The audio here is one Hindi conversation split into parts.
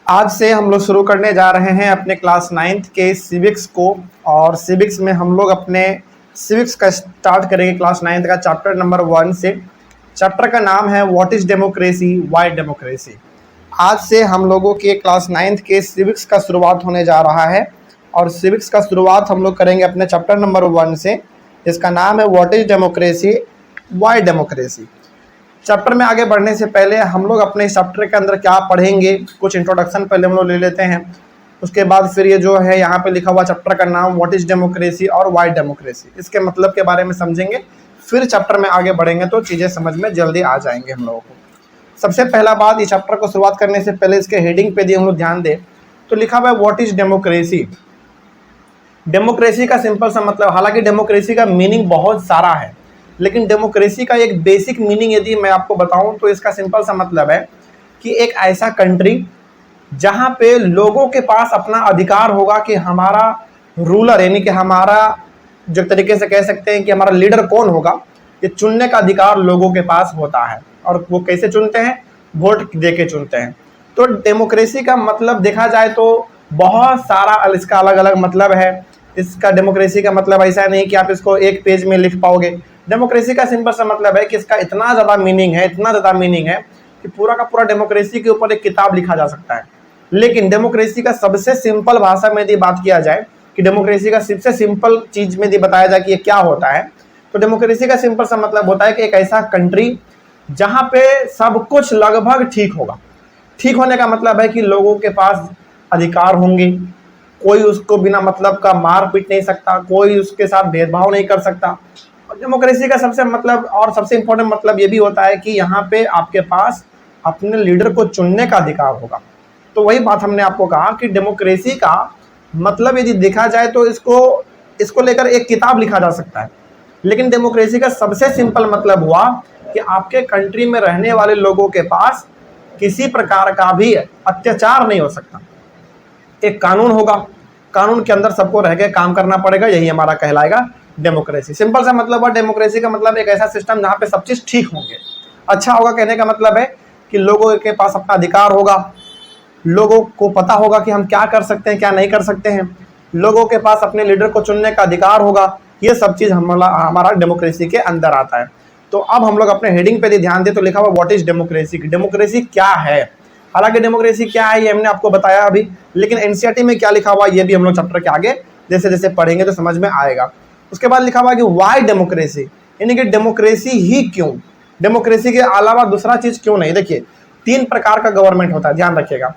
आज से हम लोग शुरू करने जा रहे हैं अपने क्लास 9th के सिविक्स को। और सिविक्स में हम लोग अपने सिविक्स का स्टार्ट करेंगे क्लास 9th का चैप्टर नंबर 1 से। चैप्टर का नाम है what is democracy, why democracy. आज से हम लोगों के क्लास 9th के सिविक्स का शुरुआत होने जा रहा है और सिविक्स का शुरुआत हम लोग करेंगे अपने चैप्टर नंबर 1 से। इसका नाम है what is democracy, why democracy. Chapter में आगे बढ़ने से पहले हम लोग अपने चैप्टर के अंदर क्या पढ़ेंगे, कुछ इंट्रोडक्शन पहले हम लोग ले लेते हैं। उसके बाद फिर ये जो है यहाँ पे लिखा हुआ चैप्टर का नाम व्हाट इज़ डेमोक्रेसी और व्हाई डेमोक्रेसी, इसके मतलब के बारे में समझेंगे। फिर चैप्टर में आगे बढ़ेंगे तो चीज़ें समझ में जल्दी आ जाएंगे हम लोगों को। सबसे पहला बात, इस चैप्टर को शुरुआत करने से पहले इसके हेडिंग पे हम लोग ध्यान दें तो लिखा हुआ है व्हाट इज़ डेमोक्रेसी। डेमोक्रेसी का सिंपल सा मतलब, हालांकि डेमोक्रेसी का मीनिंग बहुत सारा है, लेकिन डेमोक्रेसी का एक बेसिक मीनिंग यदि मैं आपको बताऊं तो इसका सिंपल सा मतलब है कि एक ऐसा कंट्री जहां पे लोगों के पास अपना अधिकार होगा कि हमारा रूलर यानी कि हमारा जो तरीके से कह सकते हैं कि हमारा लीडर कौन होगा, ये चुनने का अधिकार लोगों के पास होता है। और वो कैसे चुनते हैं? वोट दे के चुनते हैं। तो डेमोक्रेसी का मतलब देखा जाए तो बहुत सारा इसका अलग अलग मतलब है। इसका डेमोक्रेसी का मतलब ऐसा नहीं कि आप इसको एक पेज में लिख पाओगे। डेमोक्रेसी का सिंपल सा मतलब है कि इसका इतना ज़्यादा मीनिंग है कि पूरा का पूरा डेमोक्रेसी के ऊपर एक किताब लिखा जा सकता है। लेकिन डेमोक्रेसी का सबसे सिंपल भाषा में यदि बात किया जाए कि डेमोक्रेसी का सबसे सिंपल चीज़ में यदि बताया जाए कि ये क्या होता है, तो डेमोक्रेसी का सिंपल सा मतलब होता है कि एक ऐसा कंट्री जहाँ पे सब कुछ लगभग ठीक होगा। ठीक होने का मतलब है कि लोगों के पास अधिकार होंगे, कोई उसको बिना मतलब का मार पीट नहीं सकता, कोई उसके साथ भेदभाव नहीं कर सकता। और डेमोक्रेसी का सबसे मतलब और सबसे इम्पोर्टेंट मतलब ये भी होता है कि यहाँ पे आपके पास अपने लीडर को चुनने का अधिकार होगा। तो वही बात हमने आपको कहा कि डेमोक्रेसी का मतलब यदि देखा जाए तो इसको लेकर एक किताब लिखा जा सकता है। लेकिन डेमोक्रेसी का सबसे सिंपल मतलब हुआ कि आपके कंट्री में रहने वाले लोगों के पास किसी प्रकार का भी अत्याचार नहीं हो सकता। एक कानून होगा, कानून के अंदर सबको रह के काम करना पड़ेगा, यही हमारा कहलाएगा डेमोक्रेसी। सिंपल सा मतलब है डेमोक्रेसी का मतलब एक ऐसा सिस्टम जहाँ पे सब चीज़ ठीक होंगे, अच्छा होगा। कहने का मतलब है कि लोगों के पास अपना अधिकार होगा, लोगों को पता होगा कि हम क्या कर सकते हैं क्या नहीं कर सकते हैं, लोगों के पास अपने लीडर को चुनने का अधिकार होगा। ये सब चीज़ हमारा डेमोक्रेसी के अंदर आता है। तो अब हम लोग अपने हेडिंग पे ध्यान दें तो लिखा हुआ व्हाट इज़ डेमोक्रेसी। डेमोक्रेसी क्या है? हालांकि डेमोक्रेसी क्या है ये हमने आपको बताया अभी, लेकिन एनसीईआरटी में क्या लिखा हुआ ये भी हम लोग चैप्टर के आगे जैसे जैसे पढ़ेंगे तो समझ में आएगा। उसके बाद लिखा हुआ है कि व्हाई डेमोक्रेसी, यानी कि डेमोक्रेसी ही क्यों, डेमोक्रेसी के अलावा दूसरा चीज़ क्यों नहीं। देखिए 3 प्रकार का गवर्नमेंट होता है, ध्यान रखिएगा।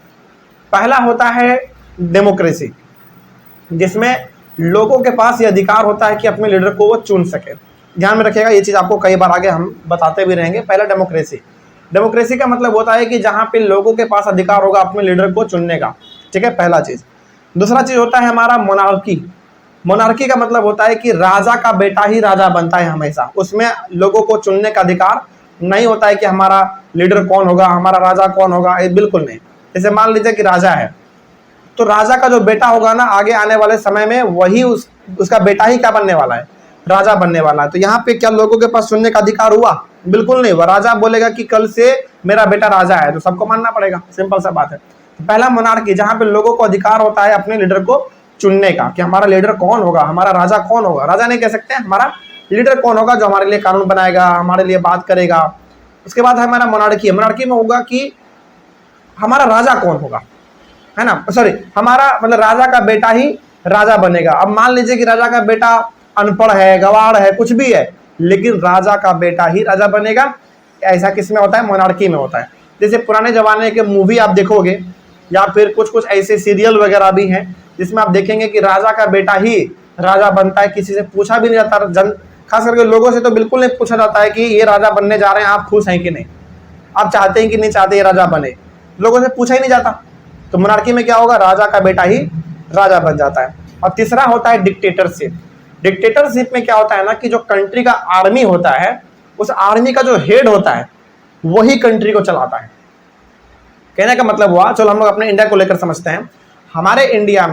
पहला होता है डेमोक्रेसी जिसमें लोगों के पास ये अधिकार होता है कि अपने लीडर को वो चुन सके। ध्यान में रखिएगा, ये चीज़ आपको कई बार आगे हम बताते भी रहेंगे। पहला डेमोक्रेसी का मतलब होता है कि जहाँ पे लोगों के पास अधिकार होगा अपने लीडर को चुनने का, ठीक है, पहला चीज़। दूसरा चीज़ होता है हमारा मोनार्की। मोनार्की का मतलब होता है कि राजा का बेटा ही राजा बनता है हमेशा, उसमें लोगों को चुनने का अधिकार नहीं होता है कि हमारा लीडर कौन होगा, हमारा राजा कौन होगा, ये बिल्कुल नहीं। जैसे मान लीजिए कि राजा है तो राजा का जो बेटा होगा ना, आगे आने वाले समय में वही उसका बेटा ही क्या बनने वाला है, राजा बनने वाला है। तो यहाँ पे क्या लोगों के पास चुनने का अधिकार हुआ? बिल्कुल नहीं। वह राजा बोलेगा कि कल से मेरा बेटा राजा है तो सबको मानना पड़ेगा, सिंपल सा बात है। तो पहला मोनार्की जहाँ पे लोगों को अधिकार होता है अपने लीडर को चुनने का कि हमारा लीडर कौन होगा, हमारा राजा कौन होगा। राजा नहीं कह सकते, हमारा लीडर कौन होगा जो हमारे लिए कानून बनाएगा, हमारे लिए बात करेगा। उसके बाद हमारा मोनार्की में होगा कि हमारा राजा कौन होगा, है ना, सॉरी, हमारा मतलब राजा का बेटा ही राजा बनेगा। अब मान लीजिए कि राजा का बेटा अनपढ़ है, गवार है, कुछ भी है, लेकिन राजा का बेटा ही राजा बनेगा। ऐसा किस में होता है? मोनार्की में होता है। जैसे पुराने जमाने के मूवी आप देखोगे या फिर कुछ कुछ ऐसे सीरियल वगैरह भी हैं जिसमें आप देखेंगे कि राजा का बेटा ही राजा बनता है, किसी से पूछा भी नहीं जाता। खास करके लोगों से तो बिल्कुल नहीं पूछा जाता है कि ये राजा बनने जा रहे हैं, आप खुश हैं कि नहीं, आप चाहते हैं कि नहीं चाहते ये राजा बने, लोगों से पूछा ही नहीं जाता। तो मोनार्की में क्या होगा? राजा का बेटा ही राजा बन जाता है। और तीसरा होता है डिक्टेटरशिप। डिक्टेटरशिप में क्या होता है ना कि जो कंट्री का आर्मी होता है, उस आर्मी का जो हेड होता है वही कंट्री को चलाता है। कहने का मतलब हुआ, चलो हम लोग अपने इंडिया को लेकर समझते हैं। हमारे इंडिया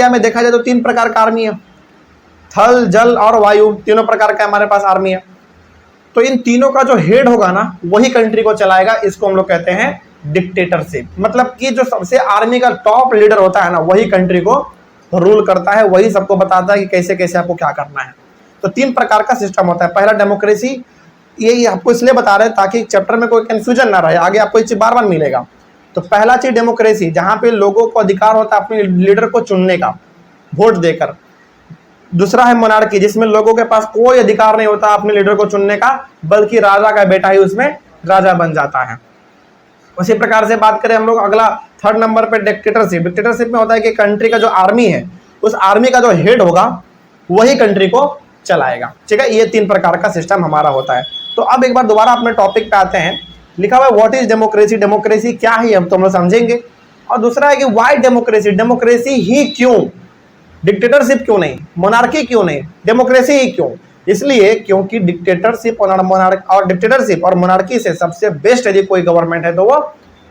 में देखा जाए तो 3 प्रकार का आर्मी है, थल, जल और वायु, तीनों प्रकार का हमारे पास आर्मी है। तो इन तीनों का जो हेड होगा ना वही कंट्री को चलाएगा, इसको हम लोग कहते हैं डिक्टेटरशिप, मतलब कि जो सबसे आर्मी का टॉप लीडर होता है ना, वही कंट्री को रूल करता है, वही सबको बताता है कि कैसे कैसे आपको क्या करना है। तो 3 प्रकार का सिस्टम होता है। पहला डेमोक्रेसी, ये आपको इसलिए बता रहे हैं ताकि चैप्टर में कोई कंफ्यूजन ना रहे, आगे आपको ये चीज बार बार मिलेगा। तो पहला चीज डेमोक्रेसी, जहां पे लोगों को अधिकार होता है अपने लीडर को चुनने का वोट देकर। दूसरा है मोनार्की, जिसमें लोगों के पास कोई अधिकार नहीं होता अपने लीडर को चुनने का, बल्कि राजा का बेटा ही उसमें राजा बन जाता है। उसी प्रकार से बात करें हम लोग अगला 3rd नंबर पे डिक्टेटरशिप। डिक्टेटरशिप में होता है कि कंट्री का जो आर्मी है, उस आर्मी का जो हेड होगा वही कंट्री को चलाएगा। ठीक है, ये 3 प्रकार का सिस्टम हमारा होता है। तो अब एक बार दोबारा अपने टॉपिक पे आते हैं। लिखा हुआ है व्हाट इज डेमोक्रेसी, डेमोक्रेसी क्या है हम तो हम लोग समझेंगे। और दूसरा है कि व्हाई डेमोक्रेसी, डेमोक्रेसी ही क्यों, डिक्टेटरशिप क्यों नहीं, मोनार्की क्यों नहीं, डेमोक्रेसी ही क्यों। इसलिए क्योंकि डिक्टेटरशिप और डिक्टेटरशिप और मोनार्की से सबसे बेस्ट यदि कोई गवर्नमेंट है तो वो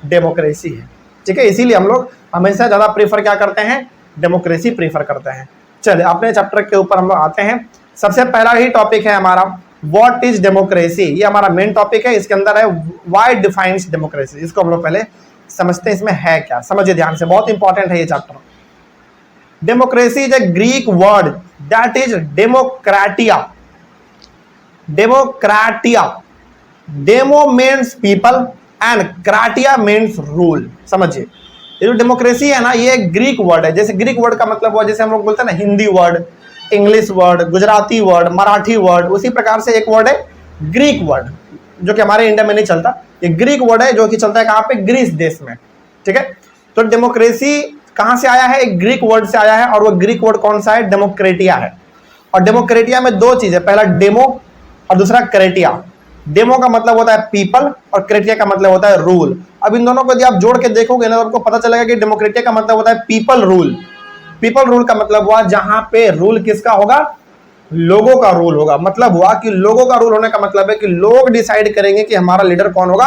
डेमोक्रेसी है। ठीक है, इसीलिए हम लोग हमेशा ज्यादा प्रीफर क्या करते हैं, डेमोक्रेसी प्रीफर करते हैं। चलिए अपने चैप्टर के ऊपर हम लोग आते हैं। सबसे पहला ही टॉपिक है हमारा व्हाट इज डेमोक्रेसी, ये हमारा मेन टॉपिक है। इसके अंदर है व्हाई डिफाइंस डेमोक्रेसी, इसको हम लोग पहले समझते हैं इसमें है क्या, समझिए ध्यान से, बहुत इंपॉर्टेंट है ये chapter. Democracy is a Greek word that is demokratia. Demokratia, demo means people and kratia means rule. समझिए ये जो डेमोक्रेसी है ना, ये एक ग्रीक वर्ड है। जैसे ग्रीक वर्ड का मतलब हुआ, जैसे हम लोग बोलते हैं ना Hindi word, English word, Gujarati word, Marathi word, उसी प्रकार से एक वर्ड है ग्रीक वर्ड, जो कि हमारे इंडिया में नहीं चलता। ये ग्रीक वर्ड है जो कि चलता है कहाँ पे, ग्रीस देश में। ठीक है, तो डेमोक्रेसी कहां से आया है, एक ग्रीक वर्ड से आया है, और वो ग्रीक वर्ड कौन सा है, डेमोक्रेटिया है। और डेमोक्रेटिया में 2 चीज है, पहला डेमो और दूसरा क्रेटिया। डेमो का मतलब होता है पीपल और क्रेटिया का मतलब होता है रूल। अब इन दोनों को यदि आप जोड़ के देखोगे ना तो आपको पता चलेगा कि डेमोक्रेटिया का मतलब होता है पीपल रूल। पीपल रूल का मतलब हुआ जहां पे रूल किसका होगा, लोगों का रूल होगा। मतलब हुआ कि लोगों का रूल होने का मतलब है कि लोग डिसाइड करेंगे कि हमारा लीडर कौन होगा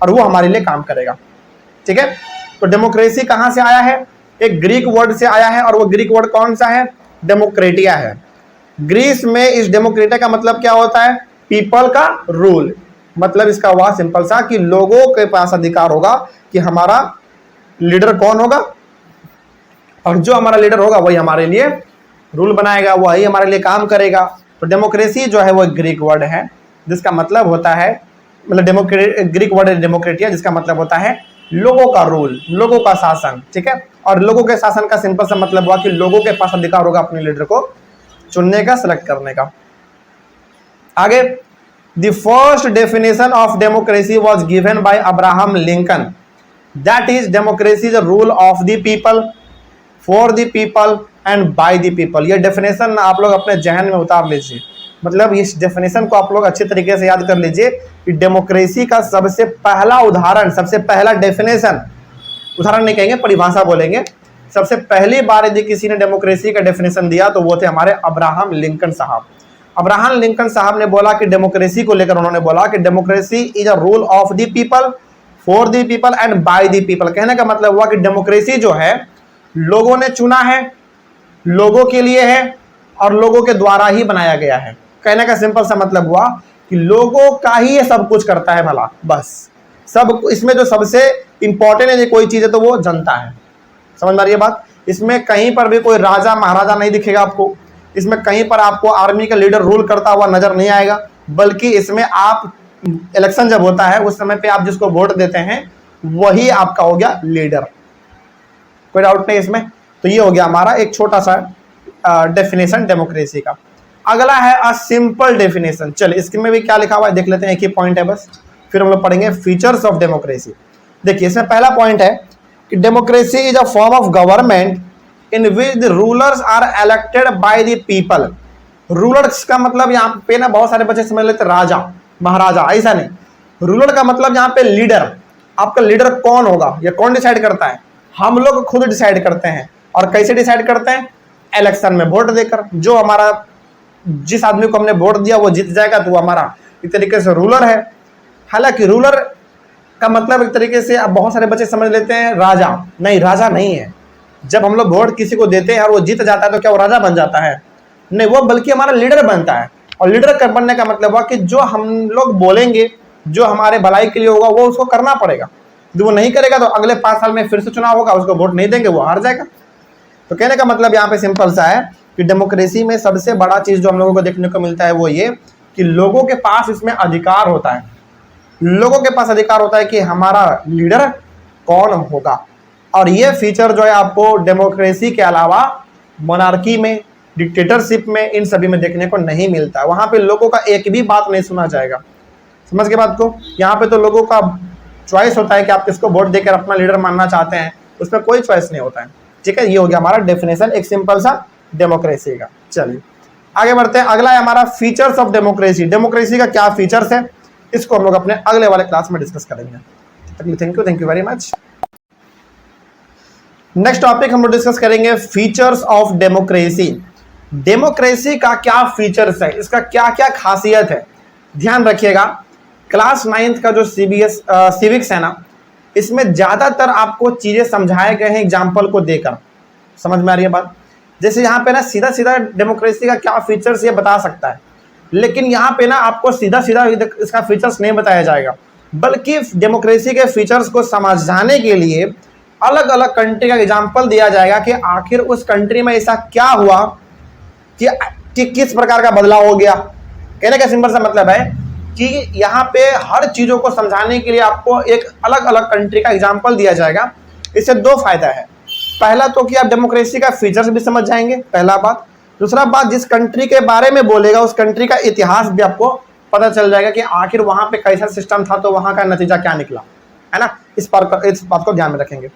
और वो हमारे लिए काम करेगा। ठीक है, तो डेमोक्रेसी कहां से आया है, एक ग्रीक वर्ड से आया है, और वो ग्रीक वर्ड कौन सा है, डेमोक्रेटिया है। ग्रीस में इस डेमोक्रेटिया का मतलब क्या होता है, पीपल का रूल। मतलब इसका हुआ सिंपल सा कि लोगों के पास अधिकार होगा कि हमारा लीडर कौन होगा, और जो हमारा लीडर होगा वही हमारे लिए रूल बनाएगा, वही हमारे लिए काम करेगा। तो डेमोक्रेसी जो है वो ग्रीक वर्ड है जिसका मतलब होता है, मतलब ग्रीक वर्ड डेमोक्रेटिया जिसका मतलब होता है लोगों का रूल, लोगों का शासन। ठीक है, और लोगों के शासन का सिंपल सा मतलब हुआ कि लोगों के पास अधिकार होगा अपने लीडर को चुनने का, सिलेक्ट करने का। आगे, the first definition of democracy was given by Abraham Lincoln, that is democracy is the rule of the people, for the people and bye the people. ये डेफिनेशन आप लोग अपने जहन में उतार लीजिए। मतलब इस डेफिनेशन को आप लोग अच्छे तरीके से याद कर लीजिए कि डेमोक्रेसी का सबसे पहला उदाहरण, सबसे पहला डेफिनेशन, उदाहरण नहीं कहेंगे, परिभाषा बोलेंगे। सबसे पहली बार यदि किसी ने डेमोक्रेसी का डेफिनेशन दिया तो वो थे हमारे अब्राहम लिंकन साहब। अब्राहम लिंकन साहब ने बोला कि डेमोक्रेसी को लेकर उन्होंने बोला कि democracy is a rule of the people, for the people and bye the people. कहने का मतलब हुआ कि डेमोक्रेसी जो है लोगों ने चुना है, लोगों के लिए है और लोगों के द्वारा ही बनाया गया है। कहने का सिंपल सा मतलब हुआ कि लोगों का ही ये सब कुछ करता है भला, बस सब। इसमें जो सबसे इंपॉर्टेंट है कोई चीज है तो वो जनता है। समझ में आ रही है बात। इसमें कहीं पर भी कोई राजा महाराजा नहीं दिखेगा आपको, इसमें कहीं पर आपको आर्मी का लीडर रूल करता हुआ नजर नहीं आएगा, बल्कि इसमें आप इलेक्शन जब होता है उस समय पे आप जिसको वोट देते हैं वही आपका हो गया लीडर। कोई डाउट नहीं इसमें। तो ये हो गया हमारा एक छोटा सा डेफिनेशन डेमोक्रेसी का। अगला है अ सिंपल डेफिनेशन। चलिए इसमें भी क्या लिखा हुआ है देख लेते हैं, एक ही पॉइंट है बस, फिर हम लोग पढ़ेंगे फीचर्स ऑफ डेमोक्रेसी। देखिए इसमें पहला पॉइंट है कि democracy is a form of government in which the rulers are elected by the people. Rulers का मतलब यहाँ पे ना बहुत सारे बच्चे समझ लेते राजा महाराजा, ऐसा नहीं। रूलर का मतलब यहाँ पे लीडर। आपका लीडर कौन होगा ये कौन डिसाइड करता है, हम लोग खुद डिसाइड करते हैं। और कैसे डिसाइड करते हैं, इलेक्शन में वोट देकर। जो हमारा जिस आदमी को हमने वोट दिया वो जीत जाएगा तो वो हमारा एक तरीके से रूलर है। हालांकि रूलर का मतलब एक तरीके से अब बहुत सारे बच्चे समझ लेते हैं राजा, नहीं राजा नहीं है। जब हम लोग वोट किसी को देते हैं और वो जीत जाता है तो क्या वो राजा बन जाता है, नहीं, वो बल्कि हमारा लीडर बनता है। और लीडर बनने का मतलब हुआ कि जो हम लोग बोलेंगे, जो हमारे भलाई के लिए होगा वो उसको करना पड़ेगा। जो वो नहीं करेगा तो अगले 5 साल में फिर से चुनाव होगा, उसको वोट नहीं देंगे, वो हार जाएगा। तो कहने का मतलब यहाँ पे सिंपल सा है कि डेमोक्रेसी में सबसे बड़ा चीज़ जो हम लोगों को देखने को मिलता है वो ये कि लोगों के पास इसमें अधिकार होता है। लोगों के पास अधिकार होता है कि हमारा लीडर कौन होगा। और ये फीचर जो है आपको डेमोक्रेसी के अलावा मोनार्की में, डिक्टेटरशिप में, इन सभी में देखने को नहीं मिलता। वहाँ पे लोगों का एक भी बात नहीं सुना जाएगा। समझ के बात को? यहाँ पे तो लोगों का चॉइस होता है कि आप किसको वोट देकर अपना लीडर मानना चाहते हैं, उसमें कोई चॉइस नहीं होता है। ठीक है, ये हो गया हमारा डेफिनेशन एक सिंपल सा डेमोक्रेसी का। चलिए आगे बढ़ते हैं। अगला है हमारा फीचर्स ऑफ डेमोक्रेसी। डेमोक्रेसी का क्या फीचर्स है, इसको हम लोग अपने अगले वाले क्लास में डिस्कस करेंगे। Thank you very much. Next topic हम लोग डिस्कस करेंगे फीचर्स ऑफ डेमोक्रेसी। डेमोक्रेसी का क्या फीचर्स है, इसका क्या क्या खासियत है, ध्यान रखिएगा। क्लास 9th का जो सिविक्स है ना, इसमें ज़्यादातर आपको चीज़ें समझाए गए हैं एग्जाम्पल को देकर। समझ में आ रही है बात? जैसे यहाँ पे ना सीधा सीधा डेमोक्रेसी का क्या फीचर्स ये बता सकता है, लेकिन यहाँ पे ना आपको सीधा सीधा इसका फीचर्स नहीं बताया जाएगा, बल्कि डेमोक्रेसी के फीचर्स को समझाने के लिए अलग अलग कंट्री का एग्जाम्पल दिया जाएगा कि आखिर उस कंट्री में ऐसा क्या हुआ कि किस प्रकार का बदलाव हो गया। कहने का सिंपल सा मतलब है कि यहाँ पे हर चीज़ों को समझाने के लिए आपको एक अलग अलग कंट्री का एग्जाम्पल दिया जाएगा। इससे 2 फायदा है। पहला तो कि आप डेमोक्रेसी का फीचर्स भी समझ जाएंगे, पहला बात। दूसरा बात, जिस कंट्री के बारे में बोलेगा उस कंट्री का इतिहास भी आपको पता चल जाएगा कि आखिर वहाँ पे कैसा सिस्टम था, तो वहाँ का नतीजा क्या निकला, है ना। इस बात को ध्यान में रखेंगे।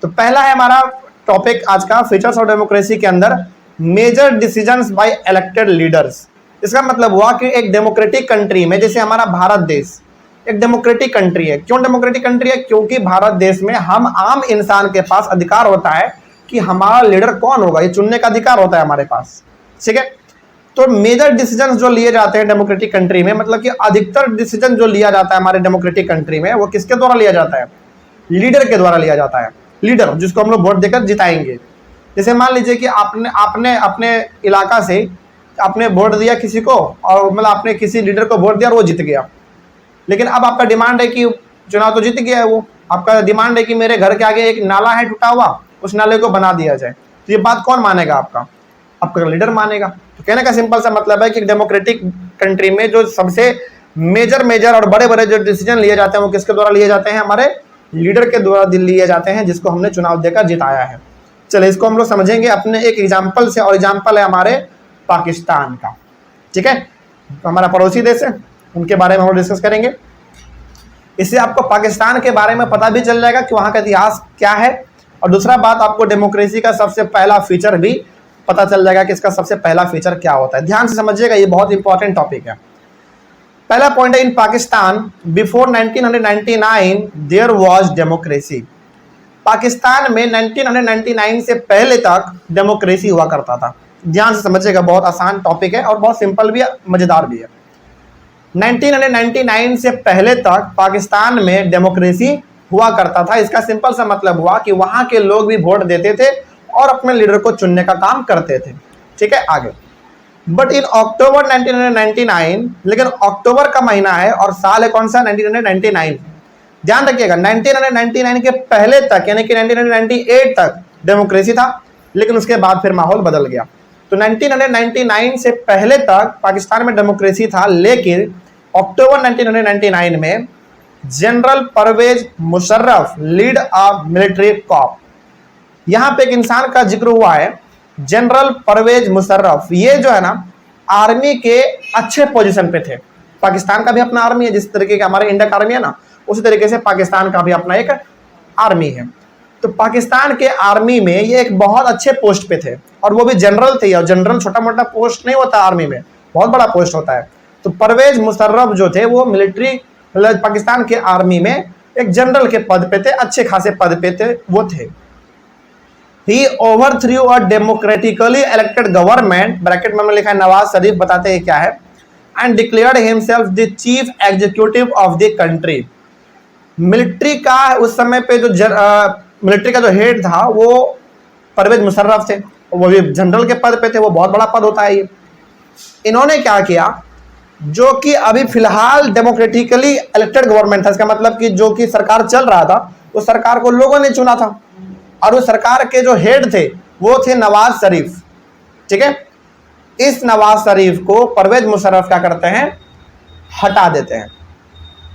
तो पहला है हमारा टॉपिक आज का, फीचर्स ऑफ डेमोक्रेसी के अंदर major decisions by elected leaders. इसका मतलब हुआ कि एक डेमोक्रेटिक कंट्री में, जैसे हमारा भारत देश एक डेमोक्रेटिक कंट्री है। क्यों डेमोक्रेटिक कंट्री है? क्योंकि भारत देश में हम आम इंसान के पास अधिकार होता है कि हमारा लीडर कौन होगा, ये चुनने का अधिकार होता है हमारे पास। ठीक है, तो मेजर डिसीजन जो लिए जाते हैं डेमोक्रेटिक कंट्री में, मतलब कि अधिकतर डिसीजन जो लिया जाता है हमारे डेमोक्रेटिक कंट्री में, वो किसके द्वारा लिया जाता है? लीडर के द्वारा लिया जाता है। लीडर जिसको हम लोग वोट देकर जिताएंगे। जैसे मान लीजिए कि आपने अपने इलाका से आपने वोट दिया किसी को, और मतलब आपने किसी लीडर को वोट दिया और वो जीत गया, लेकिन अब आपका डिमांड है कि चुनाव तो जीत गया है वो, आपका डिमांड है कि मेरे घर के आगे एक नाला है टूटा हुआ, उस नाले को बना दिया जाए। तो ये बात कौन मानेगा? आपका लीडर मानेगा। तो कहने का सिंपल सा मतलब है कि डेमोक्रेटिक कंट्री में जो सबसे मेजर और बड़े बड़े जो डिसीजन लिए जाते हैं वो किसके द्वारा लिए जाते हैं? हमारे लीडर के द्वारा लिए जाते हैं, जिसको हमने चुनाव देकर जिताया है। चलिए इसको हम लोग समझेंगे अपने एक एग्जाम्पल से, और एग्जाम्पल है हमारे पाकिस्तान का। ठीक है, हमारा पड़ोसी देश है, उनके बारे में हम डिस्कस करेंगे। इससे आपको पाकिस्तान के बारे में पता भी चल जाएगा कि वहाँ का इतिहास क्या है, और दूसरा बात आपको डेमोक्रेसी का सबसे पहला फीचर भी पता चल जाएगा कि इसका सबसे पहला फीचर क्या होता है। ध्यान से समझिएगा, ये बहुत इंपॉर्टेंट टॉपिक है। पहला पॉइंट है, in Pakistan before 1999 there was democracy. Pakistan में 1999 से पहले तक डेमोक्रेसी हुआ करता था। ध्यान से समझिएगा, बहुत आसान टॉपिक है और बहुत सिंपल भी है, मजेदार भी है। 1999 से पहले तक पाकिस्तान में डेमोक्रेसी हुआ करता था। इसका सिंपल सा मतलब हुआ कि वहां के लोग भी वोट देते थे और अपने लीडर को चुनने का काम करते थे। ठीक है, आगे। बट इन अक्टूबर 1999, लेकिन अक्टूबर का महीना है और साल है कौन सा? 1999। ध्यान रखिएगा, 1999 के पहले तक यानी कि 1998 तक डेमोक्रेसी था, लेकिन उसके बाद फिर माहौल बदल गया। तो 1999 से पहले तक पाकिस्तान में डेमोक्रेसी था, लेकिन अक्टूबर 1999 में general Pervez Musharraf lead a military coup. यहाँ पे एक इंसान का जिक्र हुआ है, जनरल परवेज मुशर्रफ। ये जो है ना आर्मी के अच्छे पोजीशन पे थे। पाकिस्तान का भी अपना आर्मी है, जिस तरीके का हमारा इंडिया का आर्मी है ना, उसी तरीके से पाकिस्तान का भी अपना एक आर्मी है। तो पाकिस्तान के आर्मी में ये एक बहुत अच्छे पोस्ट पे थे, और वो भी जनरल थे। और जनरल छोटा मोटा पोस्ट नहीं होता, आर्मी में बहुत बड़ा पोस्ट होता है। तो परवेज मुशर्रफ जो थे वो मिलिट्री मतलब पाकिस्तान के आर्मी में एक जनरल के पद पे थे, अच्छे खासे पद पे थे वो थे। He overthrew a democratically elected government, bracket में लिखा है नवाज शरीफ, बताते हैं क्या है, and declared himself the chief executive of the country। Military का उस समय पे जो मिलिट्री का जो हेड था वो परवेज मुशर्रफ थे, वो भी जनरल के पद पे थे, वो बहुत बड़ा पद होता है ये। इन्होंने क्या किया, जो कि अभी फिलहाल डेमोक्रेटिकली इलेक्टेड गवर्नमेंट था, इसका मतलब कि जो कि सरकार चल रहा था उस सरकार को लोगों ने चुना था और उस सरकार के जो हेड थे वो थे नवाज शरीफ। ठीक है, इस नवाज शरीफ को परवेज मुशर्रफ क्या करते हैं, हटा देते हैं।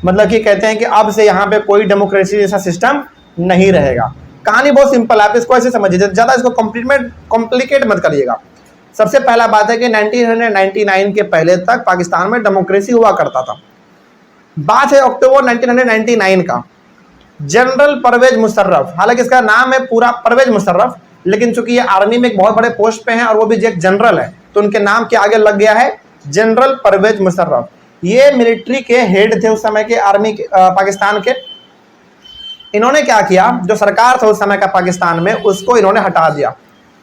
मतलब कि कहते हैं कि अब से यहाँ पे कोई डेमोक्रेसी जैसा सिस्टम नहीं रहेगा। कहानी बहुत सिंपल है, आप इसको ऐसे समझिए, ज़्यादा इसको कॉम्प्लिकेट मत करिएगा। सबसे पहला बात है कि 1999 के पहले तक पाकिस्तान में डेमोक्रेसी हुआ करता था। बात है अक्टूबर 1999 का। जनरल परवेज मुशर्रफ, हालांकि इसका नाम है पूरा परवेज मुशर्रफ, लेकिन चूंकि ये आर्मी में एक बहुत बड़े पोस्ट पे हैं और वो भी एक जनरल है, तो उनके नाम के आगे लग गया है जनरल परवेज मुशर्रफ। ये मिलिट्री के हेड थे उस समय के, आर्मी के पाकिस्तान के। इन्होंने क्या किया, जो सरकार था उस समय का पाकिस्तान में, उसको इन्होंने हटा दिया।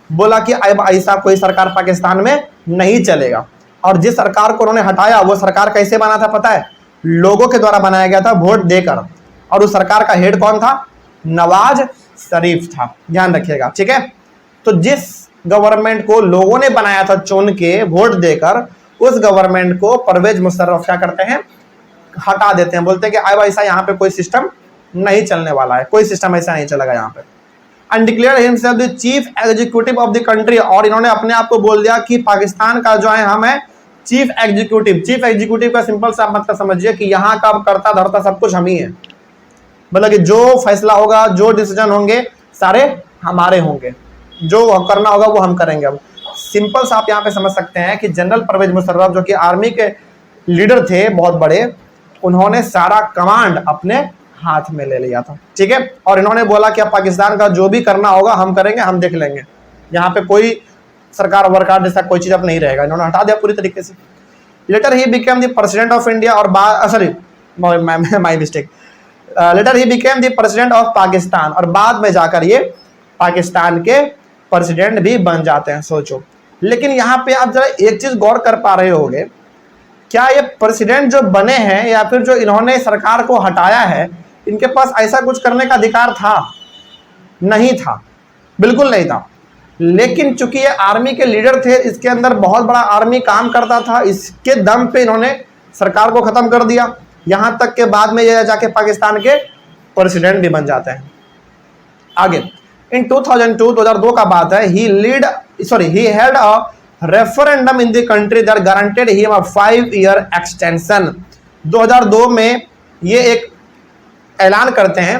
बोला कि अब ऐसा कोई सरकार पाकिस्तान में नहीं चलेगा। और जिस सरकार को उन्होंने हटाया वो सरकार कैसे बना था पता है, लोगों के द्वारा बनाया गया था, वोट देकर। और उस सरकार का हेड कौन था, नवाज शरीफ था, ध्यान रखिएगा। ठीक है, तो जिस गवर्नमेंट को लोगों ने बनाया था चुन के वोट देकर, उस गवर्नमेंट को परवेज मुशर्रफ क्या करते हैं, हटा देते हैं। बोलते हैं कि अब ऐसा यहाँ पे कोई सिस्टम नहीं चलने वाला है, कोई सिस्टम ऐसा नहीं चलेगा यहाँ पे। And declare himself the chief executive of the country, और इन्होंने अपने आप को बोल दिया कि पाकिस्तान का जो है हम है चीफ एग्जीक्यूटिव। चीफ एग्जीक्यूटिव का सिंपल सा मतलब समझिए कि यहाँ का करता धरता सब कुछ हम ही है। मतलब कि जो फैसला होगा, जो डिसीजन होंगे, सारे हमारे होंगे, जो करना होगा वो हम करेंगे। अब सिंपल सा आप यहाँ पे समझ सकते हैं कि जनरल परवेज मुशर्रफ जो कि आर्मी के लीडर थे बहुत बड़े, उन्होंने सारा कमांड अपने हाथ में ले लिया था। ठीक है, और इन्होंने बोला कि अब पाकिस्तान का जो भी करना होगा हम करेंगे, हम देख लेंगे, यहाँ पे कोई सरकार वरकार जैसा कोई चीज अब नहीं रहेगा। इन्होंने हटा दिया पूरी तरीके से। Later he became the president of India, और sorry my mistake, later he became the president of Pakistan, और बाद में जाकर ये पाकिस्तान के प्रेसिडेंट भी बन जाते हैं। सोचो, लेकिन यहाँ पे आप जरा एक चीज गौर कर पा रहे होंगे, क्या ये प्रेसिडेंट जो बने हैं या फिर जो इन्होंने सरकार को हटाया है, इनके पास ऐसा कुछ करने का अधिकार था? नहीं था, बिल्कुल नहीं था। लेकिन चूंकि ये आर्मी के लीडर थे, इसके अंदर बहुत बड़ा आर्मी काम करता था, इसके दम पे इन्होंने सरकार को खत्म कर दिया। यहां तक के बाद में ये जाके पाकिस्तान के प्रेसिडेंट भी बन जाते हैं। आगे इन 2002 का बात है, he held a referendum in the country that guaranteed him a 5-year extension। 2002 में ये एक ऐलान करते हैं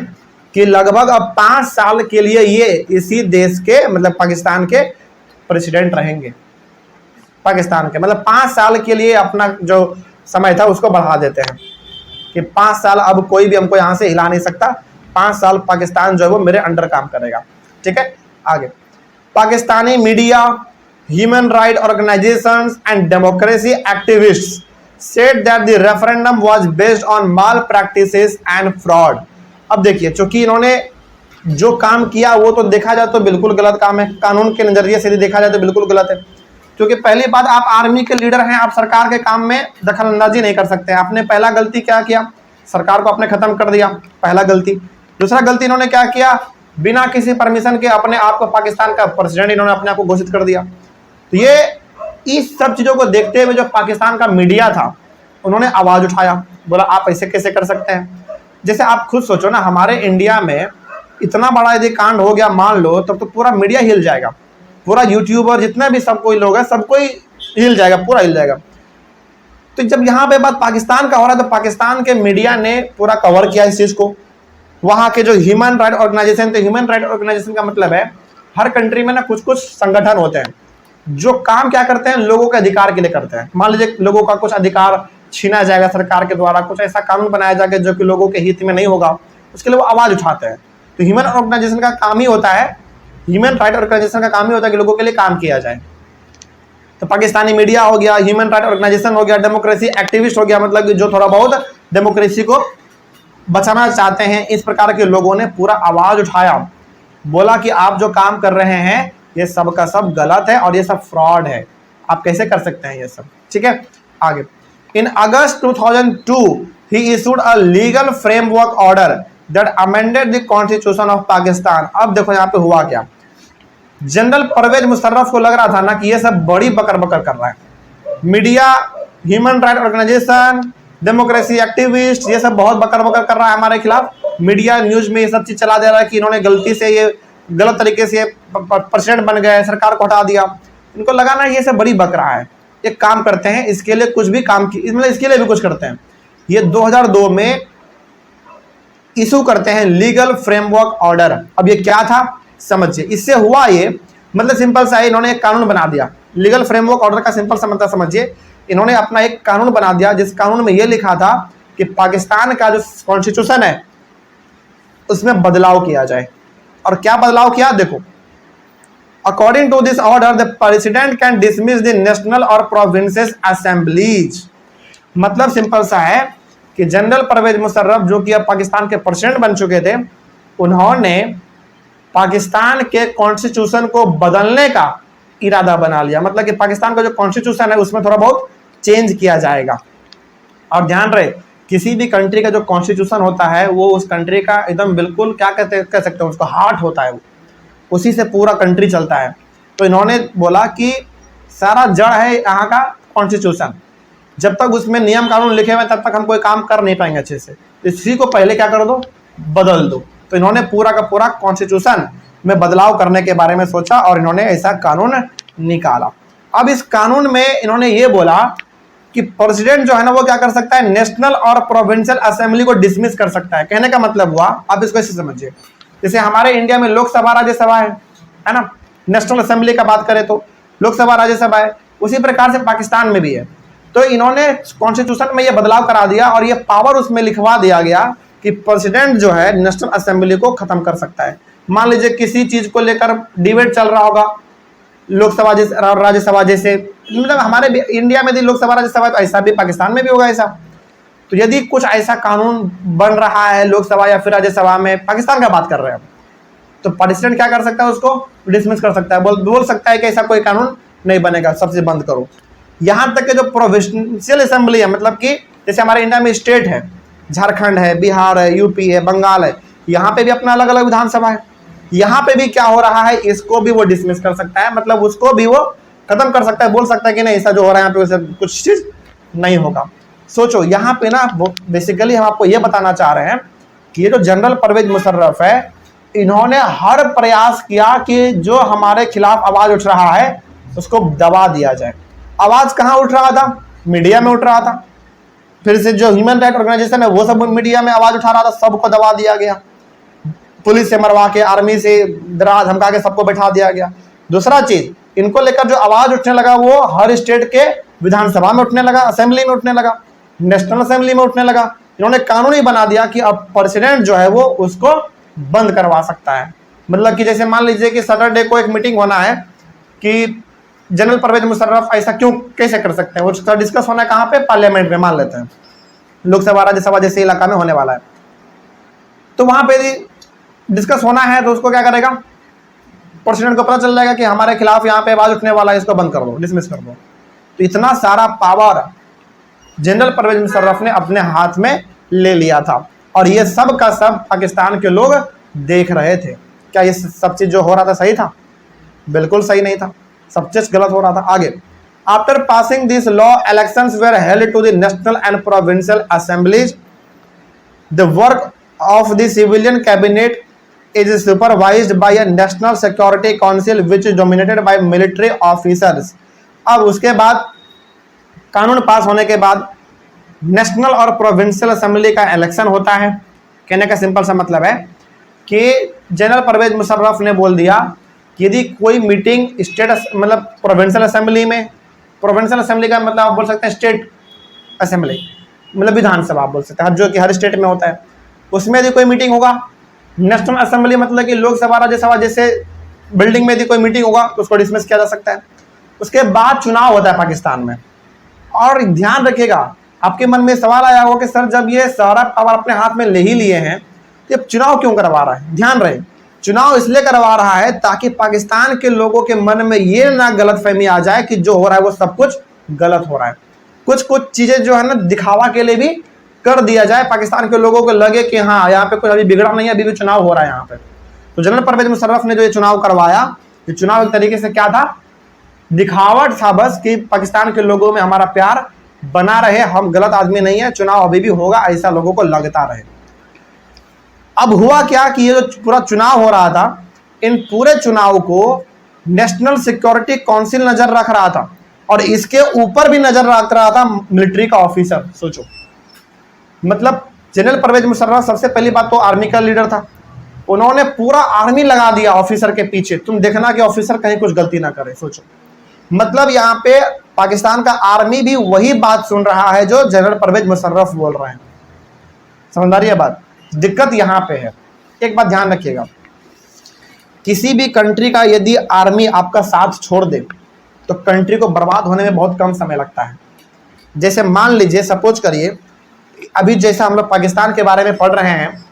कि लगभग अब 5 साल के लिए ये इसी देश के, मतलब पाकिस्तान के प्रेसिडेंट रहेंगे। पाकिस्तान के मतलब 5 साल के लिए अपना जो समय था उसको बढ़ा देते हैं कि 5 साल अब कोई भी हमको यहाँ से हिला नहीं सकता, 5 साल पाकिस्तान जो है वो मेरे अंडर काम करेगा। ठीक है, आगे Pakistani media, human right organisations and democracy activists said that the referendum was based on malpractices and fraud। अब देखिए, चूंकि इन्होंने जो काम किया वो तो देखा जाए तो बिल्कुल गलत काम है, कानून के नजरिए से देखा जाए तो बिल्कुल गलत है। क्योंकि पहली बात, आप आर्मी के लीडर हैं, आप सरकार के काम में दखलंदाजी नहीं कर सकते। आपने पहला गलती क्या किया, सरकार को आपने खत्म कर दिया, पहला गलती। दूसरा गलती इन्होंने क्या किया, बिना किसी परमिशन के अपने आप को पाकिस्तान का प्रेसिडेंट इन्होंने अपने आप को घोषित कर दिया। तो ये इस सब चीजों को देखते हुए जो पाकिस्तान का मीडिया था, उन्होंने आवाज उठाया, बोला आप ऐसे कैसे कर सकते हैं। जैसे आप खुद सोचो ना, हमारे इंडिया में इतना बड़ा यदि कांड हो गया मान लो, तब तो पूरा मीडिया हिल जाएगा, पूरा यूट्यूबर जितने भी सब कोई लोग हैं सब कोई हिल जाएगा, पूरा हिल जाएगा। तो जब यहाँ पे बात पाकिस्तान का हो रहा है तो पाकिस्तान के मीडिया ने पूरा कवर किया इस चीज को। वहाँ के जो ह्यूमन राइट ऑर्गेनाइजेशन थे, ह्यूमन राइट ऑर्गेनाइजेशन का मतलब है हर कंट्री में ना कुछ कुछ संगठन होते हैं जो काम क्या करते हैं, लोगों के अधिकार के लिए करते हैं। मान लीजिए लोगों का कुछ अधिकार छीना जाएगा सरकार के द्वारा, कुछ ऐसा कानून बनाया जाएगा जो कि लोगों के हित में नहीं होगा, उसके लिए वो आवाज उठाते हैं। तो ह्यूमन ऑर्गेनाइजेशन का काम ही होता है, ह्यूमन राइट ऑर्गेनाइजेशन का काम ही होता है कि लोगों के लिए काम किया जाए। तो पाकिस्तानी मीडिया हो गया, ह्यूमन राइट ऑर्गेनाइजेशन हो गया, डेमोक्रेसी एक्टिविस्ट हो गया, मतलब कि जो थोड़ा बहुत डेमोक्रेसी को बचाना चाहते हैं, इस प्रकार के लोगों ने पूरा आवाज उठाया, बोला कि आप जो काम कर रहे हैं ये सब का सब गलत है और ये सब फ्रॉड है, आप कैसे कर सकते हैं ये सब। ठीक है, आगे इन अगस्त 2002 he issued a legal framework order that amended the constitution of Pakistan। अब देखो यहाँ पे हुआ क्या, जनरल परवेज मुशर्रफ को लग रहा था ना कि ये सब बड़ी बकर बकर कर रहा है, media, human right organisation, democracy activist, ये सब बहुत बकर बकर कर रहा है हमारे खिलाफ, मीडिया न्यूज में ये सब चीज़ चला दे रहा है कि इन्होंने गलती से ये गलत तरीके से प्रेसिडेंट बन गए, सरकार को हटा दिया। इनको लगा ना ये सब बड़ी बक रहा है, एक काम करते हैं, इसके लिए कुछ भी काम की, मतलब इसके लिए भी कुछ करते हैं। ये 2002 में इशू करते हैं लीगल फ्रेमवर्क ऑर्डर। अब ये क्या था समझिए, इससे हुआ ये, मतलब सिंपल सा है, इन्होंने एक कानून बना दिया। लीगल फ्रेमवर्क ऑर्डर का सिंपल सा मतलब समझिए, इन्होंने अपना एक कानून बना दिया जिस कानून में ये लिखा था कि पाकिस्तान का जो कॉन्स्टिट्यूशन है उसमें बदलाव किया जाए। और क्या बदलाव किया देखो, according to this order the president can dismiss the national और प्रोविंसेस असेंबलीज। मतलब सिंपल सा है कि जनरल परवेज मुशर्रफ जो कि अब पाकिस्तान के प्रेसिडेंट बन चुके थे, उन्होंने पाकिस्तान के कॉन्स्टिट्यूशन को बदलने का इरादा बना लिया। मतलब कि पाकिस्तान का जो कॉन्स्टिट्यूशन है उसमें थोड़ा बहुत चेंज किया जाएगा। और ध्यान रहे, किसी भी कंट्री का जो कॉन्स्टिट्यूशन होता है वो उस कंट्री का एकदम बिल्कुल क्या कह सकते हैं, उसका हार्ट होता है, वो उसी से पूरा कंट्री चलता है। तो इन्होंने बोला कि सारा जड़ है यहाँ का कॉन्स्टिट्यूशन, जब तक उसमें नियम कानून लिखे हुए तब तक हम कोई काम कर नहीं पाएंगे अच्छे से, इसी को पहले क्या कर दो, बदल दो। तो इन्होंने पूरा का पूरा कॉन्स्टिट्यूशन में बदलाव करने के बारे में सोचा और इन्होंने ऐसा कानून निकाला। अब इस कानून में इन्होंने ये बोला कि प्रेसिडेंट जो है ना वो क्या कर सकता है, नेशनल और प्रोविंशियल असेंबली को डिसमिस कर सकता है। कहने का मतलब हुआ, अब इसको ऐसे समझिए, जैसे हमारे इंडिया में लोकसभा राज्यसभा है ना, नेशनल असेंबली का बात करें तो लोकसभा राज्यसभा है, उसी प्रकार से पाकिस्तान में भी है। तो इन्होंने कॉन्स्टिट्यूशन में ये बदलाव करा दिया और ये पावर उसमें लिखवा दिया गया कि प्रेसिडेंट जो है नेशनल असेंबली को खत्म कर सकता है। मान लीजिए किसी चीज को लेकर डिबेट चल रहा होगा, लोकसभा जैसे और राज्यसभा जैसे, मतलब हमारे इंडिया में भी लोकसभा राज्यसभा, तो ऐसा भी पाकिस्तान में भी होगा ऐसा। तो यदि कुछ ऐसा कानून बन रहा है लोकसभा या फिर राज्यसभा में, पाकिस्तान का बात कर रहे हैं, तो प्रेसिडेंट क्या कर सकता है, उसको डिसमिस कर सकता है, बोल सकता है कि ऐसा कोई कानून नहीं बनेगा, सबसे बंद करो। यहाँ तक कि जो प्रोविंशियल असेंबली है, मतलब कि जैसे हमारे इंडिया में स्टेट है, झारखंड है, बिहार है, यूपी है, बंगाल है, यहाँ पे भी अपना अलग अलग विधानसभा है, यहाँ पे भी क्या हो रहा है, इसको भी वो डिसमिस कर सकता है, मतलब उसको भी वो खत्म कर सकता है, बोल सकता है कि नहीं ऐसा जो हो रहा है यहाँ पे वैसे कुछ चीज नहीं होगा। सोचो यहाँ पे ना बेसिकली हम आपको ये बताना चाह रहे हैं कि ये जो जनरल परवेज मुशर्रफ है, इन्होंने हर प्रयास किया कि जो हमारे खिलाफ आवाज उठ रहा है उसको दबा दिया जाए। आवाज कहाँ उठ रहा था, मीडिया में उठ रहा था, फिर से जो ह्यूमन राइट ऑर्गेनाइजेशन है वो सब मीडिया में आवाज उठा रहा था, सबको दबा दिया गया, पुलिस से मरवा के, आर्मी से डरा धमका के सबको बैठा दिया गया। दूसरा चीज, इनको लेकर जो आवाज उठने लगा वो हर स्टेट के विधानसभा में उठने लगा, असेंबली में उठने लगा, नेशनल असेंबली में उठने लगा। इन्होंने कानून ही बना दिया कि अब प्रेसिडेंट जो है वो उसको बंद करवा सकता है। मतलब कि जैसे मान लीजिए कि सैटरडे को एक मीटिंग होना है कि जनरल परवेज मुशर्रफ ऐसा क्यों कैसे कर सकते हैं, वो डिस्कस होना है कहाँ पे, पार्लियामेंट में, मान लेते हैं लोकसभा राज्यसभा जैसे इलाका में होने वाला है, तो वहां पे डिस्कस होना है, तो उसको क्या करेगा, प्रेसिडेंट को पता चल जाएगा कि हमारे खिलाफ यहाँ पे आवाज उठने वाला है, इसको बंद कर दो, डिसमिस कर दो। तो इतना सारा पावर जनरल परवेज मुशर्रफ ने अपने हाथ में ले लिया था और ये सब का सब पाकिस्तान के लोग देख रहे थे। क्या ये सब चीज जो हो रहा था सही था? बिल्कुल सही नहीं था, सब चीज गलत हो रहा था। आगे, after passing this law elections were held to the national and provincial assemblies, the work of the civilian cabinet is supervised by a national security council which is dominated by military officers। अब उसके बाद कानून पास होने के बाद नेशनल और प्रोविंशियल असेंबली का इलेक्शन होता है। कहने का सिंपल सा मतलब है कि जनरल परवेज मुशर्रफ ने बोल दिया कि यदि कोई मीटिंग स्टेट मतलब प्रोविंशियल असेंबली में, प्रोविंशियल असेंबली का मतलब आप बोल सकते हैं स्टेट असेंबली, मतलब विधानसभा आप बोल सकते हैं, जो कि हर स्टेट में होता है, उसमें यदि कोई मीटिंग होगा, नेशनल असेंबली मतलब कि लोकसभा राज्यसभा जैसे बिल्डिंग में यदि कोई मीटिंग होगा तो उसको डिसमिस किया जा सकता है। उसके बाद चुनाव होता है पाकिस्तान में। और ध्यान रखिएगा, आपके मन में सवाल आया होगा कि सर जब ये सारा पावर अपने हाथ में ले ही लिए हैं तो ये चुनाव क्यों करवा रहा है? ध्यान रहे, चुनाव इसलिए करवा रहा है ताकि पाकिस्तान के लोगों के मन में ये ना गलतफहमी आ जाए कि जो हो रहा है वो सब कुछ गलत हो रहा है। कुछ कुछ चीजें जो है ना दिखावा के लिए भी कर दिया जाए, पाकिस्तान के लोगों को लगे कि हाँ यहाँ पे कुछ अभी बिगड़ा नहीं है, अभी भी चुनाव हो रहा है यहाँ पे। तो जनरल परवेज मुशर्रफ ने जो ये चुनाव करवाया, ये चुनाव एक तरीके से क्या था, दिखावट था बस कि पाकिस्तान के लोगों में हमारा प्यार बना रहे, हम गलत आदमी नहीं है, चुनाव अभी भी होगा, ऐसा लोगों को लगता रहे। अब हुआ क्या कि ये जो पूरा चुनाव हो रहा था, इन पूरे चुनाव को नेशनल सिक्योरिटी काउंसिल नजर रख रहा था और इसके ऊपर भी नजर रख रहा था मिलिट्री का ऑफिसर। सोचो, मतलब जनरल परवेज मुशर्रफ सबसे पहली बात तो आर्मी का लीडर था, उन्होंने पूरा आर्मी लगा दिया ऑफिसर के पीछे, तुम देखना कि ऑफिसर कहीं कुछ गलती ना करे। सोचो, मतलब यहाँ पे पाकिस्तान का आर्मी भी वही बात सुन रहा है जो जनरल परवेज मुशर्रफ बोल रहे हैं। समझ आ रही है बात? दिक्कत यहाँ पे है। एक बात ध्यान रखिएगा, किसी भी कंट्री का यदि आर्मी आपका साथ छोड़ दे तो कंट्री को बर्बाद होने में बहुत कम समय लगता है। जैसे मान लीजिए, सपोज करिए, अभी जैसा हम लोग पाकिस्तान के बारे में पढ़ रहे हैं,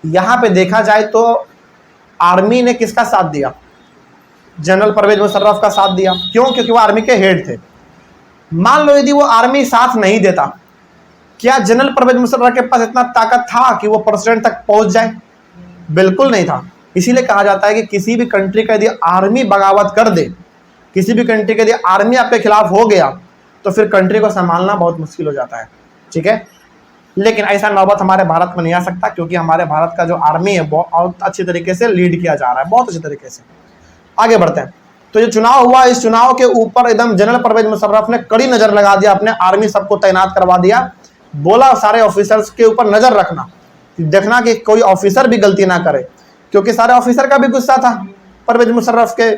यहाँ पे देखा जाए तो आर्मी ने किसका साथ दिया? जनरल परवेज मुशर्रफ का साथ दिया। क्यों? क्योंकि वो आर्मी के हेड थे। मान लो यदि वो आर्मी साथ नहीं देता, क्या जनरल परवेज मुशर्रफ के पास इतना ताकत था कि वो प्रेसिडेंट तक पहुंच जाए? बिल्कुल नहीं था। इसीलिए कहा जाता है कि किसी भी कंट्री का यदि आर्मी बगावत कर दे, किसी भी कंट्री का यदि आर्मी आपके खिलाफ हो गया तो फिर कंट्री को संभालना बहुत मुश्किल हो जाता है। ठीक है, लेकिन ऐसा नौबत हमारे भारत में नहीं आ सकता, क्योंकि हमारे भारत का जो आर्मी है बहुत अच्छी तरीके से लीड किया जा रहा है, बहुत अच्छी तरीके से। आगे बढ़ते हैं। तो ये चुनाव हुआ, इस चुनाव के ऊपर एकदम जनरल परवेज मुशर्रफ ने कड़ी नजर लगा दिया, अपने आर्मी सबको तैनात करवा दिया, बोला सारे ऑफिसर्स के ऊपर नजर रखना, देखना कि कोई ऑफिसर भी गलती ना करे, क्योंकि सारे ऑफिसर का भी गुस्सा था परवेज मुशर्रफ के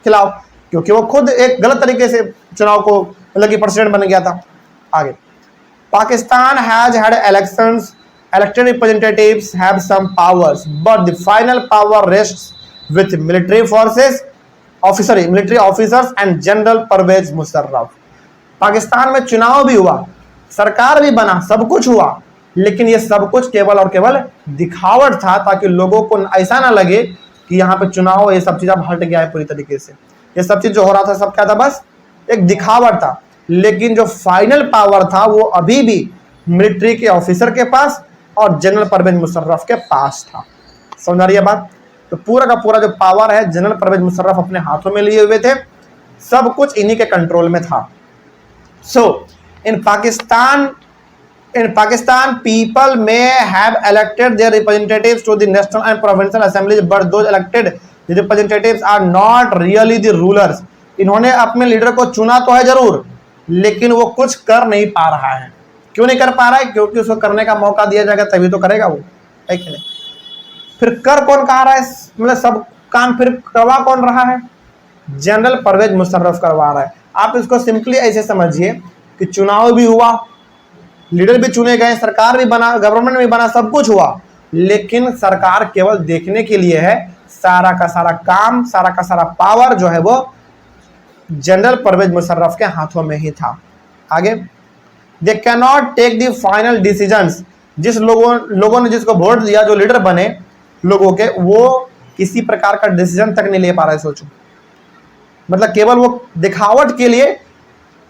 खिलाफ, क्योंकि वो खुद एक गलत तरीके से चुनाव को मतलब कि प्रेसिडेंट बन गया था। आगे, Pakistan has had elections, elected representatives have some powers, but the final power rests with military forces, military officers and General Pervez Musharraf. Pakistan में चुनाव भी हुआ, सरकार भी बना, सब कुछ हुआ, लेकिन ये सब कुछ केवल और केवल दिखावट था, ताकि लोगों को ऐसा ना लगे कि यहाँ पे चुनाव, ये सब चीज अब हट गया है पूरी तरीके से। ये सब चीज जो हो रहा था सब क्या था? बस एक दिखावट था। लेकिन जो फाइनल पावर था वो अभी भी मिलिट्री के ऑफिसर के पास और जनरल परवेज मुशर्रफ के पास था। समझ आ रही है बात? तो पूरा का पूरा जो पावर है जनरल परवेज मुशर्रफ अपने हाथों में लिए हुए थे, सब कुछ इन्हीं के कंट्रोल में था। So in Pakistan people may have elected their representatives to the national and provincial assemblies, but those elected representatives are not really the rulers. इन्होंने अपने लीडर को चुना तो है जरूर, लेकिन वो कुछ कर नहीं पा रहा है। क्यों नहीं कर पा रहा है? क्योंकि उसको करने का मौका दिया जाएगा तभी तो करेगा वो, है कि नहीं? फिर कर कौन कहा रहा है? मतलब सब काम फिर करवा कौन रहा है? जनरल परवेज मुशर्रफ करवा रहा है। आप इसको सिंपली ऐसे समझिए कि चुनाव भी हुआ, लीडर भी चुने गए, सरकार भी बना, गवर्नमेंट भी बना, सब कुछ हुआ, लेकिन सरकार केवल देखने के लिए है। सारा का सारा काम, सारा का सारा पावर जो है वो जनरल परवेज मुशर्रफ के हाथों में ही था। आगे, they can not take the final decisions. जिस लोगों ने जिसको वोट दिया, जो लीडर बने लोगों के, वो किसी प्रकार का डिसीजन तक नहीं ले पा रहे। सोचो, मतलब केवल वो दिखावट के लिए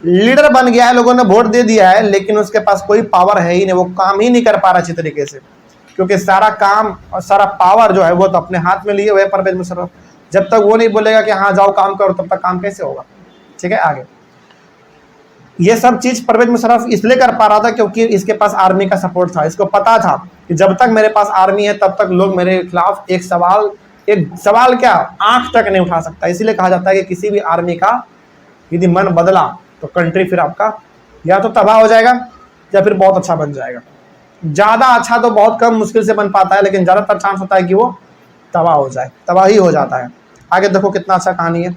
लीडर बन गया है, लोगों ने वोट दे दिया है, लेकिन उसके पास कोई पावर है ही नहीं, वो काम ही नहीं कर पा रहा अच्छी तरीके से, क्योंकि सारा काम और सारा पावर जो है वो तो अपने हाथ में लिए हुए परवेज मुशर्रफ। जब तक वो नहीं बोलेगा कि हाँ जाओ काम करो, तब तक काम कैसे होगा? ठीक है, आगे ये सब चीज परवेज मुशर्रफ इसलिए कर पा रहा था क्योंकि इसके पास आर्मी का सपोर्ट था। इसको पता था कि जब तक मेरे पास आर्मी है तब तक लोग मेरे खिलाफ एक सवाल क्या, आंख तक नहीं उठा सकता। इसीलिए कहा जाता है कि किसी भी आर्मी का यदि मन बदला तो कंट्री फिर आपका या तो तबाह हो जाएगा या फिर बहुत अच्छा बन जाएगा। ज़्यादा अच्छा तो बहुत कम मुश्किल से बन पाता है, लेकिन ज़्यादातर चांस होता है कि वो तबाह हो जाए, तबाही हो जाता है। आगे देखो कितना अच्छा कहानी है।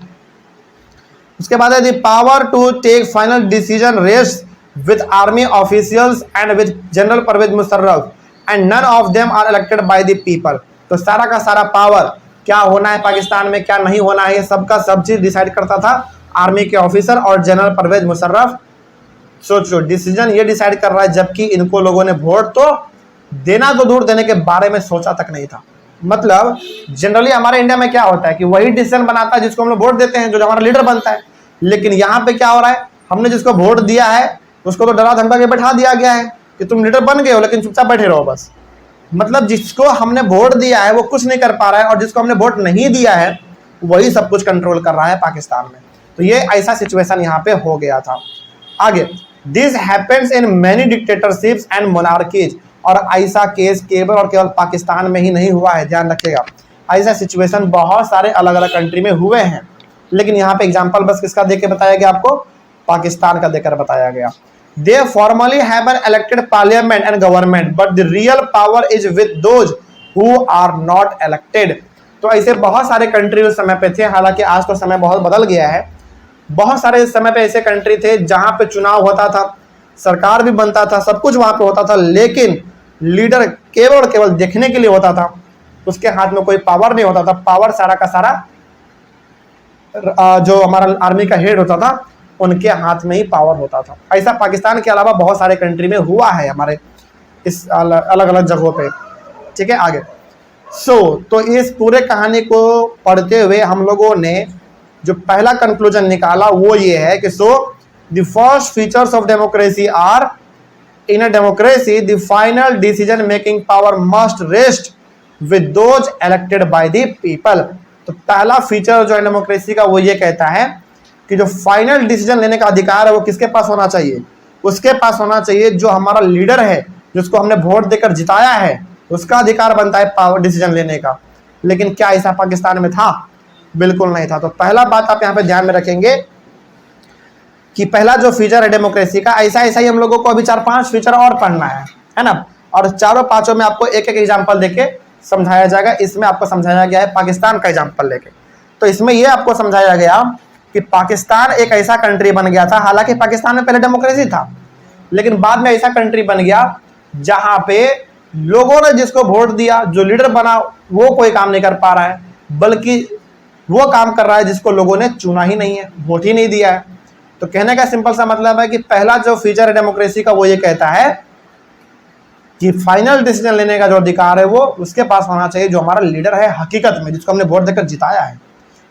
उसके बाद है the power to take final decision rest with army officials and with general Pervez Musharraf and none of them are elected by the people. तो सारा का सारा पावर क्या होना है पाकिस्तान में, क्या नहीं होना है, ये सबका सब चीज डिसाइड करता था आर्मी के ऑफिसर और जनरल परवेज मुशर्रफ। सोचो, डिसीजन ये डिसाइड कर रहा है, जबकि इनको लोगों ने वोट तो देना तो दूर, देने के बारे में सोचा तक नहीं था। मतलब जनरली हमारे इंडिया में क्या होता है कि वही डिसीजन बनाता है जिसको हम लोग वोट देते हैं, जो हमारा लीडर बनता है। लेकिन यहाँ पे क्या हो रहा है, हमने जिसको वोट दिया है उसको तो डरा धमका के बैठा दिया गया है कि तुम लीडर बन गए हो, लेकिन चुपचाप बैठे रहो बस। मतलब जिसको हमने वोट दिया है वो कुछ नहीं कर पा रहा है, और जिसको हमने वोट नहीं दिया है वही सब कुछ कंट्रोल कर रहा है पाकिस्तान में। तो ये ऐसा सिचुएशन यहाँ पे हो गया था। आगे, this happens in many dictatorships and monarchies. और ऐसा केस केवल और केवल पाकिस्तान में ही नहीं हुआ है, ध्यान रखिएगा। ऐसा सिचुएशन बहुत सारे अलग अलग कंट्री में हुए हैं, लेकिन यहाँ पे एग्जाम्पल बस किसका देके बताया गया आपको, पाकिस्तान का देकर बताया गया। They formally have an elected parliament and government but the real power is with those who are not elected. तो ऐसे बहुत सारे कंट्री उस समय पे थे, हालांकि आज तो समय बहुत बदल गया है। बहुत सारे इस समय पे ऐसे कंट्री थे जहां पे चुनाव होता था, सरकार भी बनता था, सब कुछ वहां पे होता था, लेकिन लीडर केवल और केवल देखने के लिए होता था, उसके हाथ में कोई पावर नहीं होता था। पावर सारा का सारा जो हमारा आर्मी का हेड होता था उनके हाथ में ही पावर होता था। ऐसा पाकिस्तान के अलावा बहुत सारे कंट्री में हुआ है हमारे इस अलग अलग जगहों पे, ठीक है। आगे तो इस पूरे कहानी को पढ़ते हुए हम लोगों ने जो पहला कंक्लूजन निकाला वो ये है कि the first features of democracy are in a democracy the final decision making power must rest with those elected by the people. तो पहला फीचर जो है डेमोक्रेसी का वो ये कहता है कि जो फाइनल डिसीजन लेने का अधिकार है वो किसके पास होना चाहिए, उसके पास होना चाहिए जो हमारा लीडर है, जिसको हमने वोट देकर जिताया है, उसका अधिकार बनता है पावर डिसीजन लेने का। लेकिन क्या ऐसा पाकिस्तान में था? बिल्कुल नहीं था। तो पहला बात आप यहाँ पे ध्यान में रखेंगे कि पहला जो फीचर है डेमोक्रेसी का, ऐसा ही हम लोगों को अभी 4-5 फीचर और पढ़ना है ना, और चारों पांचों में आपको एक एक एग्जाम्पल देके समझाया जाएगा। इसमें आपको समझाया गया है पाकिस्तान का एग्जाम्पल लेके। तो इसमें यह आपको समझाया गया कि पाकिस्तान एक ऐसा कंट्री बन गया था, हालांकि पाकिस्तान में पहले डेमोक्रेसी था, लेकिन बाद में ऐसा कंट्री बन गया जहां पे लोगों ने जिसको वोट दिया, जो लीडर बना, वो कोई काम नहीं कर पा रहा है, बल्कि वो काम कर रहा है जिसको लोगों ने चुना ही नहीं है, वोट ही नहीं दिया है। तो कहने का सिंपल सा मतलब है कि पहला जो फीचर है डेमोक्रेसी का वो ये कहता है कि फाइनल डिसीजन लेने का जो अधिकार है वो उसके पास होना चाहिए जो हमारा लीडर है हकीकत में, जिसको हमने वोट देकर जिताया है।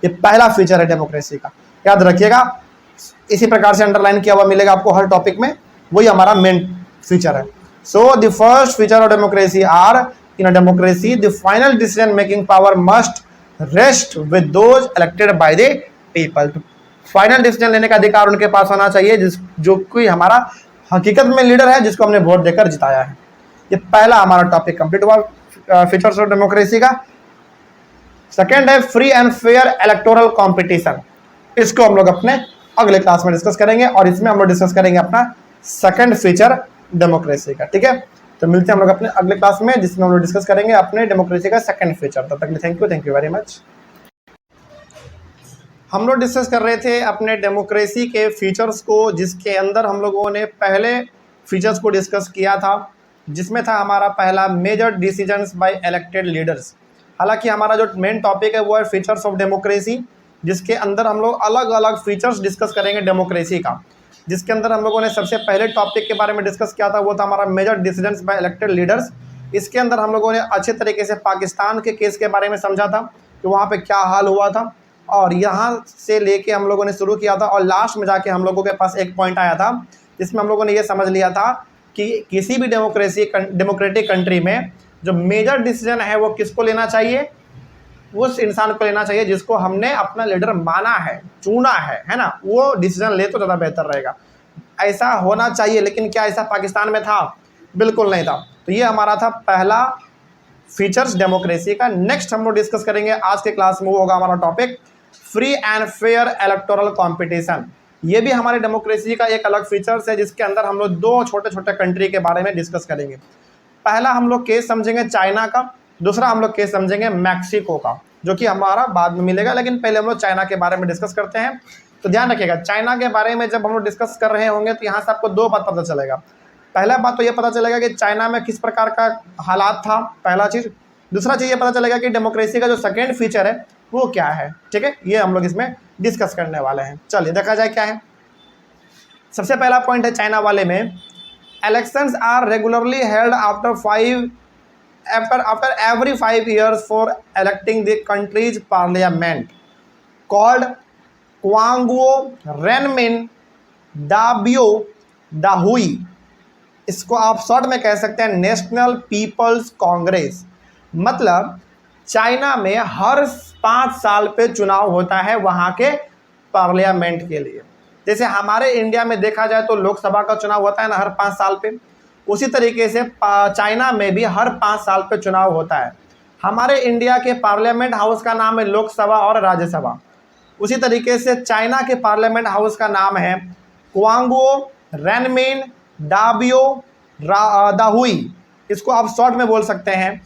ये पहला फीचर है डेमोक्रेसी का, याद रखिएगा। इसी प्रकार से अंडरलाइन किया हुआ मिलेगा आपको हर टॉपिक में, वही हमारा मेन फीचर है। So the first feature of democracy are in a democracy the final decision making power must rest with those elected by the people. Final decision लेने का अधिकार उनके पास होना चाहिए जो कोई हमारा हकीकत में लीडर है, जिसको हमने वोट देकर जिताया है। ये पहला हमारा टॉपिक कंप्लीट हुआ फीचर्स ऑफ डेमोक्रेसी का। सेकेंड है free and fair electoral competition. इसको हम लोग अपने अगले क्लास में डिस्कस करेंगे, और इसमें हम लोग डिस्कस करेंगे अपना सेकेंड फीचर डेमोक्रेसी का, ठीक है। तो मिलते हैं हम लोग अपने अगले क्लास में, जिसमें हम लोग डिस्कस करेंगे अपने डेमोक्रेसी का सेकेंड फीचर। तब तक थैंक यू वेरी मच। हम लोग डिस्कस कर रहे थे अपने डेमोक्रेसी के फीचर्स को, जिसके अंदर हम लोगों ने पहले फीचर्स को डिस्कस किया था, जिसमें था हमारा पहला major decisions by elected leaders. हालांकि हमारा जो मेन टॉपिक है वो है फीचर्स ऑफ डेमोक्रेसी, जिसके अंदर हम लोग अलग अलग फीचर्स डिस्कस करेंगे डेमोक्रेसी का। जिसके अंदर हम लोगों ने सबसे पहले टॉपिक के बारे में डिस्कस किया था वो था हमारा major decisions by elected leaders. इसके अंदर हम लोगों ने अच्छे तरीके से पाकिस्तान के केस के बारे में समझा था कि वहाँ पे क्या हाल हुआ था, और यहाँ से लेके हम लोगों ने शुरू किया था, और लास्ट में जाके हम लोगों के पास एक पॉइंट आया था जिसमें हम लोगों ने ये समझ लिया था कि किसी भी डेमोक्रेटिक कंट्री में जो मेजर डिसीजन है वो किसको लेना चाहिए, उस इंसान को लेना चाहिए जिसको हमने अपना लीडर माना है, चुना है ना, वो डिसीजन ले तो ज़्यादा बेहतर रहेगा। ऐसा होना चाहिए, लेकिन क्या ऐसा पाकिस्तान में था? बिल्कुल नहीं था। तो ये हमारा था पहला फीचर्स डेमोक्रेसी का। नेक्स्ट हम लोग डिस्कस करेंगे आज के क्लास में, वो होगा हमारा topic free and fair electoral competition. ये भी हमारे डेमोक्रेसी का एक अलग फीचर्स है, जिसके अंदर हम लोग दो छोटे छोटे कंट्री के बारे में डिस्कस करेंगे। पहला हम लोग केस समझेंगे चाइना का, दूसरा हम लोग केस समझेंगे मैक्सिको का, जो कि हमारा बाद में मिलेगा, लेकिन पहले हम लोग चाइना के बारे में डिस्कस करते हैं। तो ध्यान रखिएगा, चाइना के बारे में जब हम लोग डिस्कस कर रहे होंगे तो यहाँ से आपको दो बात पता चलेगा। पहला बात तो ये पता चलेगा कि चाइना में किस प्रकार का हालात था, पहला चीज़। दूसरा चीज़ ये पता चलेगा कि डेमोक्रेसी का जो सेकेंड फीचर है वो क्या है, ठीक है। ये हम लोग इसमें डिस्कस करने वाले हैं। चलिए देखा जाए क्या है। सबसे पहला पॉइंट है चाइना वाले में, elections are regularly held after every 5 years for electing the country's parliament called Quanguo Renmin Dabio Dahui। इसको आप शॉर्ट में कह सकते हैं नेशनल पीपल्स कांग्रेस। मतलब चाइना में हर 5 साल पे चुनाव होता है वहाँ के पार्लियामेंट के लिए। जैसे हमारे इंडिया में देखा जाए तो लोकसभा का चुनाव होता है ना हर 5 साल पे, उसी तरीके से चाइना में भी हर 5 साल पे चुनाव होता है। हमारे इंडिया के पार्लियामेंट हाउस का नाम है लोकसभा और राज्यसभा। उसी तरीके से चाइना के पार्लियामेंट हाउस का नाम है क्वांगो रेनमिन डाबियो दाहुई। इसको आप शॉर्ट में बोल सकते हैं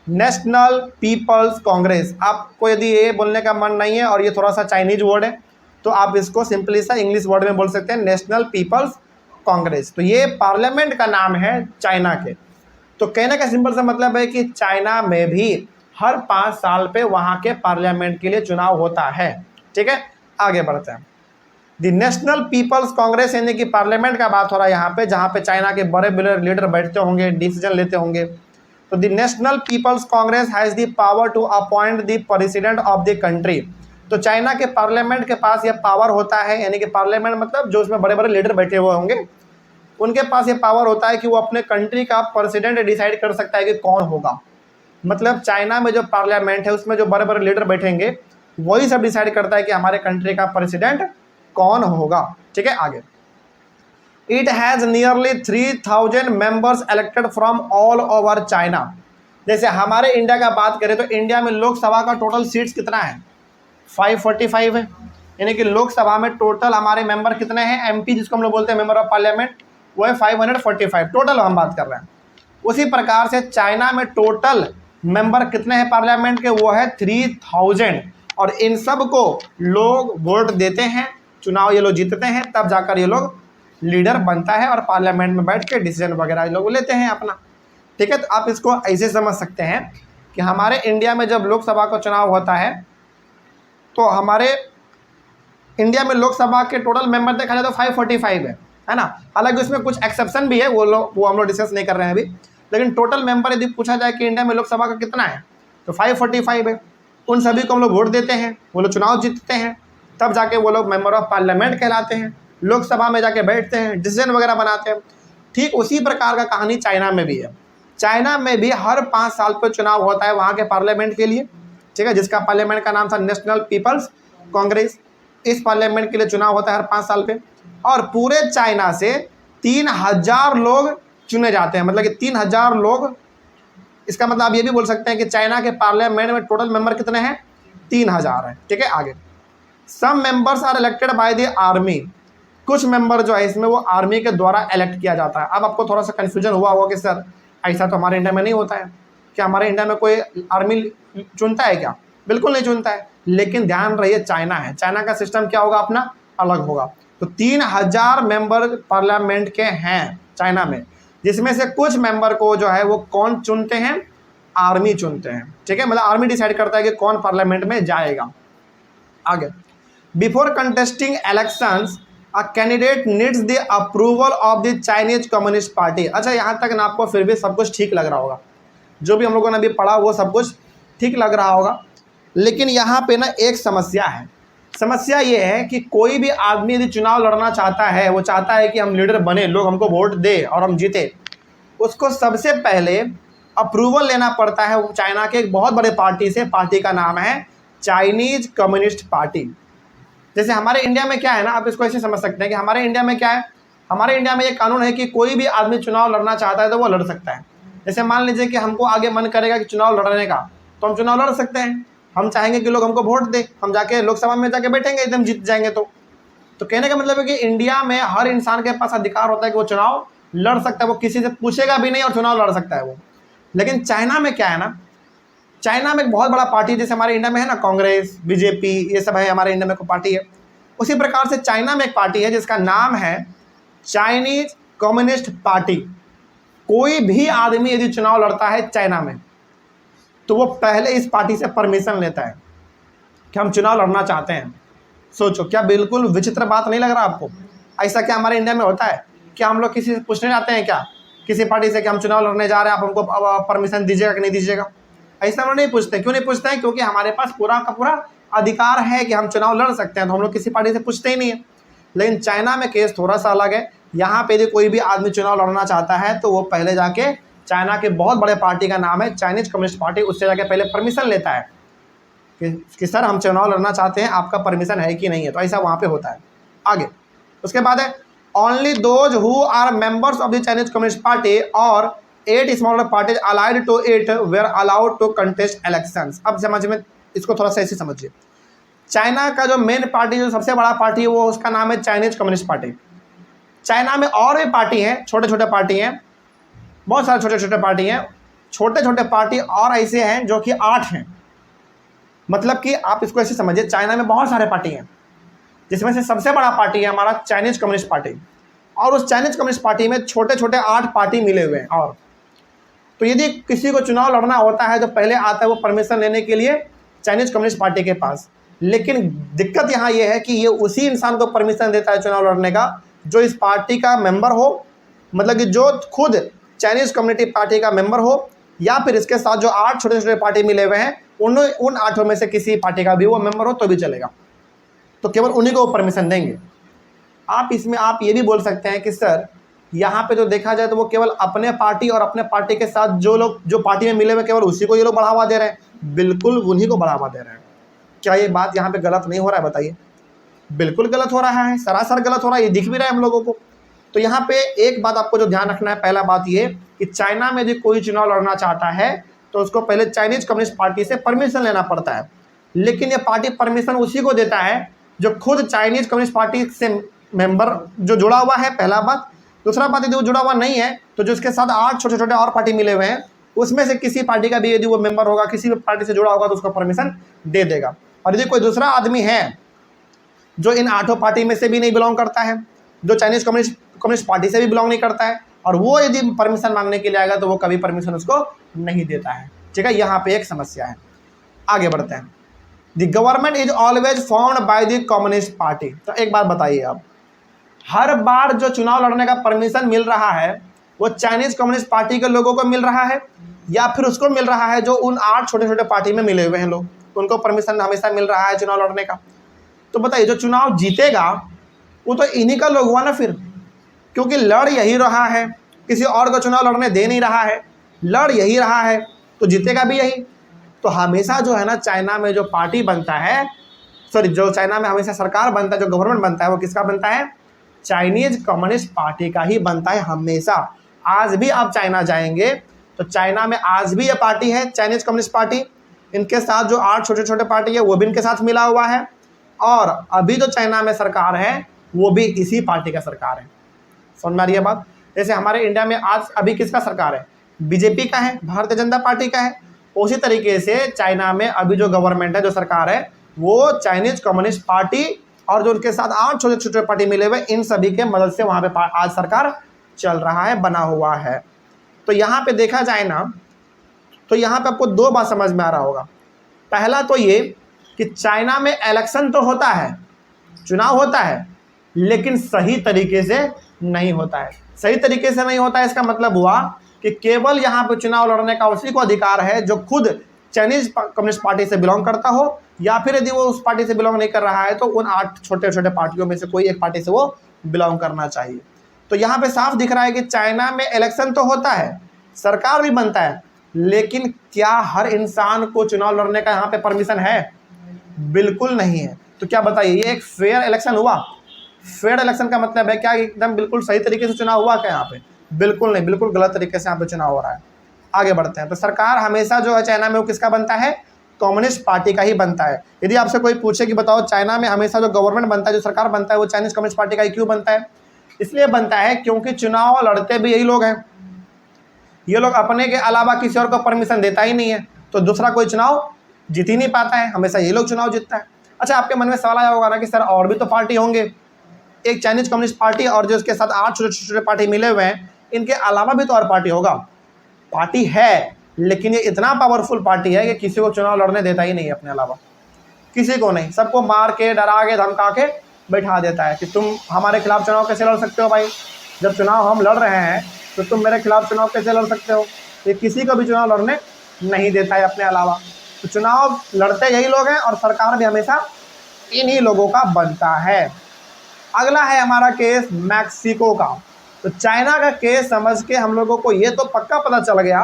नेशनल पीपल्स कांग्रेस। आपको यदि ये बोलने का मन नहीं है और ये थोड़ा सा चाइनीज वर्ड है तो आप इसको सिंपली सा इंग्लिश वर्ड में बोल सकते हैं नेशनल पीपल्स कांग्रेस। तो ये पार्लियामेंट का नाम है चाइना के। तो कहने का सिंपल सा मतलब है कि चाइना में भी हर 5 साल पे वहाँ के पार्लियामेंट के लिए चुनाव होता है। ठीक है, आगे बढ़ते हैं। द नेशनल पीपल्स कांग्रेस यानी कि पार्लियामेंट का बात हो रहा है यहाँ पे, जहाँ पे चाइना के बड़े बड़े लीडर बैठते होंगे, डिसीजन लेते होंगे। तो the national people's congress has the power to appoint the president of the country. तो चाइना के पार्लियामेंट के पास यह पावर होता है, यानी कि पार्लियामेंट मतलब जो उसमें बड़े बड़े लीडर बैठे हुए होंगे, उनके पास ये पावर होता है कि वो अपने कंट्री का प्रेसिडेंट डिसाइड कर सकता है कि कौन होगा। मतलब चाइना में जो पार्लियामेंट है उसमें जो बड़े बड़े लीडर बैठेंगे वही सब डिसाइड करता है कि हमारे कंट्री का प्रेसिडेंट कौन होगा। ठीक है, आगे। It has nearly 3000 members elected from all over China. जैसे हमारे इंडिया का बात करें तो इंडिया में लोकसभा का टोटल सीट्स कितना है, 545 है। यानी कि लोकसभा में टोटल हमारे मेंबर कितने हैं, एमपी जिसको हम लोग बोलते हैं मेंबर ऑफ पार्लियामेंट, वो है 545 टोटल हम बात कर रहे हैं। उसी प्रकार से चाइना में टोटल मेंबर कितने हैं पार्लियामेंट के, वो है 3000। और इन सब को लोग वोट देते हैं, चुनाव ये लोग जीतते हैं, तब जाकर ये लोग लीडर बनता है और पार्लियामेंट में बैठ के डिसीजन वगैरह ये लोग लेते हैं अपना। ठीक है, तो आप इसको ऐसे समझ सकते हैं कि हमारे इंडिया में जब लोकसभा का चुनाव होता है तो हमारे इंडिया में लोकसभा के टोटल मेंबर देखा जाए तो 545 है ना। हालांकि उसमें कुछ एक्सेप्शन भी है, वो हम लोग डिस्कस नहीं कर रहे हैं अभी। लेकिन टोटल मेंबर यदि पूछा जाए कि इंडिया में लोकसभा का कितना है तो 545 है। उन सभी को हम लोग वोट देते हैं, वो लोग चुनाव जीतते हैं, तब जाके वो लोग मेंबर ऑफ पार्लियामेंट कहलाते हैं, लोकसभा में जाके बैठते हैं, डिसीजन वगैरह बनाते हैं। ठीक उसी प्रकार का कहानी चाइना में भी है। चाइना में भी हर 5 साल पर चुनाव होता है वहाँ के पार्लियामेंट के लिए। ठीक है, जिसका पार्लियामेंट का नाम था नेशनल पीपल्स कांग्रेस। इस पार्लियामेंट के लिए चुनाव होता है हर 5 साल पे और पूरे चाइना से 3000 लोग चुने जाते हैं। मतलब कि 3000 लोग, इसका मतलब आप ये भी बोल सकते हैं कि चाइना के पार्लियामेंट में टोटल मेंबर कितने हैं, 3000 हैं। ठीक है, आगे। Some members are elected by the army. कुछ मेंबर जो है इसमें वो आर्मी के द्वारा इलेक्ट किया जाता है। अब आपको थोड़ा सा कन्फ्यूजन हुआ होगा कि सर ऐसा तो हमारे इंडिया में नहीं होता है, क्या हमारे इंडिया में कोई आर्मी चुनता है क्या? बिल्कुल नहीं चुनता है। लेकिन ध्यान रहिए चाइना है, चाइना का सिस्टम क्या होगा, अपना अलग होगा। तो 3000 मेंबर पार्लियामेंट के हैं चाइना में, जिसमें से कुछ मेंबर को जो है वो कौन चुनते हैं, आर्मी चुनते हैं। ठीक है, मतलब आर्मी डिसाइड करता है कि कौन पार्लियामेंट में जाएगा। आगे। Before contesting elections a candidate needs the approval of the Chinese communist party. अच्छा, यहाँ तक ना आपको फिर भी सब कुछ ठीक लग रहा होगा, जो भी हम लोगों ने अभी पढ़ा वो सब कुछ ठीक लग रहा होगा। लेकिन यहाँ पे ना एक समस्या है। समस्या ये है कि कोई भी आदमी यदि चुनाव लड़ना चाहता है, वो चाहता है कि हम लीडर बने, लोग हमको वोट दे और हम जीते, उसको सबसे पहले अप्रूवल लेना पड़ता है चाइना के एक बहुत बड़े पार्टी से। पार्टी का नाम है चाइनीज कम्युनिस्ट पार्टी। जैसे हमारे इंडिया में क्या है ना, आप इसको ऐसे समझ सकते हैं कि हमारे इंडिया में क्या है, हमारे इंडिया में ये कानून है कि कोई भी आदमी चुनाव लड़ना चाहता है तो वो लड़ सकता है। जैसे मान लीजिए कि हमको आगे मन करेगा कि चुनाव लड़ने का, तो हम चुनाव लड़ सकते हैं। हम चाहेंगे कि लोग हमको वोट दे, हम जाके लोकसभा में जाके बैठेंगे, एकदम जीत जाएंगे। तो कहने का मतलब है कि इंडिया में हर इंसान के पास अधिकार होता है कि वो चुनाव लड़ सकता है, वो किसी से पूछेगा भी नहीं और चुनाव लड़ सकता है वो। लेकिन चाइना में क्या है ना, चाइना में एक बहुत बड़ा पार्टी, जैसे हमारे इंडिया में है ना कांग्रेस, बीजेपी, ये सब है हमारे इंडिया में कोई पार्टी है। उसी प्रकार से चाइना में एक पार्टी है जिसका नाम है चाइनीज कम्युनिस्ट पार्टी। कोई भी आदमी यदि चुनाव लड़ता है चाइना में तो वो पहले इस पार्टी से परमिशन लेता है कि हम चुनाव लड़ना चाहते हैं। सोचो, क्या बिल्कुल विचित्र बात नहीं लग रहा आपको? ऐसा क्या हमारे इंडिया में होता है? क्या हम लोग किसी से पूछने जाते हैं क्या, किसी पार्टी से कि हम चुनाव लड़ने जा रहे हैं, आप हमको परमिशन दीजिएगा कि नहीं दीजिएगा? ऐसा हम लोग नहीं पूछते। क्यों नहीं पूछते हैं? क्योंकि हमारे पास पूरा का पूरा अधिकार है कि हम चुनाव लड़ सकते हैं, तो हम लोग किसी पार्टी से पूछते ही नहीं है। लेकिन चाइना में केस थोड़ा सा अलग है। यहाँ पे यदि कोई भी आदमी चुनाव लड़ना चाहता है तो वो पहले जाके चाइना के बहुत बड़े पार्टी का नाम है चाइनीज कम्युनिस्ट पार्टी, उससे जाके पहले परमिशन लेता है कि सर हम चुनाव लड़ना चाहते हैं, आपका परमिशन है कि नहीं है। तो ऐसा वहाँ पे होता है। आगे उसके बाद है only those who are members of the Chinese communist party और 8 smaller parties allied to it were allowed to contest elections. अब समझ में, इसको थोड़ा सा ऐसे समझिए। चाइना का जो मेन पार्टी, जो सबसे बड़ा पार्टी है, वो उसका नाम है चाइनीज कम्युनिस्ट पार्टी। चाइना में और भी पार्टी हैं, छोटे छोटे पार्टी हैं, बहुत सारे छोटे छोटे पार्टी हैं। छोटे छोटे पार्टी और ऐसे हैं जो कि 8 हैं। मतलब कि आप इसको ऐसे समझिए, चाइना में बहुत सारे पार्टी हैं, जिसमें से सबसे बड़ा पार्टी है हमारा चाइनीज कम्युनिस्ट पार्टी। और उस चाइनीज कम्युनिस्ट पार्टी में छोटे छोटे 8 पार्टी मिले हुए हैं। और तो यदि किसी को चुनाव लड़ना होता है तो पहले आता है वो परमिशन लेने के लिए चाइनीज कम्युनिस्ट पार्टी के पास। लेकिन दिक्कत यहाँ ये है कि ये उसी इंसान को परमिशन देता है चुनाव लड़ने का जो इस पार्टी का मेंबर हो, मतलब कि जो खुद चाइनीज कम्युनिटी पार्टी का मेंबर हो, या फिर इसके साथ जो 8 छोटे छोटे पार्टी मिले हुए हैं उन 8 में से किसी पार्टी का भी वो मेंबर हो तो भी चलेगा। तो केवल उन्हीं को परमिशन देंगे। आप इसमें आप ये भी बोल सकते हैं कि सर यहाँ पे तो देखा जाए तो वो केवल अपने पार्टी और अपने पार्टी के साथ जो लोग जो पार्टी में मिले हुए केवल उसी को ये लोग बढ़ावा दे रहे हैं। बिल्कुल उन्हीं को बढ़ावा दे रहे हैं। क्या ये बात यहाँ पे गलत नहीं हो रहा है? बताइए। बिल्कुल गलत हो रहा है, सरासर गलत हो रहा है, ये दिख भी रहा है हम लोगों को। तो यहाँ पे एक बात आपको जो ध्यान रखना है, पहला बात ये कि चाइना में यदि कोई चुनाव लड़ना चाहता है तो उसको पहले चाइनीज कम्युनिस्ट पार्टी से परमिशन लेना पड़ता है। लेकिन ये पार्टी परमिशन उसी को देता है जो खुद चाइनीज कम्युनिस्ट पार्टी से मेंबर जो जुड़ा हुआ है, पहला बात। दूसरा बात, यदि वो जुड़ा हुआ नहीं है तो जो उसके साथ 8 छोटे छोटे और पार्टी मिले हुए हैं उसमें से किसी पार्टी का भी यदि वो मेंबर होगा, किसी भी पार्टी से जुड़ा होगा तो उसको परमिशन दे देगा। और यदि कोई दूसरा आदमी है जो इन 8 पार्टी में से भी नहीं बिलोंग करता है, जो चाइनीज कम्युनिस्ट पार्टी से भी बिलोंग नहीं करता है, और वो यदि परमिशन मांगने के लिए आएगा तो वो कभी परमिशन उसको नहीं देता है। ठीक है, यहाँ पे एक समस्या है। आगे बढ़ते हैं। The government is always formed by the communist party. तो एक बात बताइए आप, हर बार जो चुनाव लड़ने का परमिशन मिल रहा है वो चाइनीज कम्युनिस्ट पार्टी के लोगों को मिल रहा है या फिर उसको मिल रहा है जो उन 8 छोटे छोटे पार्टी में मिले हुए हैं लोग, उनको परमिशन हमेशा मिल रहा है चुनाव लड़ने का? तो बताइए, जो चुनाव जीतेगा वो तो इन्हीं का लोग हुआ ना फिर, क्योंकि लड़ यही रहा है, किसी और को चुनाव लड़ने दे नहीं रहा है, लड़ यही रहा है तो जीतेगा भी यही। तो हमेशा जो है ना चाइना में जो पार्टी बनता है, सॉरी जो चाइना में हमेशा सरकार बनता है, जो गवर्नमेंट बनता है वो किसका बनता है? चाइनीज कम्युनिस्ट पार्टी का ही बनता है हमेशा। आज भी आप चाइना जाएंगे तो चाइना में आज भी ये पार्टी है चाइनीज कम्युनिस्ट पार्टी, इनके साथ जो 8 छोटे छोटे पार्टी है वो भी इनके साथ मिला हुआ है, और अभी जो चाइना में सरकार है वो भी इसी पार्टी का सरकार है। समझ में आ रही है बात? जैसे हमारे इंडिया में आज अभी किसका सरकार है? बीजेपी का है, भारतीय जनता पार्टी का है। उसी तरीके से चाइना में अभी जो गवर्नमेंट है, जो सरकार है, वो चाइनीज कम्युनिस्ट पार्टी और जो उनके साथ 8 छोटे छोटे पार्टी मिले हुए, इन सभी के मदद से वहाँ पे आज सरकार चल रहा है, बना हुआ है। तो यहाँ पे देखा जाए ना तो यहाँ पे आपको 2 बात समझ में आ रहा होगा। पहला तो ये कि चाइना में इलेक्शन तो होता है, चुनाव होता है, लेकिन सही तरीके से नहीं होता है। सही तरीके से नहीं होता है इसका मतलब हुआ कि केवल यहाँ पे चुनाव लड़ने का उसी को अधिकार है जो खुद चाइनीज कम्युनिस्ट पार्टी से बिलोंग करता हो, या फिर यदि वो उस पार्टी से बिलोंग नहीं कर रहा है तो उन 8 छोटे छोटे पार्टियों में से कोई एक पार्टी से वो बिलोंग करना चाहिए। तो यहाँ पे साफ दिख रहा है कि चाइना में इलेक्शन तो होता है, सरकार भी बनता है, लेकिन क्या हर इंसान को चुनाव लड़ने का यहाँ पे परमिशन है? बिल्कुल नहीं है। तो क्या बताइए, ये एक फेयर इलेक्शन हुआ? फेयर इलेक्शन का मतलब है क्या एकदम बिल्कुल सही तरीके से चुनाव हुआ क्या यहाँ पे? बिल्कुल नहीं, बिल्कुल गलत तरीके से यहाँ पे चुनाव हो रहा है। आगे बढ़ते हैं। तो सरकार हमेशा जो है चाइना में वो किसका बनता है? कम्युनिस्ट पार्टी का ही बनता है। यदि आपसे कोई पूछे कि बताओ चाइना में हमेशा जो गवर्नमेंट बनता है, जो सरकार बनता है, वो चाइनीज कम्युनिस्ट पार्टी का ही क्यों बनता है? इसलिए बनता है क्योंकि चुनाव लड़ते भी यही लोग हैं। ये लोग अपने के अलावा किसी और को परमिशन देता ही नहीं है, तो दूसरा कोई चुनाव जीत ही नहीं पाता है, हमेशा यही लोग चुनाव जीतता है। अच्छा, आपके मन में सवाल आया होगा ना कि सर और भी तो पार्टी होंगे, एक चाइनीज कम्युनिस्ट पार्टी और जो उसके साथ 8 छोटे छोटे पार्टी मिले हुए हैं, इनके अलावा भी तो और पार्टी होगा। पार्टी है, लेकिन ये इतना पावरफुल पार्टी है कि किसी को चुनाव लड़ने देता ही नहीं है अपने अलावा, किसी को नहीं। सबको मार के, डरा के, धमका के बैठा देता है कि तुम हमारे खिलाफ चुनाव कैसे लड़ सकते हो भाई? जब चुनाव हम लड़ रहे हैं तो तुम मेरे खिलाफ चुनाव कैसे लड़ सकते हो? ये किसी को भी चुनाव लड़ने नहीं देता है अपने अलावा। तो चुनाव लड़ते यही लोग हैं और सरकार भी हमेशा इन्हीं लोगों का बनता है। अगला है हमारा केस मैक्सिको का। तो चाइना का केस समझ के हम लोगों को ये तो पक्का पता चल गया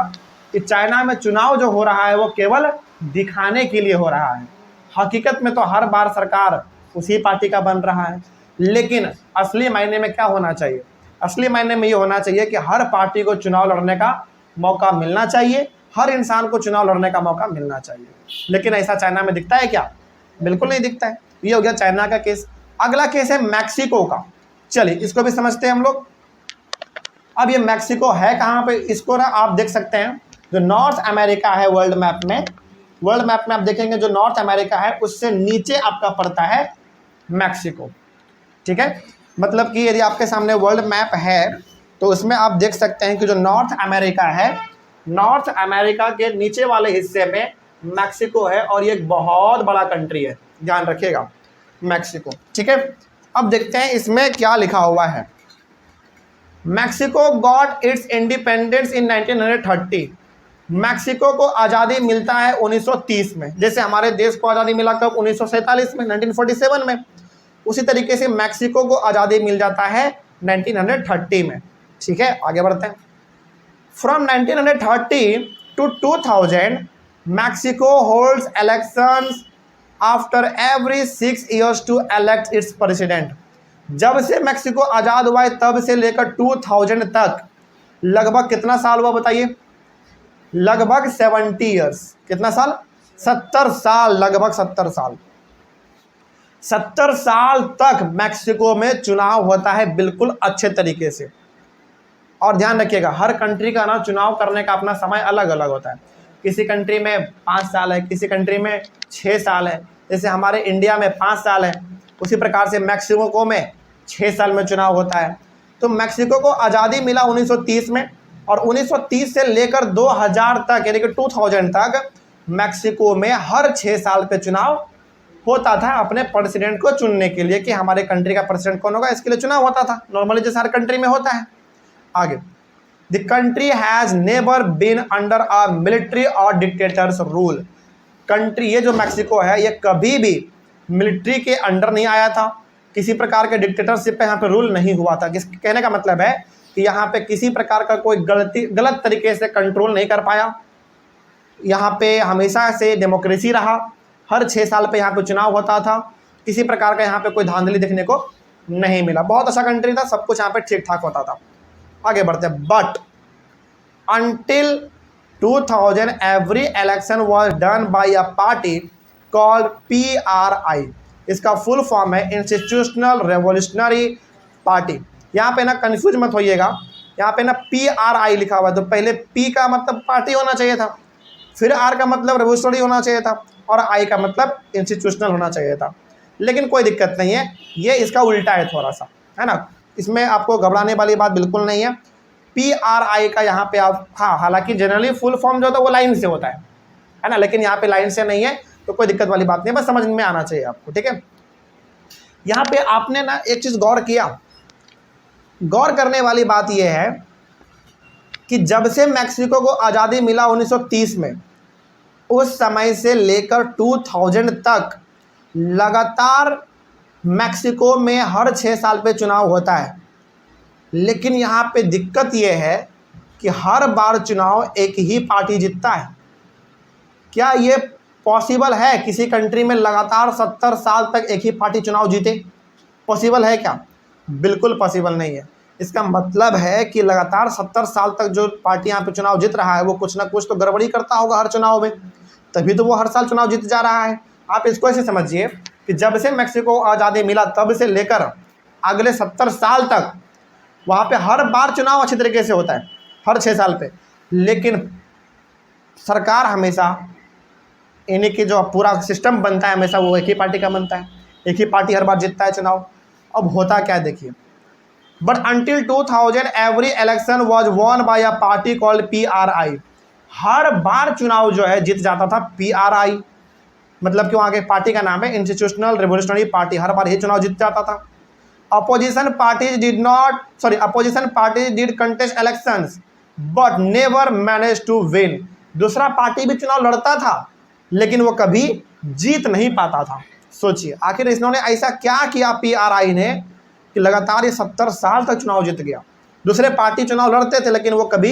कि चाइना में चुनाव जो हो रहा है वो केवल दिखाने के लिए हो रहा है। हकीकत में तो हर बार सरकार उसी पार्टी का बन रहा है। लेकिन असली मायने में क्या होना चाहिए? असली मायने में ये होना चाहिए कि हर पार्टी को चुनाव लड़ने का मौका मिलना चाहिए, हर इंसान को चुनाव लड़ने का मौका मिलना चाहिए। लेकिन ऐसा चाइना में दिखता है क्या? बिल्कुल नहीं दिखता है। ये हो गया चाइना का केस। अगला केस है मैक्सिको का। चलिए इसको भी समझते हैं हम लोग। अब ये मैक्सिको है कहाँ पे? इसको ना आप देख सकते हैं, जो नॉर्थ अमेरिका है वर्ल्ड मैप में आप देखेंगे जो नॉर्थ अमेरिका है उससे नीचे आपका पड़ता है मैक्सिको। ठीक है, मतलब कि यदि आपके सामने वर्ल्ड मैप है तो उसमें आप देख सकते हैं कि जो नॉर्थ अमेरिका है, नॉर्थ अमेरिका के नीचे वाले हिस्से में मैक्सिको है और ये एक बहुत बड़ा कंट्री है, ध्यान रखिएगा मैक्सिको। ठीक है, अब देखते हैं इसमें क्या लिखा हुआ है। Mexico got its independence in 1930। Mexico को आज़ादी मिलता है 1930 में। जैसे हमारे देश को आज़ादी मिला कब? 1947 में, 1947 में। उसी तरीके से मैक्सिको को आज़ादी मिल जाता है 1930 में। ठीक है, आगे बढ़ते हैं। From 1930 to 2000 Mexico holds elections after every 6 years to elect its president. जब से मैक्सिको आज़ाद हुआ है तब से लेकर 2000 तक लगभग कितना साल हुआ बताइए? लगभग 70 years। कितना साल? 70 साल, लगभग 70 साल। 70 साल तक मैक्सिको में चुनाव होता है बिल्कुल अच्छे तरीके से। और ध्यान रखिएगा हर कंट्री का ना चुनाव करने का अपना समय अलग अलग होता है। किसी कंट्री में 5 साल है, किसी कंट्री में 6 साल है। जैसे हमारे इंडिया में 5 साल है, उसी प्रकार से मैक्सिको में 6 साल में चुनाव होता है। तो मैक्सिको को आज़ादी मिला 1930 में और 1930 से लेकर 2000 तक यानी कि 2000 तक मैक्सिको में हर 6 साल पे चुनाव होता था अपने प्रेसिडेंट को चुनने के लिए कि हमारे कंट्री का प्रेसिडेंट कौन होगा, इसके लिए चुनाव होता था। नॉर्मली जैसे हर कंट्री में होता है। आगे, the country has never been under a military और डिक्टेटर्स रूल। कंट्री ये जो मैक्सिको है ये कभी भी मिलिट्री के अंडर नहीं आया था, किसी प्रकार के डिक्टेटरशिप पे यहाँ पे रूल नहीं हुआ था। किस कहने का मतलब है कि यहाँ पे किसी प्रकार का कोई गलत तरीके से कंट्रोल नहीं कर पाया। यहाँ पे हमेशा से डेमोक्रेसी रहा, हर 6 साल पे यहाँ पे चुनाव होता था, किसी प्रकार का यहाँ पे कोई धांधली देखने को नहीं मिला। बहुत अच्छा कंट्री था, सब कुछ यहाँ पे ठीक ठाक होता था। आगे बढ़ते हैं। But until 2000 every election was done by a party called PRI। इसका फुल फॉर्म है इंस्टीट्यूशनल रेवोल्यूशनरी पार्टी। यहाँ पे ना कंफ्यूज मत होइएगा, यहाँ पे ना PRI लिखा हुआ है, तो पहले P का मतलब पार्टी होना चाहिए था, फिर R का मतलब रेवोल्यूशनरी होना चाहिए था और I का मतलब इंस्टीट्यूशनल होना चाहिए था। लेकिन कोई दिक्कत नहीं है, ये इसका उल्टा है थोड़ा सा, है ना। इसमें आपको घबराने वाली बात बिल्कुल नहीं है। PRI का यहाँ पे आप, हाँ, हालांकि जनरली फुल फॉर्म जो होता है वो लाइन से होता है ना, लेकिन यहाँ पे लाइन से नहीं है तो कोई दिक्कत वाली बात नहीं है, बस समझ में आना चाहिए आपको। ठीक है, यहाँ पे आपने ना एक चीज़ गौर किया, गौर करने वाली बात यह है कि जब से मैक्सिको को आज़ादी मिला 1930 में, उस समय से लेकर 2000 तक लगातार मैक्सिको में हर 6 साल पे चुनाव होता है। लेकिन यहाँ पे दिक्कत ये है कि हर बार चुनाव एक ही पार्टी जीतता है। क्या ये पॉसिबल है किसी कंट्री में लगातार 70 साल तक एक ही पार्टी चुनाव जीते? पॉसिबल है क्या? बिल्कुल पॉसिबल नहीं है। इसका मतलब है कि लगातार 70 साल तक जो पार्टी यहाँ पे चुनाव जीत रहा है वो कुछ ना कुछ तो गड़बड़ी करता होगा हर चुनाव में, तभी तो वो हर साल चुनाव जीत जा रहा है। आप इसको ऐसे समझिए कि जब से मैक्सिको आज़ादी मिला तब से लेकर अगले 70 साल तक वहाँ पे हर बार चुनाव अच्छे तरीके से होता है, हर 6 साल पे, लेकिन सरकार हमेशा, यानी कि जो पूरा सिस्टम बनता है हमेशा वो एक ही पार्टी का बनता है, एक ही पार्टी हर बार जीतता है चुनाव। अब होता क्या है देखिए। But until 2000 every election was won by a party called PRI। हर बार चुनाव जो है जीत जाता था PRI, मतलब कि वहाँ के पार्टी का नाम है इंस्टीट्यूशनल रिवोल्यूशनरी पार्टी, हर बार ही चुनाव जीत जाता था। Opposition parties did contest elections but never managed to win। दूसरा पार्टी भी चुनाव लड़ता था लेकिन वो कभी जीत नहीं पाता था। सोचिए आखिर इन्होंने ऐसा क्या किया PRI ने कि लगातार ये 70 साल तक चुनाव जीत गया। दूसरे पार्टी चुनाव लड़ते थे लेकिन वो कभी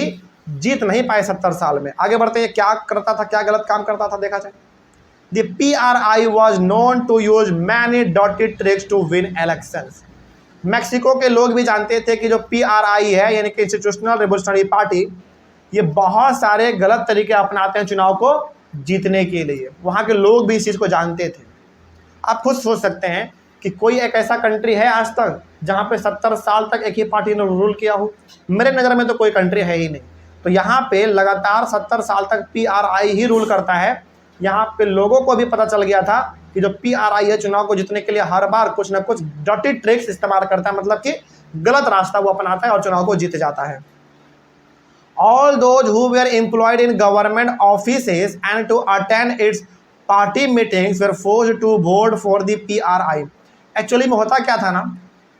जीत नहीं पाए 70 साल में। आगे बढ़ते हैं, क्या करता था, क्या गलत काम करता था देखा जाए। The PRI was known to use many dirty tricks to win elections। Mexico के लोग भी जानते थे कि जो PRI है यानी कि इंस्टीट्यूशनल रिवोल्यूशनरी पार्टी, ये बहुत सारे गलत तरीके अपनाते हैं चुनाव को जीतने के लिए। वहाँ के लोग भी इस चीज़ को जानते थे। आप खुद सोच सकते हैं कि कोई एक ऐसा कंट्री है आज तक जहाँ पे 70 साल तक एक ही पार्टी ने रूल किया हो? मेरे नज़र में तो कोई कंट्री है ही नहीं। तो यहाँ पे लगातार 70 साल तक PRI ही रूल करता है। यहाँ पे लोगों को भी पता चल गया था कि जो PRI है चुनाव को जीतने के लिए हर बार कुछ ना कुछ डर्टी ट्रिक्स इस्तेमाल करता है, मतलब कि गलत रास्ता वो अपनाता है और चुनाव को जीत जाता है। All those who were employed in government offices and to attend its party meetings were forced to vote for the PRI। Actually में होता क्या था ना,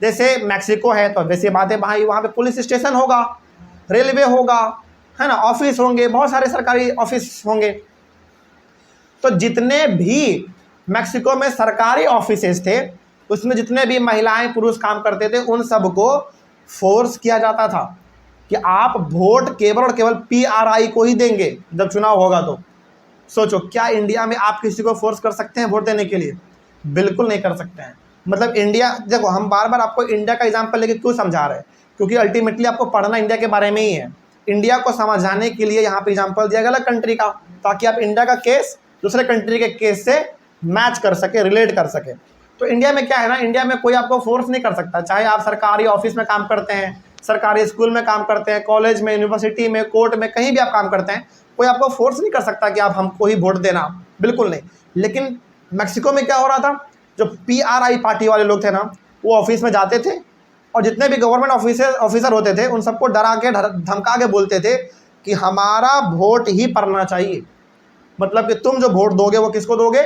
जैसे मैक्सिको है तो वैसे बात है भाई, वहाँ पे पुलिस स्टेशन होगा, रेलवे होगा, है ना, ऑफिस होंगे, बहुत सारे सरकारी ऑफिस होंगे। तो जितने भी मैक्सिको में सरकारी ऑफिसेस थे उसमें जितने भी महिलाएं पुरुष काम करते थे उन सबको फोर्स किया जाता था कि आप वोट केवल और केवल PRI को ही देंगे जब चुनाव होगा। तो सोचो, क्या इंडिया में आप किसी को फोर्स कर सकते हैं वोट देने के लिए? बिल्कुल नहीं कर सकते हैं। मतलब इंडिया, देखो हम बार बार आपको इंडिया का एग्जांपल लेके क्यों समझा रहे हैं, क्योंकि अल्टीमेटली आपको पढ़ना इंडिया के बारे में ही है। इंडिया को समझाने के लिए यहाँ पे एग्जाम्पल दिया गया अलग कंट्री का, ताकि आप इंडिया का केस दूसरे कंट्री के केस से मैच कर सके, रिलेट कर सके। तो इंडिया में क्या है ना, इंडिया में कोई आपको फोर्स नहीं कर सकता। चाहे आप सरकारी ऑफिस में काम करते हैं, सरकारी स्कूल में काम करते हैं, कॉलेज में, यूनिवर्सिटी में, कोर्ट में, कहीं भी आप काम करते हैं, कोई आपको फोर्स नहीं कर सकता कि आप हमको ही वोट देना, बिल्कुल नहीं। लेकिन मैक्सिको में क्या हो रहा था, जो PRI पार्टी वाले लोग थे ना, वो ऑफिस में जाते थे और जितने भी गवर्नमेंट ऑफिसर होते थे उन सबको डरा के धमका के बोलते थे कि हमारा वोट ही पड़ना चाहिए। मतलब कि तुम जो वोट दोगे वो किसको दोगे?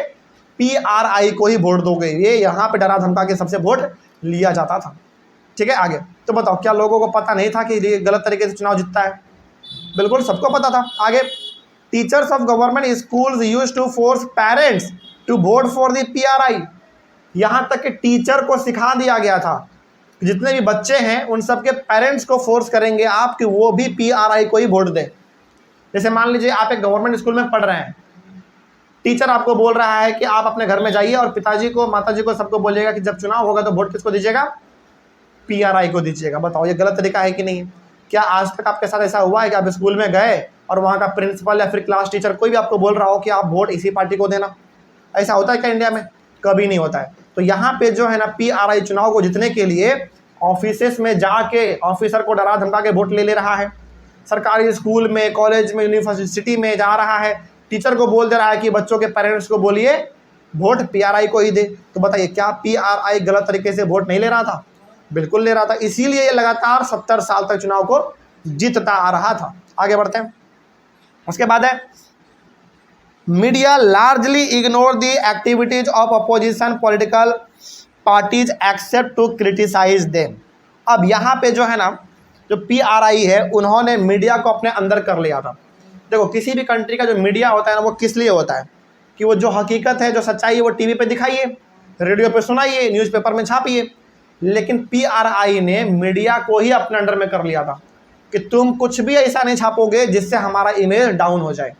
PRI को ही वोट दोगे। ये यहाँ पे डरा धमका के सबसे वोट लिया जाता था। ठीक है, आगे तो बताओ, क्या लोगों को पता नहीं था कि ये गलत तरीके से चुनाव जीतता है? बिल्कुल सबको पता था। आगे, teachers of government schools used to force parents to vote for the PRI। यहाँ तक कि टीचर को सिखा दिया गया था कि जितने भी बच्चे हैं उन सबके पेरेंट्स को फोर्स करेंगे आप कि वो भी PRI को ही वोट दें। जैसे मान लीजिए आप एक गवर्नमेंट स्कूल में पढ़ रहे हैं, टीचर आपको बोल रहा है कि आप अपने घर में जाइए और पिताजी को, माताजी को, सबको बोलिएगा कि जब चुनाव होगा तो वोट किसको दीजिएगा? PRI को दीजिएगा। बताओ ये गलत तरीका है कि नहीं? क्या आज तक आपके साथ ऐसा हुआ है कि आप स्कूल में गए और वहाँ का प्रिंसिपल या फिर क्लास टीचर कोई भी आपको बोल रहा हो कि आप वोट इसी पार्टी को देना? ऐसा होता है क्या इंडिया में? कभी नहीं होता है। तो यहाँ पे जो है ना, PRI चुनाव को जीतने के लिए ऑफिसेस में जाके ऑफिसर को डरा धमका के वोट ले रहा है, सरकारी स्कूल में, कॉलेज में, यूनिवर्सिटी में जा रहा है, टीचर को बोल दे रहा है कि बच्चों के पेरेंट्स को बोलिए वोट PRI को ही दे। तो बताइए, क्या PRI गलत तरीके से वोट नहीं ले रहा था? बिल्कुल ले रहा था। इसीलिए ये लगातार 70 साल तक चुनाव को जीतता आ रहा था। आगे बढ़ते हैं। उसके बाद है, media largely ignore the activities of opposition political parties except to criticise them. अब यहाँ पे जो है ना, जो PRI है उन्होंने मीडिया को अपने अंदर कर लिया था। देखो, किसी भी कंट्री का जो मीडिया होता है ना, वो किस लिए होता है कि वो जो हकीकत है, जो सच्चाई है, वो टीवी पे दिखाइए, रेडियो पे सुनाइए, न्यूज़पेपर में छापिए। लेकिन PRI ने मीडिया को ही अपने अंडर में कर लिया था कि तुम कुछ भी ऐसा नहीं छापोगे जिससे हमारा इमेज डाउन हो जाए।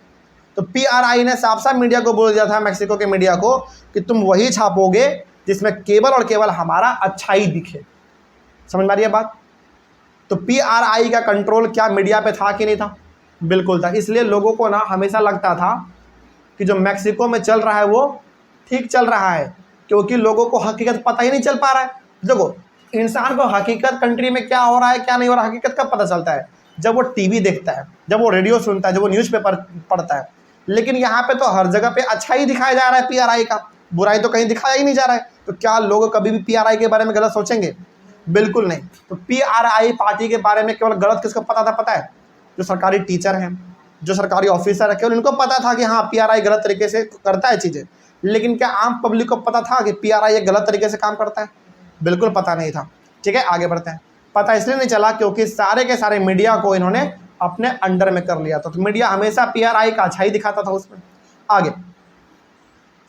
तो PRI ने साफ साफ मीडिया को बोल दिया था, मैक्सिको के मीडिया को, कि तुम वही छापोगे जिसमें केवल और केवल हमारा अच्छाई दिखे। समझ में आ रही है बात? तो PRI का कंट्रोल क्या मीडिया पे था कि नहीं था? बिल्कुल था। इसलिए लोगों को ना हमेशा लगता था कि जो मैक्सिको में चल रहा है वो ठीक चल रहा है, क्योंकि लोगों को हकीकत पता ही नहीं चल पा रहा है। देखो, इंसान को हकीकत कंट्री में क्या हो रहा है क्या नहीं हो रहा, हकीकत कब पता चलता है? जब वो टीवी देखता है, जब वो रेडियो सुनता है, जब वो न्यूज़पेपर पढ़ता है। लेकिन यहाँ पे तो हर जगह पे अच्छा ही दिखाया जा रहा है PRI का, बुराई तो कहीं दिखाया ही नहीं जा रहा है। तो क्या लोग कभी भी PRI के बारे में गलत सोचेंगे? बिल्कुल नहीं। तो PRI पार्टी के बारे में केवल गलत किसको पता था? पता है, जो सरकारी टीचर हैं, जो सरकारी ऑफिसर है, केवल इनको पता था कि हाँ PRI गलत तरीके से करता है चीज़ें। लेकिन क्या आम पब्लिक को पता था कि PRI एक गलत तरीके से काम करता है? बिल्कुल पता नहीं था। ठीक है, आगे बढ़ते हैं। पता इसलिए नहीं चला क्योंकि सारे के सारे मीडिया को इन्होंने अपने अंडर में कर लिया था। तो मीडिया हमेशा PRI का अच्छा ही दिखाता था उसमें। आगे,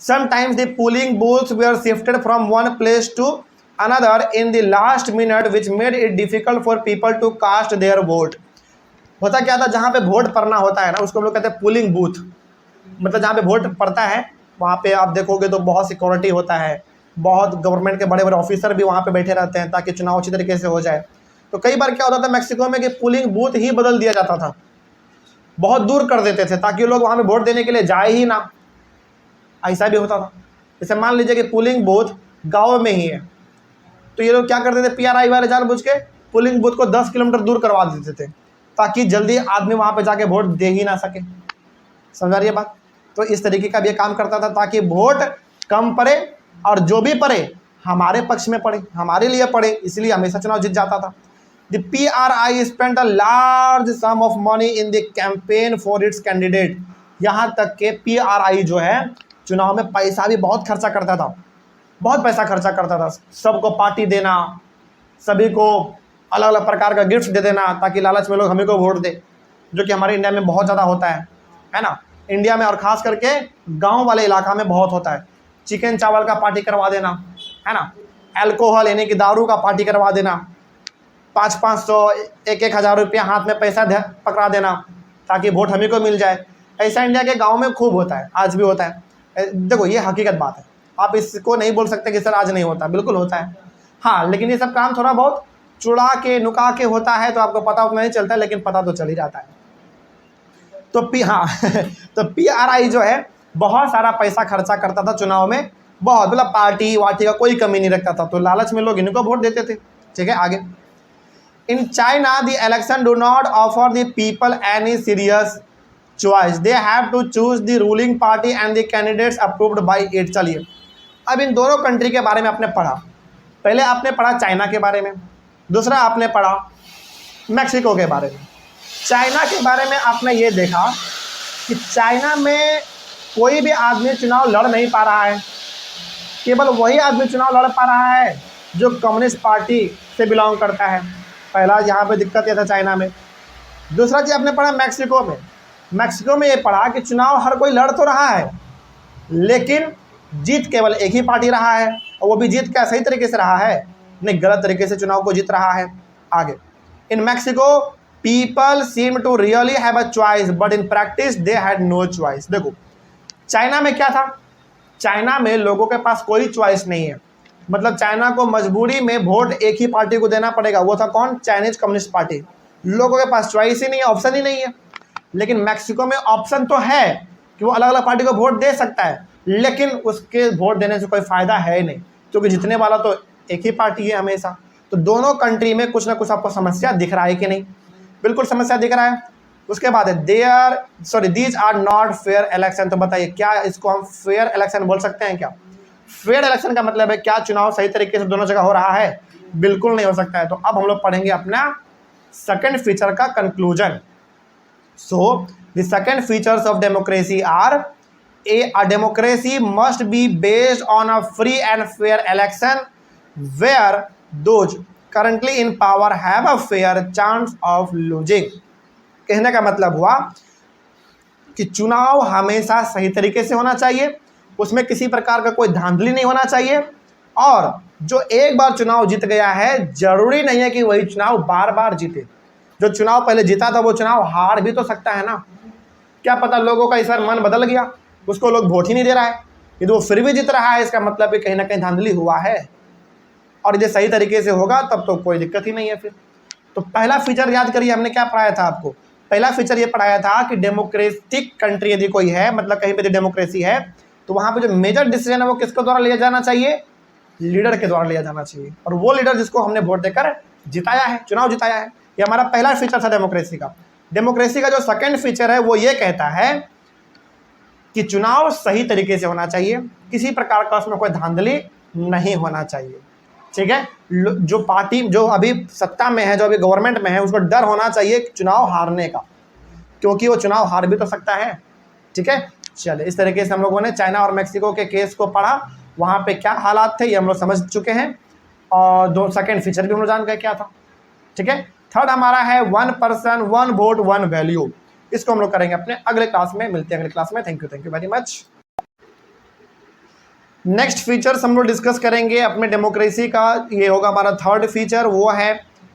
sometimes the polling booths were shifted from one place to another in the last minute which made it difficult for people to cast their vote. होता क्या था, जहाँ पे वोट पड़ना होता है ना, उसको हम लोग कहते हैं पोलिंग बूथ। मतलब जहाँ पे वोट पड़ता है वहाँ पे आप देखोगे तो बहुत सिक्योरिटी होता है, बहुत गवर्नमेंट के बड़े बड़े ऑफिसर भी वहाँ पे बैठे रहते हैं ताकि चुनाव अच्छी तरीके से हो जाए। तो कई बार क्या होता था मैक्सिको में कि पोलिंग बूथ ही बदल दिया जाता था, बहुत दूर कर देते थे ताकि लोग वहाँ पे वोट देने के लिए जाए ही ना। ऐसा भी होता था। जैसे मान लीजिए कि पोलिंग बूथ गाँव में ही है, तो ये लोग क्या करते थे, PRI वाले जानबूझ के पोलिंग बूथ को 10 किलोमीटर दूर करवा देते थे ताकि जल्दी आदमी वहाँ पे जाके वोट दे ही ना सके। समझ रही है बात? तो इस तरीके का भी काम करता था ताकि वोट कम पड़े और जो भी पड़े हमारे पक्ष में पड़े, हमारे लिए पड़े, इसलिए हमेशा चुनाव जीत जाता था। The PRI spend a large some of money in the campaign for its candidate. यहाँ तक के PRI जो है चुनाव में पैसा भी बहुत खर्चा करता था, बहुत पैसा खर्चा करता था। सबको पार्टी देना, सभी को अलग अलग प्रकार का गिफ्ट दे देना ताकि लालच में लोग हमें को वोट दे, जो कि हमारे इंडिया में बहुत ज़्यादा होता है ना। इंडिया में और ख़ास करके गांव वाले इलाका में बहुत होता है। चिकन चावल का पार्टी करवा देना, है ना, अल्कोहल यानी कि दारू का पार्टी करवा देना, 500-500 1,000 रुपया हाथ में पैसा पकड़ा देना ताकि वोट हमें को मिल जाए। ऐसा इंडिया के गाँव में खूब होता है, आज भी होता है। देखो ये हकीकत बात है, आप इसको नहीं बोल सकते कि सर आज नहीं होता, बिल्कुल होता है। हाँ, लेकिन ये सब काम थोड़ा बहुत चुड़ा के नुका के होता है, तो आपको पता उतना नहीं चलता, लेकिन पता तो चल ही जाता है। तो तो PRI जो है बहुत सारा पैसा खर्चा करता था चुनाव में, बहुत, मतलब पार्टी वार्टी का कोई कमी नहीं रखता था। तो लालच में लोग इनको वोट देते थे। ठीक है, आगे। In China the election do not offer the people any serious choice, they have to choose the ruling party and the candidates approved by it. चलिए अब इन दोनों कंट्री के बारे में आपने पढ़ा। पहले आपने पढ़ा चाइना के बारे में, दूसरा आपने पढ़ा मैक्सिको के बारे में। चाइना के बारे में आपने ये देखा कि चाइना में कोई भी आदमी चुनाव लड़ नहीं पा रहा है, केवल वही आदमी चुनाव लड़ पा रहा है जो कम्युनिस्ट पार्टी से बिलोंग करता है। पहला यहाँ पे दिक्कत यह था चाइना में। दूसरा चीज़ आपने पढ़ा मैक्सिको में। मैक्सिको में ये पढ़ा कि चुनाव हर कोई लड़ तो रहा है, लेकिन जीत केवल एक ही पार्टी रहा है, और वो भी जीत क्या सही तरीके से रहा है, नहीं गलत तरीके से चुनाव को जीत रहा है। आगे, in Mexico people seem to really have a choice but in practice they had no choice. देखो चाइना में क्या था, चाइना में लोगों के पास कोई चॉइस नहीं है, मतलब चाइना को मजबूरी में वोट एक ही पार्टी को देना पड़ेगा, वो था कौन, चाइनीज कम्युनिस्ट पार्टी। लोगों के पास चॉइस ही नहीं है, ऑप्शन ही नहीं है। लेकिन मैक्सिको में ऑप्शन तो है कि वो अलग अलग पार्टी को वोट दे सकता है, लेकिन उसके वोट देने से कोई फ़ायदा है ही नहीं, क्योंकि जीतने वाला तो एक ही पार्टी है हमेशा। तो दोनों कंट्री में कुछ ना कुछ आपको समस्या दिख रहा है कि नहीं, बिल्कुल समस्या दिख रहा है। उसके बाद है these are not fair election. तो बताइए क्या इसको हम फेयर इलेक्शन बोल सकते हैं क्या? फेयर इलेक्शन का मतलब है क्या चुनाव सही तरीके से दोनों जगह हो रहा है? बिल्कुल नहीं हो सकता है। तो अब हम लोग पढ़ेंगे अपना सेकंड फीचर का conclusion. So the second features of democracy are a democracy must be based on a free and fair election where those currently in power have a fair chance of losing। कहने का मतलब हुआ कि चुनाव हमेशा सही तरीके से होना चाहिए, उसमें किसी प्रकार का कोई धांधली नहीं होना चाहिए, और जो एक बार चुनाव जीत गया है जरूरी नहीं है कि वही चुनाव बार बार जीते। जो चुनाव पहले जीता था वो चुनाव हार भी तो सकता है ना, क्या पता लोगों का इस बार मन बदल गया, उसको लोग वोट ही नहीं दे रहा है, यदि वो फिर भी जीत रहा है इसका मतलब कि कहीं ना कहीं धांधली हुआ है, और ये सही तरीके से होगा तब तो कोई दिक्कत ही नहीं है फिर। तो पहला फीचर याद करिए, हमने क्या पढ़ाया था आपको? पहला फीचर ये पढ़ाया था कि डेमोक्रेटिक कंट्री यदि कोई है, मतलब कहीं पे डेमोक्रेसी है, तो वहाँ पे जो मेजर डिसीजन है वो किसके द्वारा लिया जाना चाहिए? लीडर के द्वारा लिया जाना चाहिए, और वो लीडर जिसको हमने वोट देकर जिताया है, चुनाव जिताया है। ये हमारा पहला फीचर था डेमोक्रेसी का। डेमोक्रेसी का जो सेकेंड फीचर है वो ये कहता है कि चुनाव सही तरीके से होना चाहिए, किसी प्रकार का उसमें कोई धांधली नहीं होना चाहिए। ठीक है, जो पार्टी जो अभी सत्ता में है, जो अभी गवर्नमेंट में है, उसको डर होना चाहिए चुनाव हारने का, क्योंकि वो चुनाव हार भी तो सकता है। ठीक है, चलिए इस तरीके से हम लोगों ने चाइना और मैक्सिको के केस को पढ़ा, वहाँ पे क्या हालात थे ये हम लोग समझ चुके हैं, और दो सेकेंड फीचर भी हम लोग जान गए क्या था। ठीक है, थर्ड हमारा है 1 पर्सन 1 वोट 1 वैल्यू। इसको हम लोग करेंगे अपने अगले क्लास में, मिलते हैं अगले क्लास में। Thank you very much. Next features हम लोग डिस्कस करेंगे अपने डेमोक्रेसी का, ये होगा हमारा थर्ड फीचर, वो है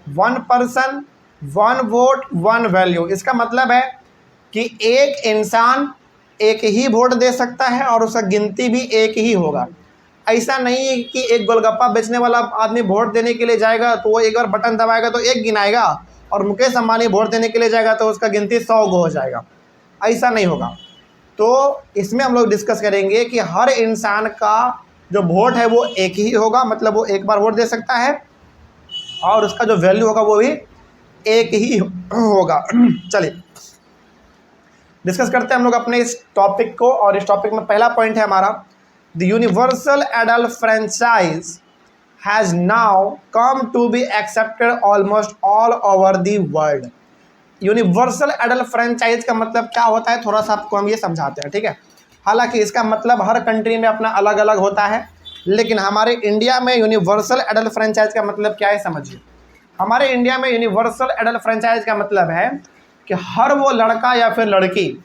1 पर्सन 1 वोट 1 वैल्यू। इसका मतलब है कि एक इंसान एक ही वोट दे सकता है और उसका गिनती भी एक ही होगा। ऐसा नहीं है कि एक गोलगप्पा बेचने वाला आदमी वोट देने के लिए जाएगा तो वो एक बार बटन दबाएगा तो एक गिनाएगा, और मुकेश अंबानी वोट देने के लिए जाएगा तो उसका गिनती 100 हो जाएगा। ऐसा नहीं होगा। तो इसमें हम लोग डिस्कस करेंगे कि हर इंसान का जो वोट है वो एक ही होगा, मतलब वो एक बार वोट दे सकता है, और उसका जो वैल्यू होगा वो भी एक ही होगा। चलिए डिस्कस करते हैं हम लोग अपने इस टॉपिक को, और इस टॉपिक में पहला पॉइंट है हमारा, the universal adult franchise has now come to be accepted almost all over the world. Universal adult franchise का मतलब क्या होता है, थोड़ा सा आपको हम ये समझाते हैं, ठीक है। हालांकि इसका मतलब हर कंट्री में अपना अलग अलग होता है, लेकिन हमारे इंडिया में यूनिवर्सल एडल्ट फ्रेंचाइज का मतलब क्या है समझिए। हमारे इंडिया में यूनिवर्सल एडल्ट फ्रेंचाइज का मतलब है कि हर वो लड़का या फिर लड़की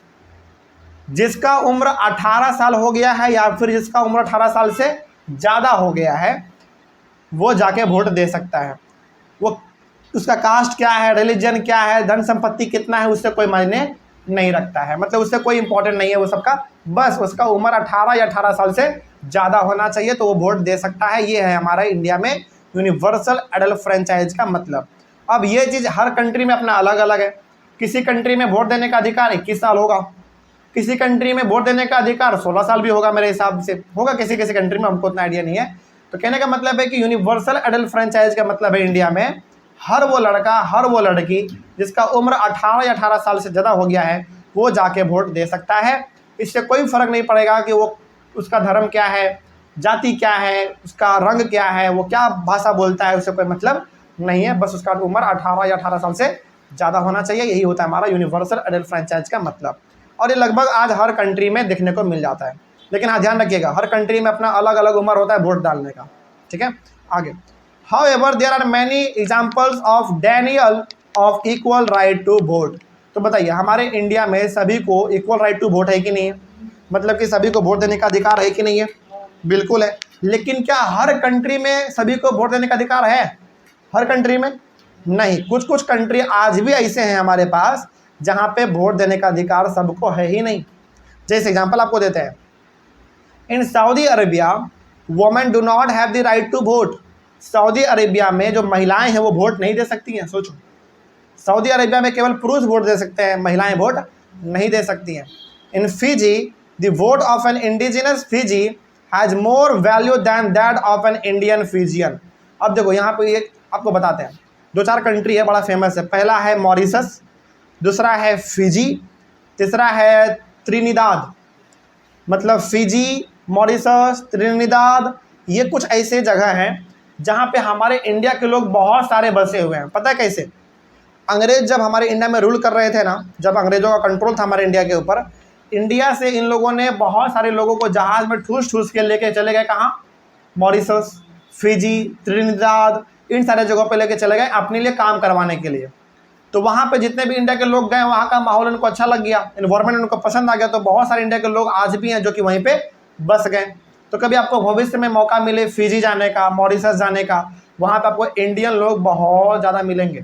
जिसका उम्र 18 साल हो गया है या फिर जिसका उम्र 18 साल से ज़्यादा हो गया है वो जाके वोट दे सकता है। वो उसका कास्ट क्या है, रिलीजन क्या है, धन संपत्ति कितना है, उससे कोई मायने नहीं रखता है, मतलब उससे कोई इंपॉर्टेंट नहीं है वो सबका, बस उसका उम्र 18 या 18 साल से ज़्यादा होना चाहिए तो वो वोट दे सकता है। ये है हमारा इंडिया में यूनिवर्सल एडल्ट फ्रेंचाइज का मतलब। अब ये चीज़ हर कंट्री में अपना अलग अलग है। किसी कंट्री में वोट देने का अधिकार 21 साल होगा, किसी कंट्री में वोट देने का अधिकार 16 साल भी होगा, मेरे हिसाब से होगा किसी किसी कंट्री में, हमको उतना आइडिया नहीं है। तो कहने का मतलब है कि यूनिवर्सल एडल्ट फ्रेंचाइज का मतलब है इंडिया में हर वो लड़का हर वो लड़की जिसका उम्र 18 या 18 साल से ज़्यादा हो गया है वो जाके वोट दे सकता है। इससे कोई फ़र्क नहीं पड़ेगा कि वो उसका धर्म क्या है, जाति क्या है, उसका रंग क्या है, वो क्या भाषा बोलता है, उससे कोई मतलब नहीं है, बस उसका उम्र 18 या 18 साल से ज़्यादा होना चाहिए। यही होता है हमारा यूनिवर्सल एडल्ट फ्रेंचाइज का मतलब, और ये लगभग आज हर कंट्री में देखने को मिल जाता है। लेकिन हाँ ध्यान रखिएगा, हर कंट्री में अपना अलग अलग उम्र होता है वोट डालने का, ठीक है। आगे, However, there are many examples of denial of equal right to vote। तो बताइए हमारे इंडिया में सभी को इक्वल राइट टू वोट है कि नहीं है, मतलब कि सभी को वोट देने का अधिकार है कि नहीं है, बिल्कुल है। लेकिन क्या हर कंट्री में सभी को वोट देने का अधिकार है, हर कंट्री में नहीं। कुछ कुछ कंट्री आज भी ऐसे हैं हमारे पास जहाँ पे वोट देने का अधिकार सबको है ही नहीं। जैसे एग्जाम्पल आपको देते हैं, in Saudi Arabia women do not have the right to vote. Saudi Arabia में जो महिलाएं हैं वो वोट नहीं दे सकती हैं। सोचो, सऊदी अरेबिया में केवल पुरुष वोट दे सकते हैं, महिलाएं वोट नहीं दे सकती हैं। In Fiji the vote of an indigenous Fiji has more value than that of an Indian Fijian. अब देखो यहाँ पे एक आपको बताते हैं, दो चार कंट्री है बड़ा फेमस है। पहला है मॉरिशस, दूसरा है फिजी, तीसरा है त्रिनिदाद। मतलब फिजी, मॉरिशस, त्रिनिदाद, ये कुछ ऐसे जगह हैं जहाँ पे हमारे इंडिया के लोग बहुत सारे बसे हुए हैं। पता है कैसे? अंग्रेज जब हमारे इंडिया में रूल कर रहे थे ना, जब अंग्रेज़ों का कंट्रोल था हमारे इंडिया के ऊपर, इंडिया से इन लोगों ने बहुत सारे लोगों को जहाज़ में ठूस ठूस के लेके चले गए। कहाँ? मॉरिशस, फिजी, त्रिनिदाद, इन सारे जगहों पे लेके चले गए अपने लिए काम करवाने के लिए। तो वहाँ पे जितने भी इंडिया के लोग गए, वहाँ का माहौल उनको अच्छा लग गया, इन्वायरमेंट उनको पसंद आ गया, तो बहुत सारे इंडिया के लोग आज भी हैं जो कि वहीं पे बस गए। तो कभी आपको भविष्य में मौका मिले फिजी जाने का, मॉरिशस जाने का, वहाँ पे आपको इंडियन लोग बहुत ज़्यादा मिलेंगे,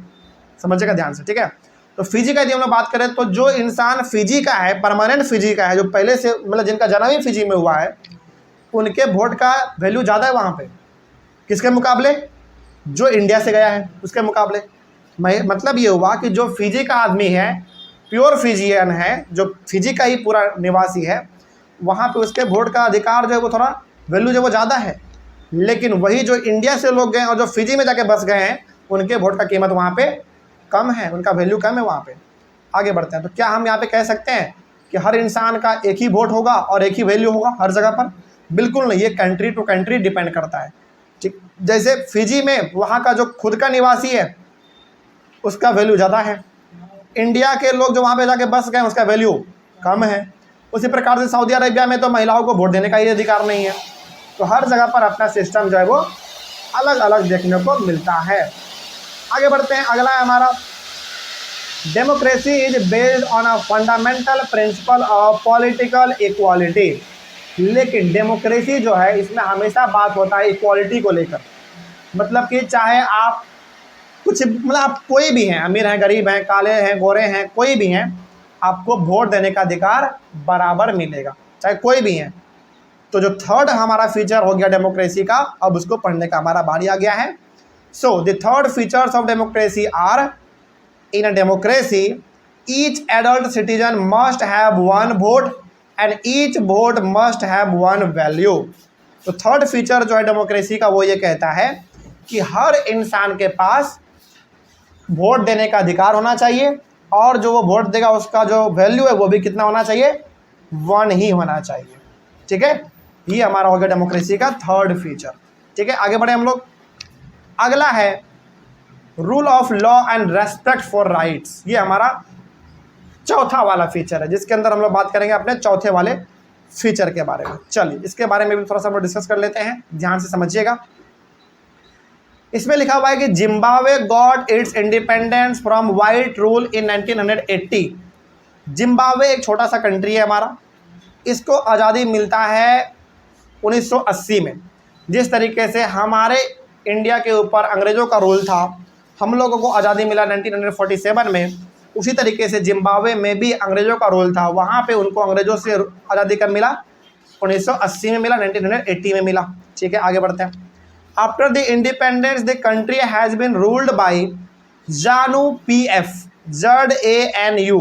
समझिएगा ध्यान से, ठीक है। तो फिजी का यदि हम लोग बात करें तो जो इंसान फिजी का है, परमानेंट फिजी का है, जो पहले से मतलब जिनका जन्म ही फिजी में हुआ है, उनके वोट का वैल्यू ज़्यादा है वहाँ पे, किसके मुकाबले? जो इंडिया से गया है उसके मुकाबले। मतलब ये हुआ कि जो फिजी का आदमी है, प्योर फिजियन है, जो फिजी का ही पूरा निवासी है, वहाँ पे उसके वोट का अधिकार जो है वो थोड़ा वैल्यू जो वो ज़्यादा है। लेकिन वही जो इंडिया से लोग गए और जो फिजी में जाके बस गए हैं, उनके वोट का कीमत वहाँ पे कम है, उनका वैल्यू कम है वहाँ पे। आगे बढ़ते हैं, तो क्या हम यहाँ पे कह सकते हैं कि हर इंसान का एक ही वोट होगा और एक ही वैल्यू होगा हर जगह पर? बिल्कुल नहीं, ये कंट्री टू कंट्री डिपेंड करता है, ठीक। जैसे फिजी में वहाँ का जो खुद का निवासी है उसका वैल्यू ज़्यादा है, इंडिया के लोग जो वहाँ पे जाके बस गए उसका वैल्यू कम है। उसी प्रकार से सऊदी अरेबिया में तो महिलाओं को वोट देने का ही अधिकार नहीं है। तो हर जगह पर अपना सिस्टम जो है वो अलग अलग देखने को मिलता है। आगे बढ़ते हैं, अगला है हमारा, democracy is based on a fundamental principle of political equality. लेकिन डेमोक्रेसी जो है इसमें हमेशा बात होता है इक्वालिटी को लेकर, मतलब कि चाहे आप कुछ मतलब आप कोई भी हैं, अमीर हैं, गरीब हैं, काले हैं, गोरे हैं, कोई भी हैं, आपको वोट देने का अधिकार बराबर मिलेगा, चाहे कोई भी हैं। तो जो थर्ड हमारा फीचर हो गया डेमोक्रेसी का, अब उसको पढ़ने का हमारा बारी आ गया है। So the third features of democracy are, in a democracy each adult citizen must have one vote and each vote must have one value. तो थर्ड फीचर जो है डेमोक्रेसी का वो ये कहता है कि हर इंसान के पास वोट देने का अधिकार होना चाहिए, और जो वो वोट देगा उसका जो वैल्यू है वो भी कितना होना चाहिए, वन ही होना चाहिए। ठीक है, ये हमारा हो गया डेमोक्रेसी का थर्ड फीचर। ठीक है, आगे बढ़े हम लोग। अगला है rule of law and respect for rights. ये हमारा चौथा वाला फीचर है, जिसके अंदर हम लोग बात करेंगे अपने चौथे वाले फीचर के बारे में। चलिए इसके बारे में भी थोड़ा सा हम लोग डिस्कस कर लेते हैं, ध्यान से समझिएगा। इसमें लिखा हुआ है कि Zimbabwe got its independence from white rule in 1980। Zimbabwe एक छोटा सा कंट्री है हमारा, इसको आज़ादी मिलता है 1980 में। जिस तरीके से हमारे इंडिया के ऊपर अंग्रेज़ों का रूल था, हम लोगों को आज़ादी मिला 1947 में, उसी तरीके से जिम्बाब्वे में भी अंग्रेज़ों का रूल था, वहाँ पे उनको अंग्रेज़ों से आज़ादी कब मिला, 1980 में मिला, 1980 में मिला। ठीक है, आगे बढ़ते हैं। After the independence the country has been ruled by ZANU PF, ZANU,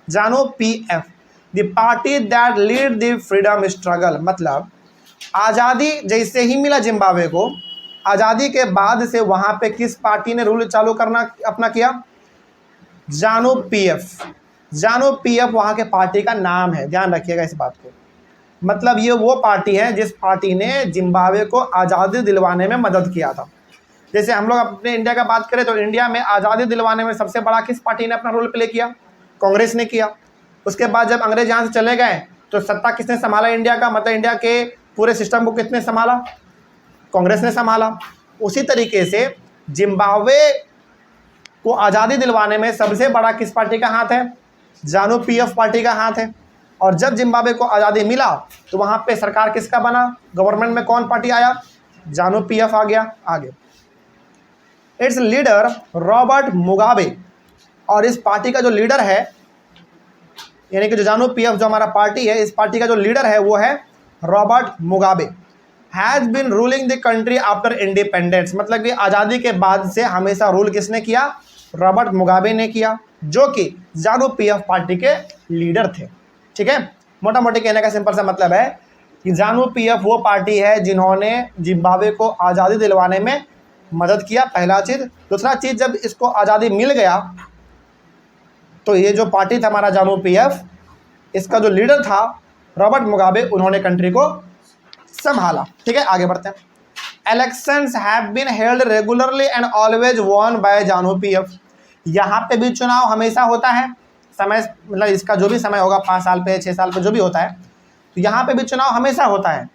ZANU PF, the party that lead the freedom struggle. मतलब आज़ादी जैसे ही मिला जिम्बाब्वे को, आज़ादी के बाद से वहाँ पे किस पार्टी ने रूल चालू करना अपना किया, जानु पीएफ। जानु पीएफ वहाँ के पार्टी का नाम है, ध्यान रखिएगा इस बात को। मतलब ये वो पार्टी है जिस पार्टी ने जिम्बाब्वे को आज़ादी दिलवाने में मदद किया था। जैसे हम लोग अपने इंडिया का बात करें तो इंडिया में आज़ादी दिलवाने में सबसे बड़ा किस पार्टी ने अपना रोल प्ले किया, कांग्रेस ने किया। उसके बाद जब अंग्रेज यहाँ से चले गए तो सत्ता किसने संभाला इंडिया का, मतलब इंडिया के पूरे सिस्टम को किसने संभाला, कांग्रेस ने संभाला। उसी तरीके से जिम्बाब्वे को आज़ादी दिलवाने में सबसे बड़ा किस पार्टी का हाथ है, जानु पीएफ पार्टी का हाथ है। और जब जिम्बाब्वे को आज़ादी मिला तो वहाँ पे सरकार किसका बना, गवर्नमेंट में कौन पार्टी आया, जानु पीएफ आ गया। आगे इट्स लीडर रॉबर्ट मुगाबे, और इस पार्टी का जो लीडर है, यानी कि जो जानु पीएफ जो हमारा पार्टी है, इस पार्टी का जो लीडर है वो है Robert Mugabe. Has been ruling the country after independence, मतलब कि आज़ादी के बाद से हमेशा रूल किसने किया, रॉबर्ट मुगाबे ने किया, जो कि जानु पीएफ पार्टी के लीडर थे। ठीक है, मोटा मोटी कहने का सिंपल सा मतलब है कि जानु पीएफ वो पार्टी है जिन्होंने जिम्बाब्वे को आज़ादी दिलवाने में मदद किया, पहला चीज़। दूसरा चीज़, जब इसको आज़ादी मिल गया तो ये जो पार्टी था हमारा जानु पीएफ, इसका जो लीडर था रॉबर्ट मुगाबे, उन्होंने कंट्री को संभाला। ठीक है, आगे बढ़ते हैं। Elections have been held regularly and always won by ZANU PF. यहाँ पे भी चुनाव हमेशा होता है, समय मतलब इसका जो भी समय होगा 5 साल पे 6 साल पे जो भी होता है, तो यहाँ पे भी चुनाव हमेशा होता है,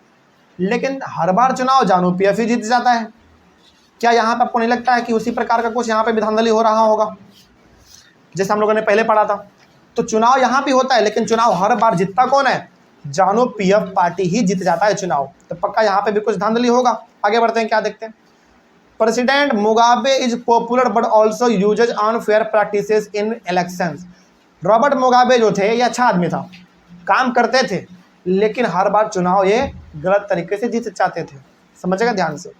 लेकिन हर बार चुनाव जानु पीएफ ही जीत जाता है। क्या यहाँ पे आपको नहीं लगता है कि उसी प्रकार का कुछ यहाँ पे भी धांधली हो रहा होगा जैसे हम लोगों ने पहले पढ़ा था? तो चुनाव यहाँ भी होता है, लेकिन चुनाव हर बार जीतता कौन है, जानु पीएफ पार्टी ही जीत जाता है चुनाव। तो पक्का यहाँ पे भी कुछ धांधली होगा। आगे बढ़ते हैं, क्या देखते हैं। President Mugabe is popular but also uses unfair practices in elections. Robert Mugabe जो थे ये अच्छा आदमी था, काम करते थे, लेकिन हर बार चुनाव ये गलत तरीके से जीत जाते थे। समझेगा ध्यान से।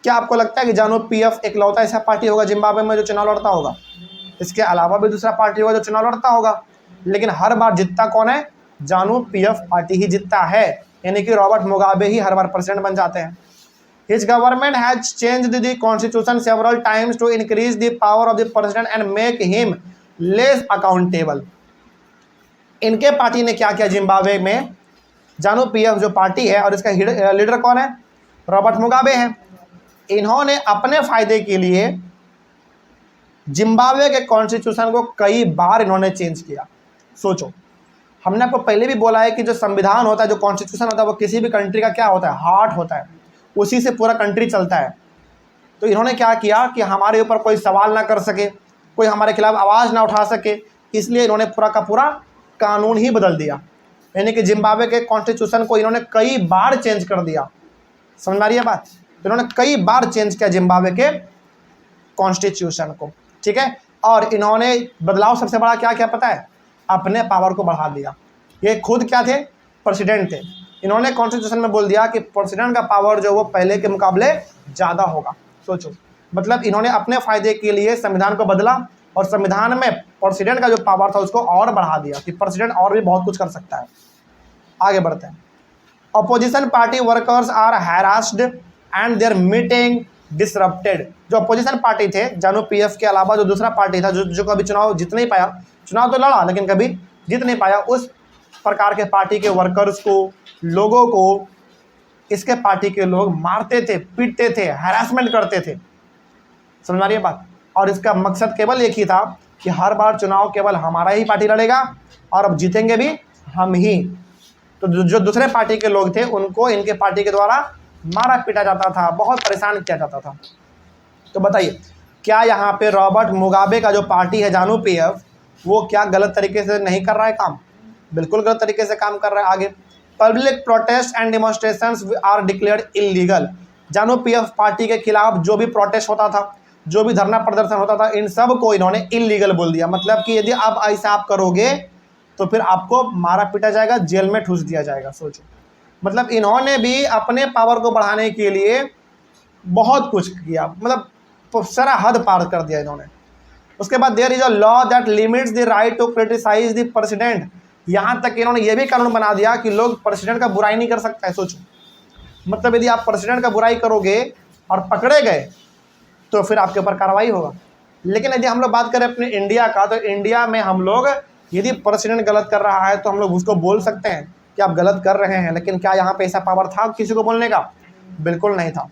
क्या आपको लगता है कि जानु पीएफ एक लौता ऐसा पार्टी होगा जिम्बाब्वे में जो चुनाव लड़ता होगा? इसके अलावा भी दूसरा पार्टी होगा जो चुनाव लड़ता होगा, लेकिन हर बार जीतता कौन है, जानु पीएफ पार्टी ही जीतता है, यानी कि रॉबर्ट मुगाबे ही हर बार प्रेसिडेंट बन जाते हैं। His government has changed the constitution several times to increase the power of the president and make him less accountable. इनके पार्टी ने क्या किया जिम्बाब्वे में, जानु पीएफ जो पार्टी है और इसका लीडर कौन है, रॉबर्ट मुगाबे हैं। इन्होंने अपने फायदे के लिए जिम्बाब्वे के कॉन्स्टिट्यूशन को कई बार इन्होंने चेंज किया। सोचो, हमने आपको पहले भी बोला है कि जो संविधान होता है, जो कॉन्स्टिट्यूशन होता है, वो किसी भी कंट्री का क्या होता है, हार्ट होता है, उसी से पूरा कंट्री चलता है। तो इन्होंने क्या किया कि हमारे ऊपर कोई सवाल ना कर सके, कोई हमारे खिलाफ आवाज़ ना उठा सके, इसलिए इन्होंने पूरा का पूरा कानून ही बदल दिया। यानी कि जिम्बाब्वे के कॉन्स्टिट्यूशन को इन्होंने कई बार चेंज कर दिया। समझ में आ रही है बात? इन्होंने कई बार चेंज किया जिम्बाब्वे के कॉन्स्टिट्यूशन को। ठीक है, और इन्होंने बदलाव सबसे बड़ा क्या क्या पता है, अपने पावर को बढ़ा दिया। ये खुद क्या थे, प्रेसिडेंट थे, इन्होंने कॉन्स्टिट्यूशन में बोल दिया कि प्रेसिडेंट का पावर जो वो पहले के मुकाबले ज़्यादा होगा। सोचो, मतलब इन्होंने अपने फायदे के लिए संविधान को बदला और संविधान में प्रेसिडेंट का जो पावर था उसको और बढ़ा दिया कि प्रेसिडेंट और भी बहुत कुछ कर सकता है। आगे बढ़ते हैं। Opposition party workers are harassed and their meeting disrupted. जो अपोजिशन पार्टी थे, जानू पीएफ के अलावा जो दूसरा पार्टी था जो कभी चुनाव जीत नहीं पाया, चुनाव तो लड़ा लेकिन कभी जीत नहीं पाया, उस प्रकार के पार्टी के वर्कर्स को, लोगों को इसके पार्टी के लोग मारते थे, पीटते थे, हैरासमेंट करते थे। समझ आ रही है बात? और इसका मकसद केवल एक ही था कि हर बार चुनाव केवल हमारा ही पार्टी लड़ेगा और अब जीतेंगे भी हम ही। तो जो दूसरे पार्टी के लोग थे उनको इनके पार्टी के द्वारा मारा पीटा जाता था, बहुत परेशान किया जाता था। तो बताइए, क्या यहाँ पे रॉबर्ट मुगाबे का जो पार्टी है जानू पीएफ, वो क्या गलत तरीके से नहीं कर रहा है काम? बिल्कुल गलत तरीके से काम कर रहा है। आगे, public protest and demonstrations are declared illegal. ZANU PF party के खिलाफ जो भी प्रोटेस्ट होता था, जो भी धरना प्रदर्शन होता था, इन सब को इन्होंने इलीगल बोल दिया। मतलब कि यदि आप ऐसा आप करोगे तो फिर आपको मारा पीटा जाएगा, जेल में ठूस दिया जाएगा। सोचो, मतलब इन्होंने भी अपने पावर को बढ़ाने के लिए बहुत कुछ किया, मतलब सारा हद पार कर दिया इन्होंने। उसके बाद there is a law that limits the right to criticise the president. यहाँ तक इन्होंने ये भी कानून बना दिया कि लोग प्रेसिडेंट का बुराई नहीं कर सकते हैं। सोचो, मतलब यदि आप प्रेसिडेंट का बुराई करोगे और पकड़े गए तो फिर आपके ऊपर कार्रवाई होगा। लेकिन यदि हम लोग बात करें अपने इंडिया का, तो इंडिया में हम लोग यदि प्रेसिडेंट गलत कर रहा है तो हम लोग उसको बोल सकते हैं कि आप गलत कर रहे हैं। लेकिन क्या यहाँ पे ऐसा पावर था किसी को बोलने का? बिल्कुल नहीं था।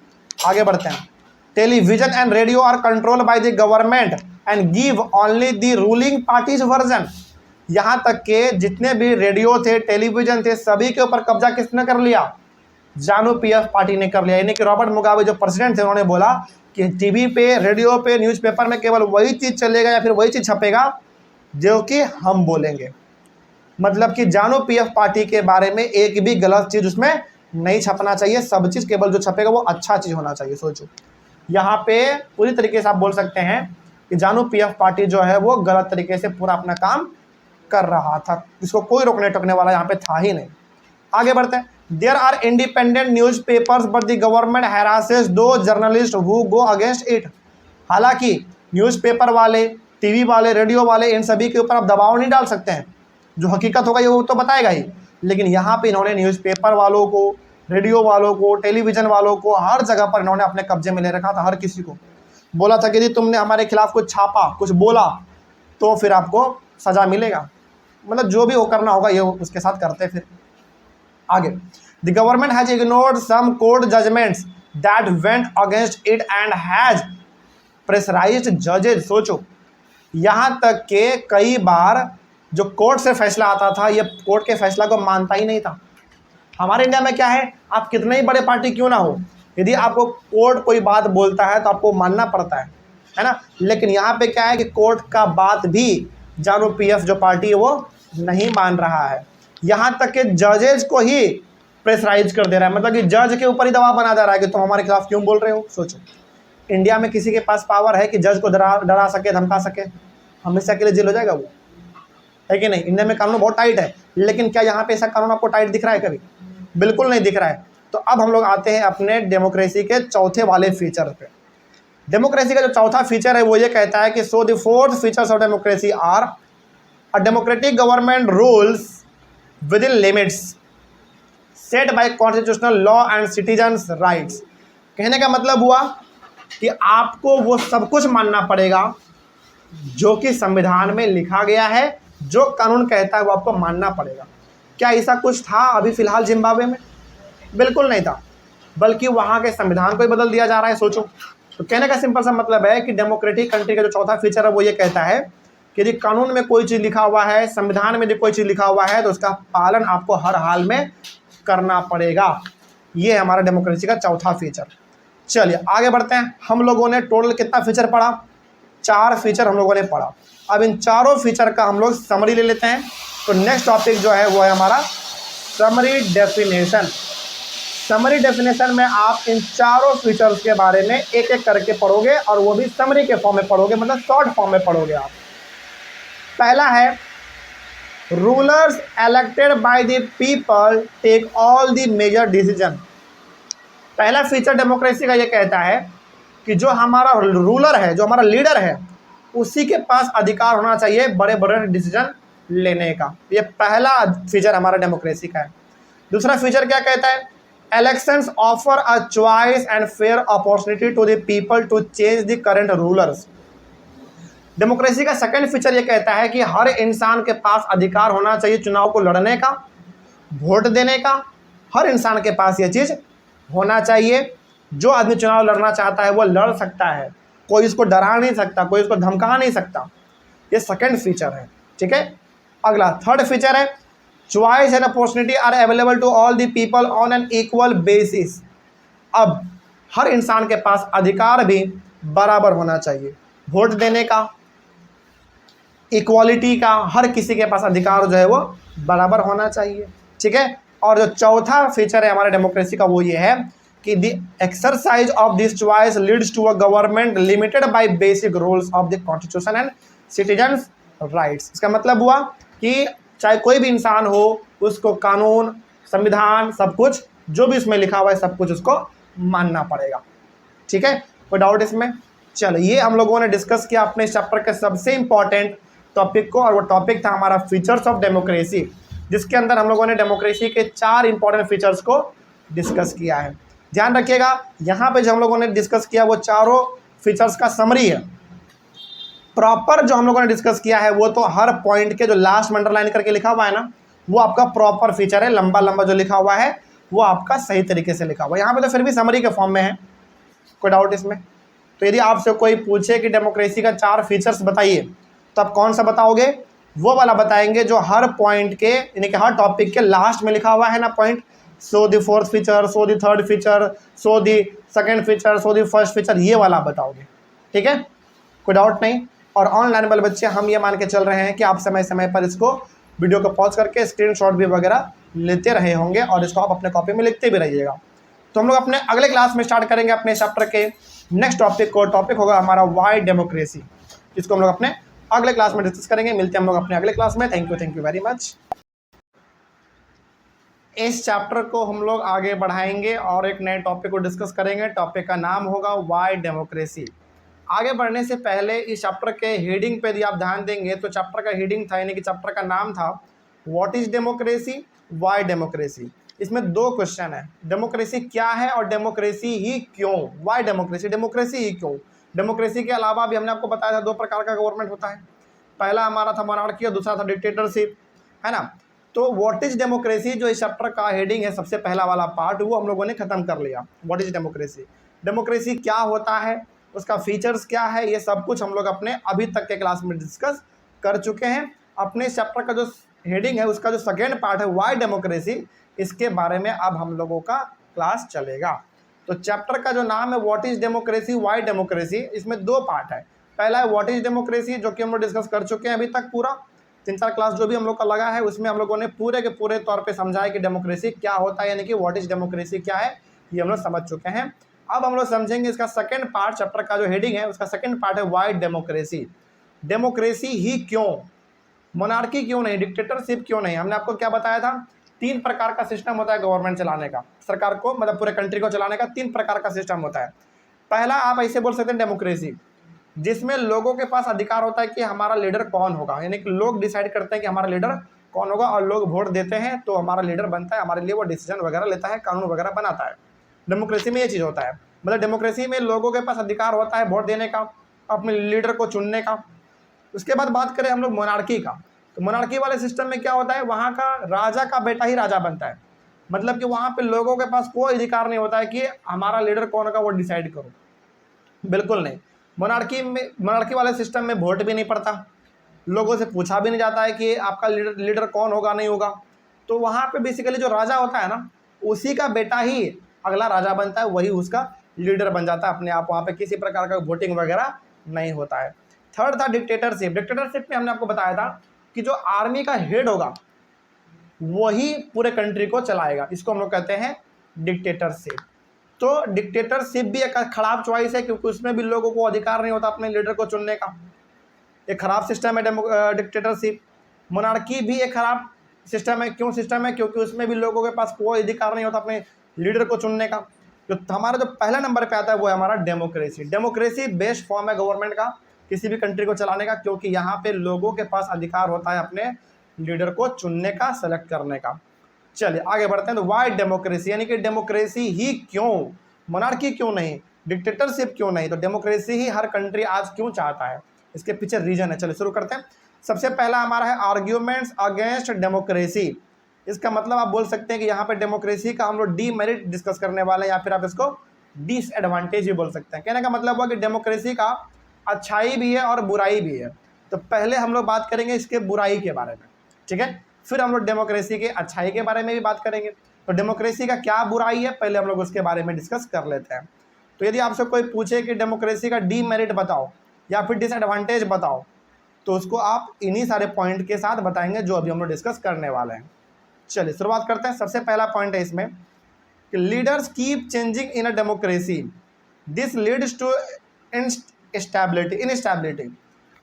आगे बढ़ते हैं। Television and radio are control by the government and give only the ruling party's version. यहाँ तक के जितने भी रेडियो थे, टेलीविजन थे, सभी के ऊपर कब्जा किसने कर लिया? जानू पीएफ पार्टी ने कर लिया। यानी कि रॉबर्ट मुगाबे जो प्रेसिडेंट थे उन्होंने बोला कि टीवी पे, रेडियो पे, न्यूज़पेपर में केवल वही चीज़ चलेगा या फिर वही चीज़ छपेगा जो कि हम बोलेंगे। मतलब कि जानू पीएफ पार्टी के बारे में एक भी गलत चीज़ उसमें नहीं छपना चाहिए, सब चीज़ केवल जो छपेगा वो अच्छा चीज़ होना चाहिए। सोचो, यहाँ पे पूरी तरीके से आप बोल सकते हैं कि जानू पीएफ पार्टी जो है वो गलत तरीके से पूरा अपना काम कर रहा था, इसको कोई रोकने टोकने वाला यहाँ पे था ही नहीं। आगे बढ़ते हैं। There are independent newspapers but the government harasses those journalists who go against it. हालांकि न्यूज़पेपर वाले, टीवी वाले, रेडियो वाले, इन सभी के ऊपर आप दबाव नहीं डाल सकते हैं, जो हकीकत होगा ये वो तो बताएगा ही। लेकिन यहाँ पे इन्होंने न्यूज़पेपर वालों को, रेडियो वालों को, टेलीविज़न वालों को, हर जगह पर इन्होंने अपने कब्जे में ले रखा था। हर किसी को बोला था कि यदि तुमने हमारे खिलाफ कुछ छापा, कुछ बोला तो फिर आपको सज़ा मिलेगा। मतलब जो भी वो करना होगा ये उसके साथ करते। फिर आगे, the government has ignored some court judgements that went against it and has pressurised जजेस। सोचो, यहाँ तक के कई बार जो कोर्ट से फैसला आता था ये कोर्ट के फैसला को मानता ही नहीं था। हमारे इंडिया में क्या है, आप कितने ही बड़े पार्टी क्यों ना हो, यदि आपको कोर्ट कोई बात बोलता है तो आपको मानना पड़ता है ना। लेकिन यहाँ पे क्या है कि कोर्ट का बात भी जानू पीएफ जो पार्टी है वो नहीं मान रहा है। यहाँ तक कि जजेज को ही प्रेशराइज कर दे रहा है, मतलब कि जज के ऊपर ही दबाव बना दे रहा है कि तुम हमारे खिलाफ क्यों बोल रहे हो। सोचो, इंडिया में किसी के पास पावर है कि जज को डरा सके, धमका सके? हमेशा के लिए जेल हो जाएगा वो, है कि नहीं? इंडिया में कानून बहुत टाइट है, लेकिन क्या यहाँ पे ऐसा कानून आपको टाइट दिख रहा है कभी? बिल्कुल नहीं दिख रहा है। तो अब हम लोग आते हैं अपने डेमोक्रेसी के चौथे वाले फीचर पे। डेमोक्रेसी का जो चौथा फीचर है वो ये कहता है कि so the fourth features of democracy are a democratic government rules within limits set by constitutional law and citizens' rights. कहने का मतलब हुआ कि आपको वो सब कुछ मानना पड़ेगा जो कि संविधान में लिखा गया है, जो कानून कहता है वो आपको मानना पड़ेगा। क्या ऐसा कुछ था अभी फिलहाल जिम्बाब्वे में? बिल्कुल नहीं था, बल्कि वहाँ के संविधान को ही बदल दिया जा रहा है। सोचो, तो कहने का सिंपल सा मतलब है कि डेमोक्रेटिक कंट्री का जो चौथा फीचर है वो ये कहता है कि यदि कानून में कोई चीज़ लिखा हुआ है, संविधान में यदि कोई चीज़ लिखा हुआ है तो उसका पालन आपको हर हाल में करना पड़ेगा। ये है हमारा डेमोक्रेसी का चौथा फीचर। चलिए आगे बढ़ते हैं। हम लोगों ने टोटल कितना फीचर पढ़ा? 4 फीचर हम लोगों ने पढ़ा। अब इन चारों फीचर का हम लोग समरी ले लेते हैं। तो नेक्स्ट टॉपिक जो है वो है हमारा समरी डेफिनेशन। समरी डेफिनेशन में आप इन चारों फीचर्स के बारे में एक एक करके पढ़ोगे और वो भी समरी के फॉर्म में पढ़ोगे, मतलब शॉर्ट फॉर्म में पढ़ोगे आप। पहला है rulers elected by the people take all the major decision. पहला फीचर डेमोक्रेसी का ये कहता है कि जो हमारा रूलर है, जो हमारा लीडर है, उसी के पास अधिकार होना चाहिए बड़े बड़े डिसीजन लेने का। ये पहला फीचर हमारा डेमोक्रेसी का है। दूसरा फीचर क्या कहता है? Elections offer a choice and fair opportunity to the people to change the current rulers. Democracy का सेकंड फीचर ये कहता है कि हर इंसान के पास अधिकार होना चाहिए चुनाव को लड़ने का, वोट देने का। हर इंसान के पास ये चीज़ होना चाहिए। जो आदमी चुनाव लड़ना चाहता है वो लड़ सकता है, कोई इसको डरा नहीं सकता, कोई इसको धमका नहीं सकता। ये सेकंड फीचर है, ठीक है। अगला थर्ड फीचर है, choice and opportunity are available to all the people on an equal basis. अब हर इंसान के पास अधिकार भी बराबर होना चाहिए, वोट देने का, इक्वालिटी का, हर किसी के पास अधिकार जो है वो बराबर होना चाहिए, ठीक है। और जो चौथा फीचर है हमारे डेमोक्रेसी का वो ये है कि the exercise of this choice leads to a government limited by basic rules of the constitution and citizens' rights. इसका मतलब हुआ कि चाहे कोई भी इंसान हो, उसको कानून, संविधान, सब कुछ जो भी इसमें लिखा हुआ है सब कुछ उसको मानना पड़ेगा, ठीक है। कोई डाउट इसमें? चलो, ये हम लोगों ने डिस्कस किया अपने चैप्टर के सबसे इंपॉर्टेंट टॉपिक को, और वो टॉपिक था हमारा फीचर्स ऑफ डेमोक्रेसी, जिसके अंदर हम लोगों ने डेमोक्रेसी के 4 इंपॉर्टेंट फीचर्स को डिस्कस किया है। ध्यान रखिएगा, यहाँ पे जो हम लोगों ने डिस्कस किया वो चारों फीचर्स का समरी है। प्रॉपर जो हम लोगों ने डिस्कस किया है वो तो हर पॉइंट के जो लास्ट में अंडरलाइन करके लिखा हुआ है ना, वो आपका प्रॉपर फीचर है। लंबा लंबा जो लिखा हुआ है वो आपका सही तरीके से लिखा हुआ है। यहाँ पे तो फिर भी समरी के फॉर्म में है, कोई डाउट इसमें? तो यदि आपसे कोई पूछे कि डेमोक्रेसी का 4 फीचर्स बताइए, तो आप कौन सा बताओगे? वो वाला बताएंगे जो हर पॉइंट के, यानी कि हर टॉपिक के लास्ट में लिखा हुआ है ना point. So the fourth feature, so the third feature, so the second feature, so the first feature, ये वाला आप बताओगे, ठीक है। कोई डाउट नहीं। और ऑनलाइन वाले बच्चे हम ये मान के चल रहे हैं कि आप समय समय पर इसको वीडियो को पॉज करके स्क्रीनशॉट भी वगैरह लेते रहे होंगे और इसको आप अपने कॉपी में लिखते भी रहिएगा। तो हम लोग अपने अगले क्लास में स्टार्ट करेंगे अपने चैप्टर के नेक्स्ट टॉपिक को। टॉपिक होगा हमारा वाई डेमोक्रेसी, जिसको हम लोग अपने अगले क्लास में डिस्कस करेंगे। मिलते हैं हम लोग अपने अगले क्लास में। Thank you very much. इस चैप्टर को हम लोग आगे बढ़ाएंगे और एक नए टॉपिक को डिस्कस करेंगे। टॉपिक का नाम होगा वाई डेमोक्रेसी। आगे बढ़ने से पहले इस चैप्टर के हेडिंग पे यदि आप ध्यान देंगे तो चैप्टर का हेडिंग था, यानी कि चैप्टर का नाम था what is democracy, Y democracy. इसमें 2 क्वेश्चन है, डेमोक्रेसी क्या है और डेमोक्रेसी ही क्यों। वाई डेमोक्रेसी, डेमोक्रेसी ही क्यों। डेमोक्रेसी के अलावा भी हमने आपको बताया था 2 प्रकार का गवर्नमेंट होता है। पहला हमारा था मोनार्की और दूसरा था डिक्टेटरशिप, है ना। तो व्हाट इज डेमोक्रेसी जो इस चैप्टर का हेडिंग है, सबसे पहला वाला पार्ट, वो हम लोगों ने खत्म कर लिया। व्हाट इज डेमोक्रेसी, डेमोक्रेसी क्या होता है, उसका फीचर्स क्या है, ये सब कुछ हम लोग अपने अभी तक के क्लास में डिस्कस कर चुके हैं। अपने चैप्टर का जो हेडिंग है उसका जो सेकेंड पार्ट है वाई डेमोक्रेसी, इसके बारे में अब हम लोगों का क्लास चलेगा। तो चैप्टर का जो नाम है what is democracy, Y democracy, इसमें 2 पार्ट है। पहला है व्हाट इज डेमोक्रेसी, जो कि हम लोग डिस्कस कर चुके हैं अभी तक पूरा 3-4 क्लास जो भी हम लोग का लगा है, उसमें हम लोगों ने पूरे के पूरे तौर पे समझा है कि डेमोक्रेसी क्या होता है, यानी कि व्हाट इज डेमोक्रेसी क्या है, ये हम लोग समझ चुके हैं। अब हम लोग समझेंगे इसका सेकंड पार्ट, चैप्टर का जो हेडिंग है उसका सेकंड पार्ट है वाई डेमोक्रेसी। डेमोक्रेसी ही क्यों, मोनार्की क्यों नहीं, डिक्टेटरशिप क्यों नहीं। हमने आपको क्या बताया था, 3 प्रकार का सिस्टम होता है गवर्नमेंट चलाने का, सरकार को मतलब पूरे कंट्री को चलाने का 3 प्रकार का सिस्टम होता है। पहला आप ऐसे बोल सकते हैं डेमोक्रेसी, जिसमें लोगों के पास अधिकार होता है कि हमारा लीडर कौन होगा, यानी कि लोग डिसाइड करते हैं कि हमारा लीडर कौन होगा और लोग वोट देते हैं तो हमारा लीडर बनता है, हमारे लिए वो डिसीजन वगैरह लेता है, कानून वगैरह बनाता है। डेमोक्रेसी में ये चीज़ होता है, मतलब डेमोक्रेसी में लोगों के पास अधिकार होता है वोट देने का, अपने लीडर को चुनने का। उसके बाद बात करें हम लोग मोनार्की का, तो मोनार्की वाले सिस्टम में क्या होता है, वहाँ का राजा का बेटा ही राजा बनता है, मतलब कि वहाँ पे लोगों के पास कोई अधिकार नहीं होता है कि हमारा लीडर कौन होगा वो डिसाइड करो, बिल्कुल नहीं। मोनार्की वाले सिस्टम में वोट भी नहीं पड़ता, लोगों से पूछा भी नहीं जाता है कि आपका लीडर कौन होगा नहीं होगा। तो वहाँ पे बेसिकली जो राजा होता है ना, उसी का बेटा ही अगला राजा बनता है, वही उसका लीडर बन जाता है अपने आप। वहाँ पे किसी प्रकार का वोटिंग वगैरह नहीं होता है। थर्ड था डिक्टेटरशिप। डिक्टेटरशिप में हमने आपको बताया था कि जो आर्मी का हेड होगा वही पूरे कंट्री को चलाएगा, इसको हम लोग कहते हैं डिक्टेटरशिप। तो डिक्टेटरशिप भी एक खराब चॉइस है, क्योंकि उसमें भी लोगों को अधिकार नहीं होता अपने लीडर को चुनने का, एक खराब सिस्टम है डिक्टेटरशिप। मोनार्की भी एक खराब सिस्टम है। क्यों सिस्टम है? क्योंकि उसमें भी लोगों के पास कोई अधिकार नहीं होता अपने लीडर को चुनने का। जो हमारा जो पहला नंबर पे आता है वो है हमारा डेमोक्रेसी। डेमोक्रेसी बेस्ट फॉर्म है गवर्नमेंट का, किसी भी कंट्री को चलाने का, क्योंकि यहाँ पे लोगों के पास अधिकार होता है अपने लीडर को चुनने का, सेलेक्ट करने का। चलिए आगे बढ़ते हैं। तो वाई डेमोक्रेसी, यानी कि डेमोक्रेसी ही क्यों, मोनार्की क्यों नहीं, डिक्टेटरशिप क्यों नहीं, तो डेमोक्रेसी ही हर कंट्री आज क्यों चाहता है, इसके पीछे रीजन है। चलिए शुरू करते हैं। सबसे पहला हमारा है आर्ग्यूमेंट्स अगेंस्ट डेमोक्रेसी। इसका मतलब आप बोल सकते हैं कि यहाँ पे डेमोक्रेसी का हम लोग डीमेरिट डिस्कस करने वाले हैं, या फिर आप इसको डिसएडवांटेज भी बोल सकते हैं। कहने का मतलब हुआ कि डेमोक्रेसी का अच्छाई भी है और बुराई भी है। तो पहले हम लोग बात करेंगे इसके बुराई के बारे में, ठीक है, फिर हम लोग डेमोक्रेसी के अच्छाई के बारे में भी बात करेंगे। तो डेमोक्रेसी का क्या बुराई है, पहले हम लोग उसके बारे में डिस्कस कर लेते हैं। तो यदि आपसे कोई पूछे कि डेमोक्रेसी का डीमेरिट बताओ या फिर डिसएडवांटेज बताओ, तो उसको आप इन्हीं सारे पॉइंट के साथ बताएंगे जो अभी हम लोग डिस्कस करने वाले हैं। चलिए शुरुआत करते हैं। सबसे पहला पॉइंट है इसमें कि leaders keep changing in a democracy, this leads to instability.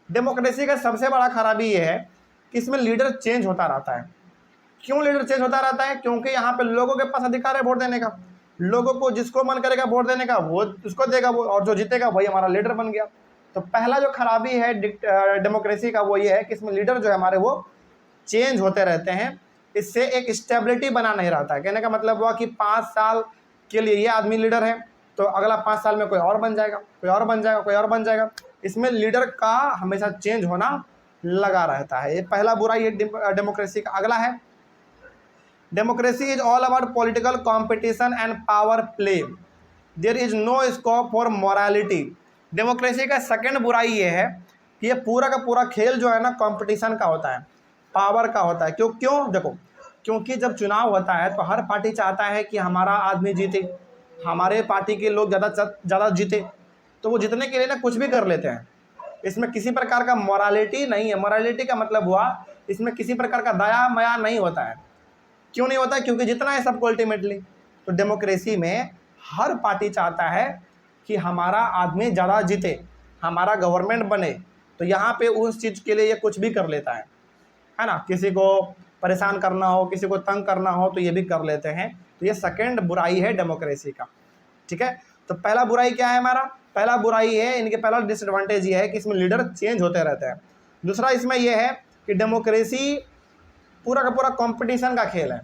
Democracy का सबसे बड़ा खराबी ये है कि इसमें लीडर चेंज होता रहता है। क्यों लीडर चेंज होता रहता है? क्योंकि यहाँ पे लोगों के पास अधिकार है वोट देने का। लोगों को जिसको मन करेगा वोट देने का वो उसको देगा, वो, और जो जीतेगा वही हमारा लीडर बन गया। तो पहला जो खराबी है डेमोक्रेसी का वो ये है कि इसमें लीडर जो है हमारे वो चेंज होते रहते हैं। इससे एक स्टेबिलिटी बना नहीं रहता है। कहने का मतलब हुआ कि 5 साल के लिए ये आदमी लीडर है, तो अगला 5 साल में कोई और बन जाएगा, कोई और बन जाएगा, कोई और बन जाएगा। इसमें लीडर का हमेशा चेंज होना लगा रहता है। ये पहला बुराई है डेमोक्रेसी का। अगला है democracy is all about political competition and power play, there is no scope for morality. Democracy का सेकंड बुराई ये है कि ये पूरा का पूरा खेल जो है ना कंपटीशन का होता है, पावर का होता है। क्यों देखो, क्योंकि जब चुनाव होता है तो हर पार्टी चाहता है कि हमारा आदमी जीते, हमारे पार्टी के लोग ज़्यादा जीते, तो वो जीतने के लिए ना कुछ भी कर लेते हैं। इसमें किसी प्रकार का मोरालिटी नहीं है। मोरालिटी का मतलब हुआ इसमें किसी प्रकार का दया मया नहीं होता है। क्यों नहीं होता है? क्योंकि जितना है सबको अल्टीमेटली। तो डेमोक्रेसी में हर पार्टी चाहता है कि हमारा आदमी ज़्यादा जीते, हमारा गवर्नमेंट बने, तो यहाँ पे उस चीज़ के लिए ये कुछ भी कर लेता है ना। किसी को परेशान करना हो, किसी को तंग करना हो, तो ये भी कर लेते हैं। तो ये सेकंड बुराई है डेमोक्रेसी का, ठीक है। तो पहला बुराई क्या है हमारा? पहला बुराई है इनके, पहला डिसएडवांटेज ये है कि इसमें लीडर चेंज होते रहते हैं। दूसरा इसमें यह है कि डेमोक्रेसी पूरा का पूरा कंपटीशन का खेल है,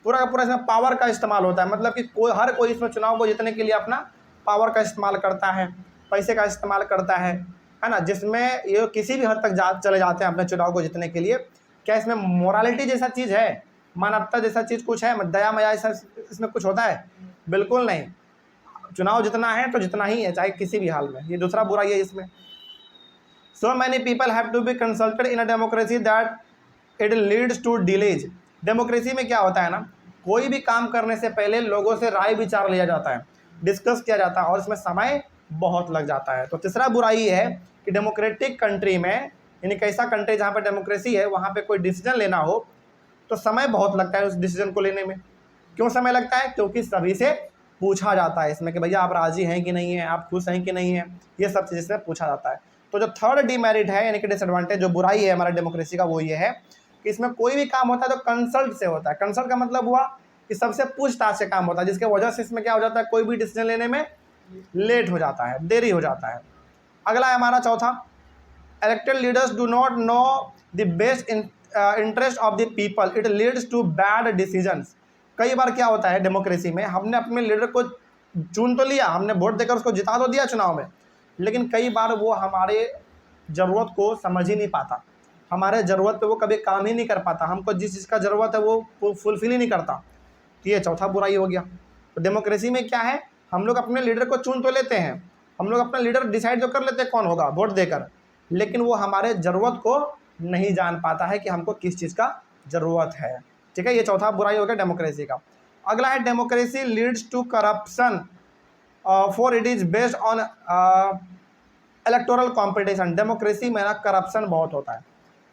पूरा का पूरा इसमें पावर का इस्तेमाल होता है। मतलब कि हर कोई इसमें चुनाव को जीतने के लिए अपना पावर का इस्तेमाल करता है, पैसे का इस्तेमाल करता है ना, जिसमें ये किसी भी हद तक चले जाते हैं अपने चुनाव को जीतने के लिए। क्या इसमें मोरालिटी जैसा चीज़ है, मानवता जैसा चीज़ कुछ है, दया मया ऐसा इसमें कुछ होता है? बिल्कुल नहीं। चुनाव जितना है तो जितना ही है, चाहे किसी भी हाल में। ये दूसरा बुराई है इसमें। So many people have to be consulted in a democracy that it leads to delays. Democracy में क्या होता है ना, कोई भी काम करने से पहले लोगों से राय विचार लिया जाता है, डिस्कस किया जाता है, और इसमें समय बहुत लग जाता है। तो तीसरा बुराई है कि डेमोक्रेटिक कंट्री में, यानी कैसा कंट्री जहाँ पर डेमोक्रेसी है वहाँ पे कोई डिसीजन लेना हो तो समय बहुत लगता है उस डिसीजन को लेने में। क्यों समय लगता है? क्योंकि सभी से पूछा जाता है इसमें कि भैया आप राजी हैं कि नहीं है, आप खुश हैं कि नहीं है, ये सब चीज़ इसमें पूछा जाता है। तो जो थर्ड डीमेरिट है, यानी कि डिसएडवांटेज, जो बुराई है हमारा डेमोक्रेसी का, वो ये है कि इसमें कोई भी काम होता है तो कंसल्ट से होता है। कंसल्ट का मतलब हुआ कि सबसे पूछताछ से काम होता है, जिसके वजह से इसमें क्या हो जाता है, कोई भी डिसीजन लेने में लेट हो जाता है, देरी हो जाता है। अगला है हमारा चौथा, elected leaders do not know the best interest of the people, it leads to bad decisions. कई बार क्या होता है डेमोक्रेसी में, हमने अपने लीडर को चुन तो लिया, हमने वोट देकर उसको जिता तो दिया चुनाव में, लेकिन कई बार वो हमारे ज़रूरत को समझ ही नहीं पाता, हमारे ज़रूरत पे वो कभी काम ही नहीं कर पाता, हमको जिस चीज़ का ज़रूरत है वो फुलफिल ही नहीं करता। तो ये चौथा बुराई हो गया। तो डेमोक्रेसी में क्या है, हम लोग अपने लीडर को चुन तो लेते हैं, हम लोग अपना लीडर डिसाइड तो कर लेते हैं कौन होगा वोट देकर, लेकिन वो हमारे ज़रूरत को नहीं जान पाता है कि हमको किस चीज़ का ज़रूरत है, ठीक है। ये चौथा बुराई हो गया डेमोक्रेसी का। अगला है democracy leads to corruption for it is based on electoral competition. Democracy में ना करप्शन बहुत होता है।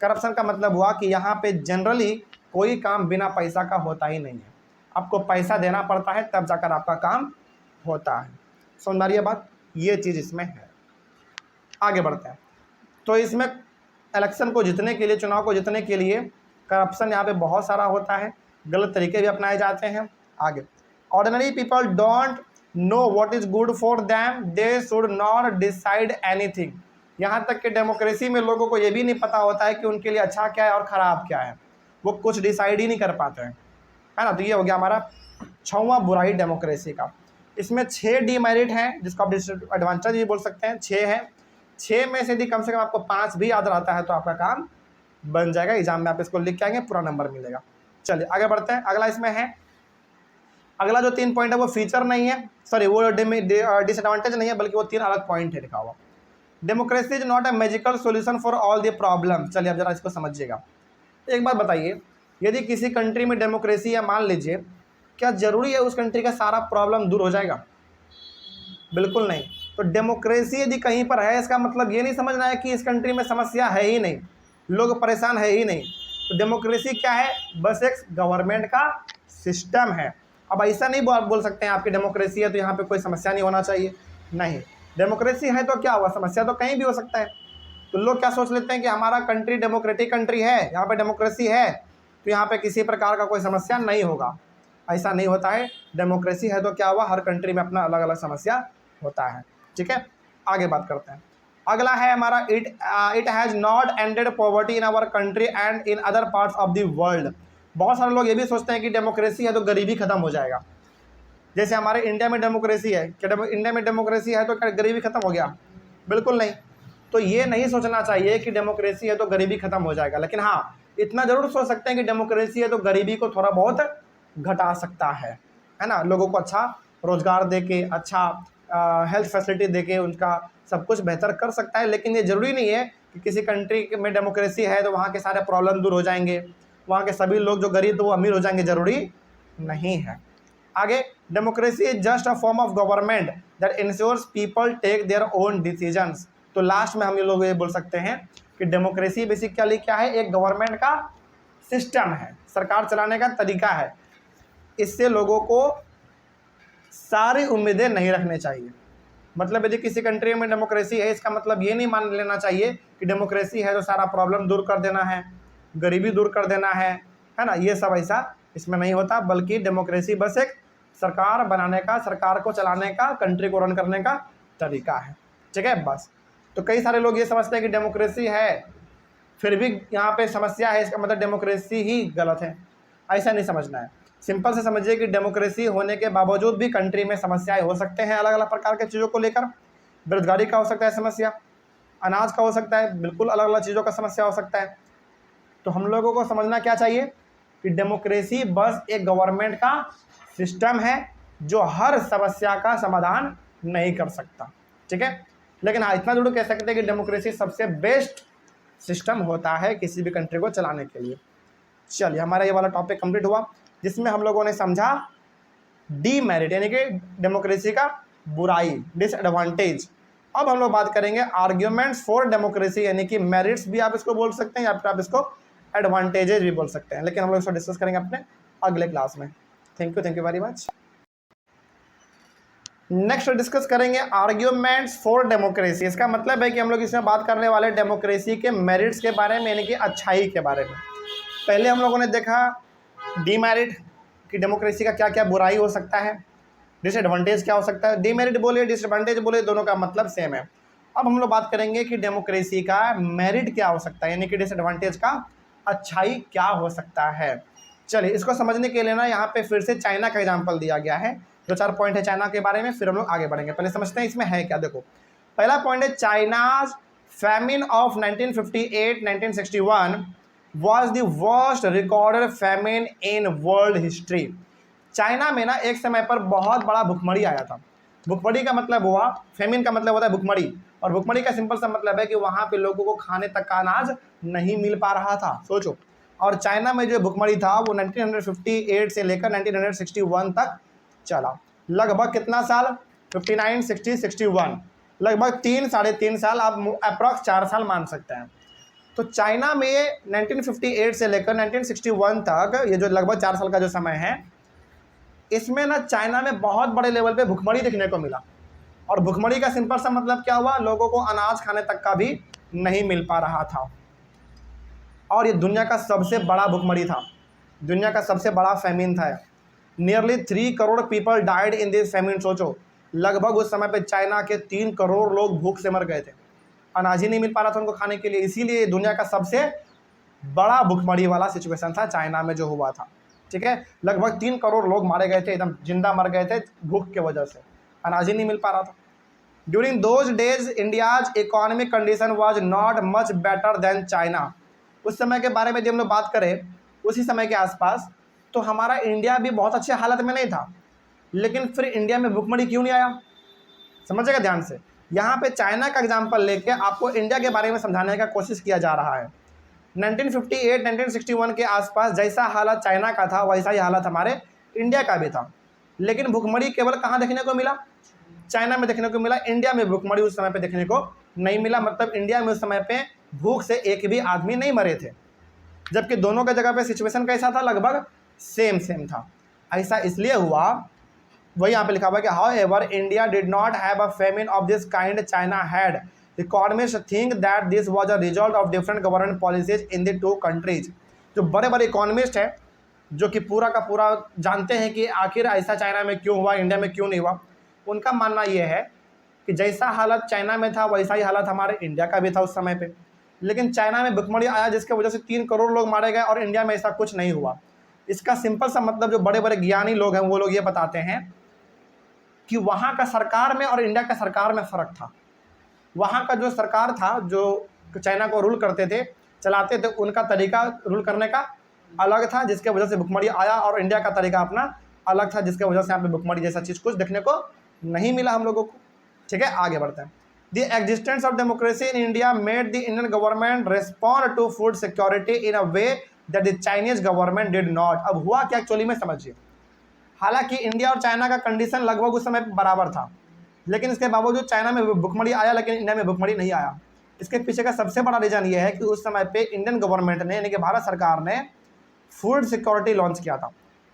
करप्शन का मतलब हुआ कि यहाँ पे जनरली कोई काम बिना पैसा का होता ही नहीं है, आपको पैसा देना पड़ता है तब जाकर आपका काम होता है। समझ में आ रही है बात? ये चीज़ इसमें है। आगे बढ़ते हैं। तो इसमें इलेक्शन को जीतने के लिए, चुनाव को जीतने के लिए करप्शन यहाँ पे बहुत सारा होता है, गलत तरीके भी अपनाए जाते हैं। आगे, ordinary people don't know what is good for them, they should not decide anything. यहाँ तक कि डेमोक्रेसी में लोगों को ये भी नहीं पता होता है कि उनके लिए अच्छा क्या है और ख़राब क्या है, वो कुछ डिसाइड ही नहीं कर पाते हैं, है ना। तो ये हो गया हमारा 6वां बुराई डेमोक्रेसी का। इसमें 6 डीमेरिट हैं, जिसको आप डिसएडवांटेज भी बोल सकते हैं। 6 हैं, 6 में से यदि कम से कम आपको 5 भी याद रहता है तो आपका काम बन जाएगा, एग्जाम में आप इसको लिख के आएंगे, पूरा नंबर मिलेगा। चलिए आगे बढ़ते हैं। अगला इसमें है, अगला जो 3 पॉइंट है वो फीचर नहीं है, सॉरी वो डिसएडवांटेज नहीं है, बल्कि वो 3 अलग पॉइंट है लिखा हुआ। Democracy is not a magical solution for all the problem. चलिए अब जरा इसको समझिएगा। एक बात बताइए, यदि किसी कंट्री में डेमोक्रेसी है, मान लीजिए, क्या ज़रूरी है उस कंट्री का सारा प्रॉब्लम दूर हो जाएगा? बिल्कुल नहीं। तो डेमोक्रेसी यदि कहीं पर है, इसका मतलब ये नहीं समझना है कि इस कंट्री में समस्या है ही नहीं, लोग परेशान है ही नहीं। तो डेमोक्रेसी क्या है? बस एक गवर्नमेंट का सिस्टम है। अब ऐसा नहीं बोल सकते हैं आपकी डेमोक्रेसी है तो यहाँ पे कोई समस्या नहीं होना चाहिए, नहीं। डेमोक्रेसी है तो क्या हुआ, समस्या तो कहीं भी हो सकता है। तो लोग क्या सोच लेते हैं कि हमारा कंट्री डेमोक्रेटिक कंट्री है, यहाँ पे डेमोक्रेसी है तो यहाँ पे किसी प्रकार का कोई समस्या नहीं होगा। ऐसा नहीं होता है। डेमोक्रेसी है तो क्या हुआ, हर कंट्री में अपना अलग अलग समस्या होता है। ठीक है, आगे बात करते हैं। अगला है हमारा, it has not ended poverty in our country and in other parts of the world. बहुत सारे लोग ये भी सोचते हैं कि डेमोक्रेसी है तो गरीबी खत्म हो जाएगा। जैसे हमारे इंडिया में डेमोक्रेसी है, क्या इंडिया में डेमोक्रेसी है तो क्या गरीबी खत्म हो गया? बिल्कुल नहीं। तो ये नहीं सोचना चाहिए कि डेमोक्रेसी है तो गरीबी खत्म हो जाएगा, लेकिन हाँ इतना जरूर सोच सकते हैं कि डेमोक्रेसी है तो गरीबी को थोड़ा बहुत घटा सकता है ना। लोगों को अच्छा रोजगार देके, अच्छा हेल्थ फैसिलिटी देके उनका सब कुछ बेहतर कर सकता है। लेकिन ये ज़रूरी नहीं है कि किसी कंट्री में डेमोक्रेसी है तो वहाँ के सारे प्रॉब्लम दूर हो जाएंगे, वहाँ के सभी लोग जो गरीब तो वो अमीर हो जाएंगे, ज़रूरी नहीं है। आगे, democracy is just a form of government that ensures people take their own decisions. तो लास्ट में हम लोग ये बोल सकते हैं कि डेमोक्रेसी बेसिकली क्या है, एक गवर्नमेंट का सिस्टम है, सरकार चलाने का तरीका है। इससे लोगों को सारी उम्मीदें नहीं रखनी चाहिए। मतलब यदि किसी कंट्री में डेमोक्रेसी है, इसका मतलब ये नहीं मान लेना चाहिए कि डेमोक्रेसी है तो सारा प्रॉब्लम दूर कर देना है, गरीबी दूर कर देना है ना। ये सब ऐसा इसमें नहीं होता, बल्कि डेमोक्रेसी बस एक सरकार बनाने का, सरकार को चलाने का, कंट्री को रन करने का तरीका है। ठीक है, बस। तो कई सारे लोग ये समझते हैं कि डेमोक्रेसी है फिर भी यहाँ पे समस्या है, इसका मतलब डेमोक्रेसी ही गलत है। ऐसा नहीं समझना है। सिंपल से समझिए कि डेमोक्रेसी होने के बावजूद भी कंट्री में समस्याएं हो सकते हैं, अलग अलग प्रकार के चीज़ों को लेकर। बेरोजगारी का हो सकता है समस्या, अनाज का हो सकता है, बिल्कुल अलग अलग चीज़ों का समस्या हो सकता है। तो हम लोगों को समझना क्या चाहिए कि डेमोक्रेसी बस एक गवर्नमेंट का सिस्टम है जो हर समस्या का समाधान नहीं कर सकता। ठीक है, लेकिन हाँ इतना जरूर कह सकते हैं कि डेमोक्रेसी सबसे बेस्ट सिस्टम होता है किसी भी कंट्री को चलाने के लिए। चलिए, हमारा ये वाला टॉपिक कंप्लीट हुआ, जिसमें हम लोगों ने समझा डीमेरिट यानी कि डेमोक्रेसी का बुराई, डिसएडवांटेज। अब हम लोग बात करेंगे आर्ग्यूमेंट्स फॉर डेमोक्रेसी, यानी कि मेरिट्स भी आप इसको बोल सकते हैं या फिर आप इसको एडवांटेजेस भी बोल सकते हैं, लेकिन हम लोग इसको डिस्कस करेंगे अपने अगले क्लास में। Thank you very much. Next discuss करेंगे आर्ग्यूमेंट्स फॉर डेमोक्रेसी। इसका मतलब है कि हम लोग इसमें बात करने वाले डेमोक्रेसी के मेरिट्स के बारे में, यानी कि अच्छाई के बारे में। पहले हम लोगों ने देखा डीमेरिट कि डेमोक्रेसी का क्या क्या बुराई हो सकता है, डिसएडवांटेज क्या हो सकता है। डीमेरिट बोले, डिसएडवांटेज बोले, दोनों का मतलब सेम है। अब हम लोग बात करेंगे कि डेमोक्रेसी का मेरिट क्या हो सकता है, यानी कि डिसएडवांटेज का अच्छाई क्या हो सकता है। चलिए, इसको समझने के लिए ना यहाँ पे फिर से चाइना का एग्जाम्पल दिया गया है। 2-4 पॉइंट है चाइना के बारे में, फिर हम लोग आगे बढ़ेंगे। पहले समझते हैं इसमें है क्या। देखो, पहला पॉइंट है China's famine of 1958-1961 was the worst recorded famine in world history। China में ना एक समय पर बहुत बड़ा भुखमरी आया था। भुखमरी का मतलब हुआ, फेमिन का मतलब होता है भुखमरी, और भुखमरी का सिंपल सा मतलब है कि वहाँ पे लोगों को खाने तक का अनाज नहीं मिल पा रहा था। सोचो, और चाइना में जो भुखमरी था वो 1958 से लेकर 1961 तक चला। लगभग कितना साल? 59, 60, 61, लगभग 3-3.5 साल, आप अप्रॉक्स 4 साल मान सकते हैं। तो चाइना में 1958 से लेकर 1961 तक, ये जो लगभग 4 साल का जो समय है, इसमें ना चाइना में बहुत बड़े लेवल पे भुखमरी देखने को मिला। और भुखमरी का सिंपल सा मतलब क्या हुआ, लोगों को अनाज खाने तक का भी नहीं मिल पा रहा था। और ये दुनिया का सबसे बड़ा भुखमरी था, दुनिया का सबसे बड़ा फेमिन था। Nearly 3 crore people died in this famine. सोचो, लगभग उस समय पे चाइना के 3 करोड़ लोग भूख से मर गए थे, अनाज ही नहीं मिल पा रहा था उनको खाने के लिए। इसीलिए दुनिया का सबसे बड़ा भुखमरी वाला सिचुएशन था चाइना में जो हुआ था। ठीक है, लगभग 3 करोड़ लोग मारे गए थे, एकदम जिंदा मर गए थे भूख के वजह से, अनाज ही नहीं मिल पा रहा था। During those days India's economic condition was not much better than China. उस समय के बारे में जब हम लोग बात करें, उसी समय के आसपास, तो हमारा इंडिया भी बहुत अच्छे हालत में नहीं था। लेकिन फिर इंडिया में भुखमरी क्यों नहीं आया, समझिएगा ध्यान से। यहाँ पे चाइना का एग्जाम्पल लेके आपको इंडिया के बारे में समझाने का कोशिश किया जा रहा है। 1958-1961 के आसपास जैसा हालत चाइना का था वैसा ही हालत हमारे इंडिया का भी था। लेकिन भुखमरी केवल कहाँ देखने को मिला, चाइना में देखने को मिला। इंडिया में भुखमरी उस समय पे देखने को नहीं मिला। मतलब इंडिया में उस समय पे भूख से एक भी आदमी नहीं मरे थे, जबकि दोनों का जगह पे सिचुएशन कैसा था, लगभग सेम था। ऐसा इसलिए हुआ, वही यहाँ पे लिखा हुआ है कि however India did not have a famine of this kind China had. Economist think that this was a result of different government policies in the 2 countries. जो बड़े बड़े इकोनॉमिस्ट हैं, जो कि पूरा का पूरा जानते हैं कि आखिर ऐसा चाइना में क्यों हुआ, इंडिया में क्यों नहीं हुआ, उनका मानना ये है कि जैसा हालत चाइना में था वैसा ही हालत हमारे इंडिया का भी था उस समय पे। लेकिन चाइना में भुखमरी आया जिसके वजह से 3 करोड़ लोग मारे गए, और इंडिया में ऐसा कुछ नहीं हुआ। इसका सिंपल सा मतलब जो बड़े बड़े ज्ञानी लोग हैं वो लोग ये बताते हैं कि वहाँ का सरकार में और इंडिया का सरकार में फ़र्क था। वहाँ का जो सरकार था, जो चाइना को रूल करते थे, चलाते थे, उनका तरीका रूल करने का अलग था, जिसके वजह से भुखमरी आया, और इंडिया का तरीका अपना अलग था, जिसके वजह से यहाँ पे भुखमरी जैसा चीज़ कुछ देखने को नहीं मिला हम लोगों को। ठीक है, आगे बढ़ते हैं। The existence of democracy in India made the Indian government respond to food security in a way that the Chinese government did not. अब हुआ क्या एक्चुअली में, समझिए। हालांकि इंडिया और चाइना का कंडीशन लगभग उस समय बराबर था, लेकिन इसके बावजूद चाइना में भुखमरी आया लेकिन इंडिया में भुखमरी नहीं आया। इसके पीछे का सबसे बड़ा रीज़न ये है कि उस समय पे इंडियन गवर्नमेंट ने, यानी कि भारत सरकार ने, फूड सिक्योरिटी लॉन्च किया था।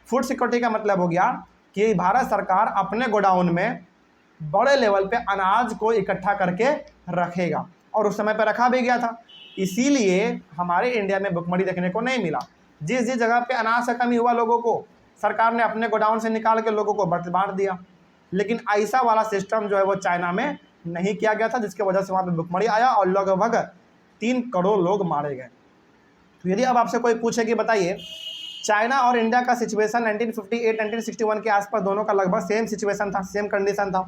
फूड सिक्योरिटी का मतलब हो गया कि भारत सरकार अपने गोडाउन में बड़े लेवल पे अनाज को इकट्ठा करके रखेगा, और उस समय पे रखा भी गया था। इसीलिए हमारे इंडिया में भुखमरी देखने को नहीं मिला। जिस जिस जगह पे अनाज का कमी हुआ, लोगों को सरकार ने अपने गोडाउन से निकाल के लोगों को बांट दिया। लेकिन ऐसा वाला सिस्टम जो है वो चाइना में नहीं किया गया था, जिसके वजह से वहाँ पे भुखमरी आया और लगभग 3 करोड़ लोग मारे गए। तो यदि अब आपसे कोई पूछे कि बताइए, चाइना और इंडिया का सिचुएशन 1958-1961 के आसपास दोनों का लगभग सेम सिचुएशन था, सेम कंडीशन था।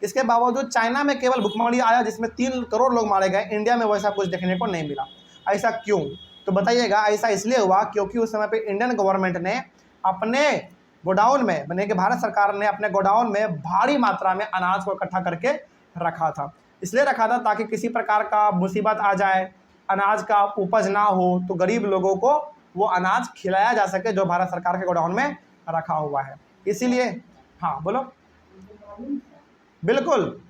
इसके बावजूद चाइना में केवल भुखमरी आया जिसमें 3 करोड़ लोग मारे गए, इंडिया में वैसा कुछ देखने को नहीं मिला। ऐसा क्यों? तो बताइएगा। ऐसा इसलिए हुआ क्योंकि उस समय पे इंडियन गवर्नमेंट ने अपने गोडाउन में, यानी कि भारत सरकार ने अपने गोडाउन में भारी मात्रा में अनाज को इकट्ठा करके रखा था। इसलिए रखा था ताकि किसी प्रकार का मुसीबत आ जाए, अनाज का उपज ना हो, तो गरीब लोगों को वो अनाज खिलाया जा सके जो भारत सरकार के गोडाउन में रखा हुआ है। इसीलिए, हाँ बोलो। बिल्कुल।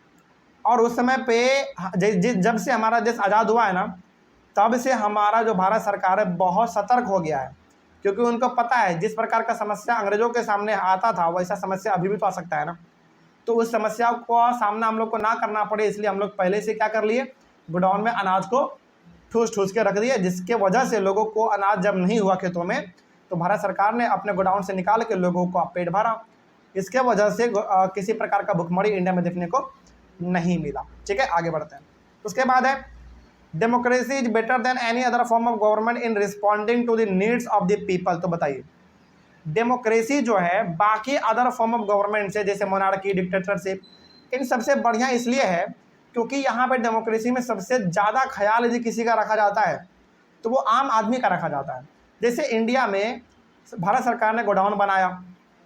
और उस समय पे जब से हमारा देश आज़ाद हुआ है ना, तब से हमारा जो भारत सरकार है बहुत सतर्क हो गया है, क्योंकि उनको पता है जिस प्रकार का समस्या अंग्रेजों के सामने आता था वैसा समस्या अभी भी तो आ सकता है ना। तो उस समस्या का सामना हम लोग को ना करना पड़े, इसलिए हम लोग पहले से क्या कर लिए, गोडाउन में अनाज को ठूस के रख दिए, जिसके वजह से लोगों को अनाज जब नहीं हुआ खेतों में, तो भारत सरकार ने अपने गोडाउन से निकाल के लोगों को पेट भरा। इसके वजह से किसी प्रकार का भुखमरी इंडिया में देखने को नहीं मिला। ठीक है, आगे बढ़ते हैं। उसके बाद है democracy is better than any other form of government in responding to the needs of the people. तो बताइए, डेमोक्रेसी जो है बाकी अदर फॉर्म ऑफ गवर्नमेंट से, जैसे मोनार्की, डिक्टेटरशिप, इन सबसे बढ़िया इसलिए है क्योंकि यहाँ पे डेमोक्रेसी में सबसे ज़्यादा ख्याल यदि किसी का रखा जाता है तो वो आम आदमी का रखा जाता है। जैसे इंडिया में भारत सरकार ने गोडाउन बनाया,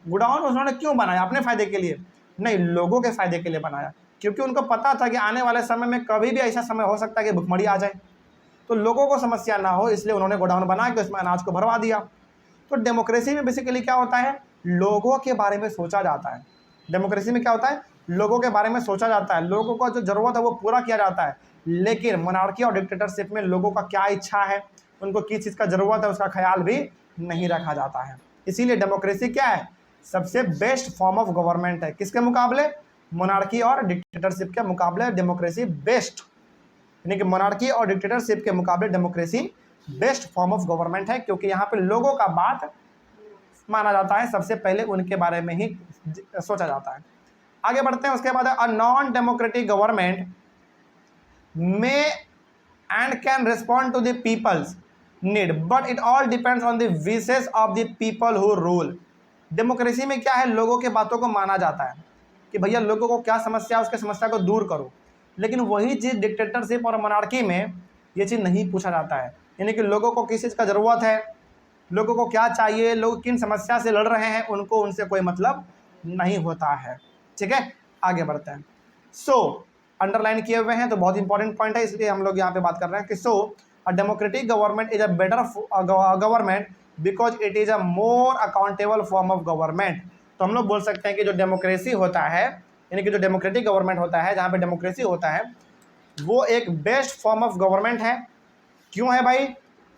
गोडाउन उन्होंने क्यों बनाया? अपने फ़ायदे के लिए नहीं, लोगों के फ़ायदे के लिए बनाया, क्योंकि उनको पता था कि आने वाले समय में कभी भी ऐसा समय हो सकता है कि भुखमरी आ जाए, तो लोगों को समस्या ना हो, इसलिए उन्होंने गोडाउन बना के उसमें अनाज को भरवा दिया। तो डेमोक्रेसी में बेसिकली क्या होता है, लोगों के बारे में सोचा जाता है। डेमोक्रेसी में क्या होता है, लोगों के बारे में सोचा जाता है, लोगों को जो ज़रूरत है वो पूरा किया जाता है। लेकिन मोनार्की और डिक्टेटरशिप में लोगों का क्या इच्छा है, उनको किस चीज़ का ज़रूरत है, उसका ख्याल भी नहीं रखा जाता है। इसीलिए डेमोक्रेसी क्या है, सबसे बेस्ट फॉर्म ऑफ गवर्नमेंट है। किसके मुकाबले? मोनार्की और डिक्टेटरशिप के मुकाबले डेमोक्रेसी बेस्ट, यानी कि मोनार्की और डिक्टेटरशिप के मुकाबले democracy best form of government है, क्योंकि यहाँ पे लोगों का बात माना जाता है, सबसे पहले उनके बारे में ही सोचा जाता है। आगे बढ़ते हैं, उसके बाद a non democratic government may and can respond to the people's need but it all depends on the wishes of the people who rule. Democracy में क्या है, लोगों के बातों को माना जाता है कि भैया लोगों को क्या समस्या है उसके समस्या को दूर करो, लेकिन वही चीज़ डिक्टेटरशिप और मोनार्की में ये चीज़ नहीं पूछा जाता है, यानी कि लोगों को किस चीज़ का ज़रूरत है, लोगों को क्या चाहिए, लोग किन समस्या से लड़ रहे हैं, उनको उनसे कोई मतलब नहीं होता है। ठीक है, आगे बढ़ते हैं। सो अंडरलाइन किए हुए हैं तो बहुत इंपॉर्टेंट पॉइंट है, इसलिए हम लोग यहाँ पे बात कर रहे हैं कि so a democratic government is a better government because it is a more accountable form of government. तो हम लोग बोल सकते हैं कि जो डेमोक्रेसी होता है, यानी कि जो डेमोक्रेटिक गवर्नमेंट होता है, जहाँ पे डेमोक्रेसी होता है, वो एक बेस्ट फॉर्म ऑफ गवर्नमेंट है। क्यों है भाई?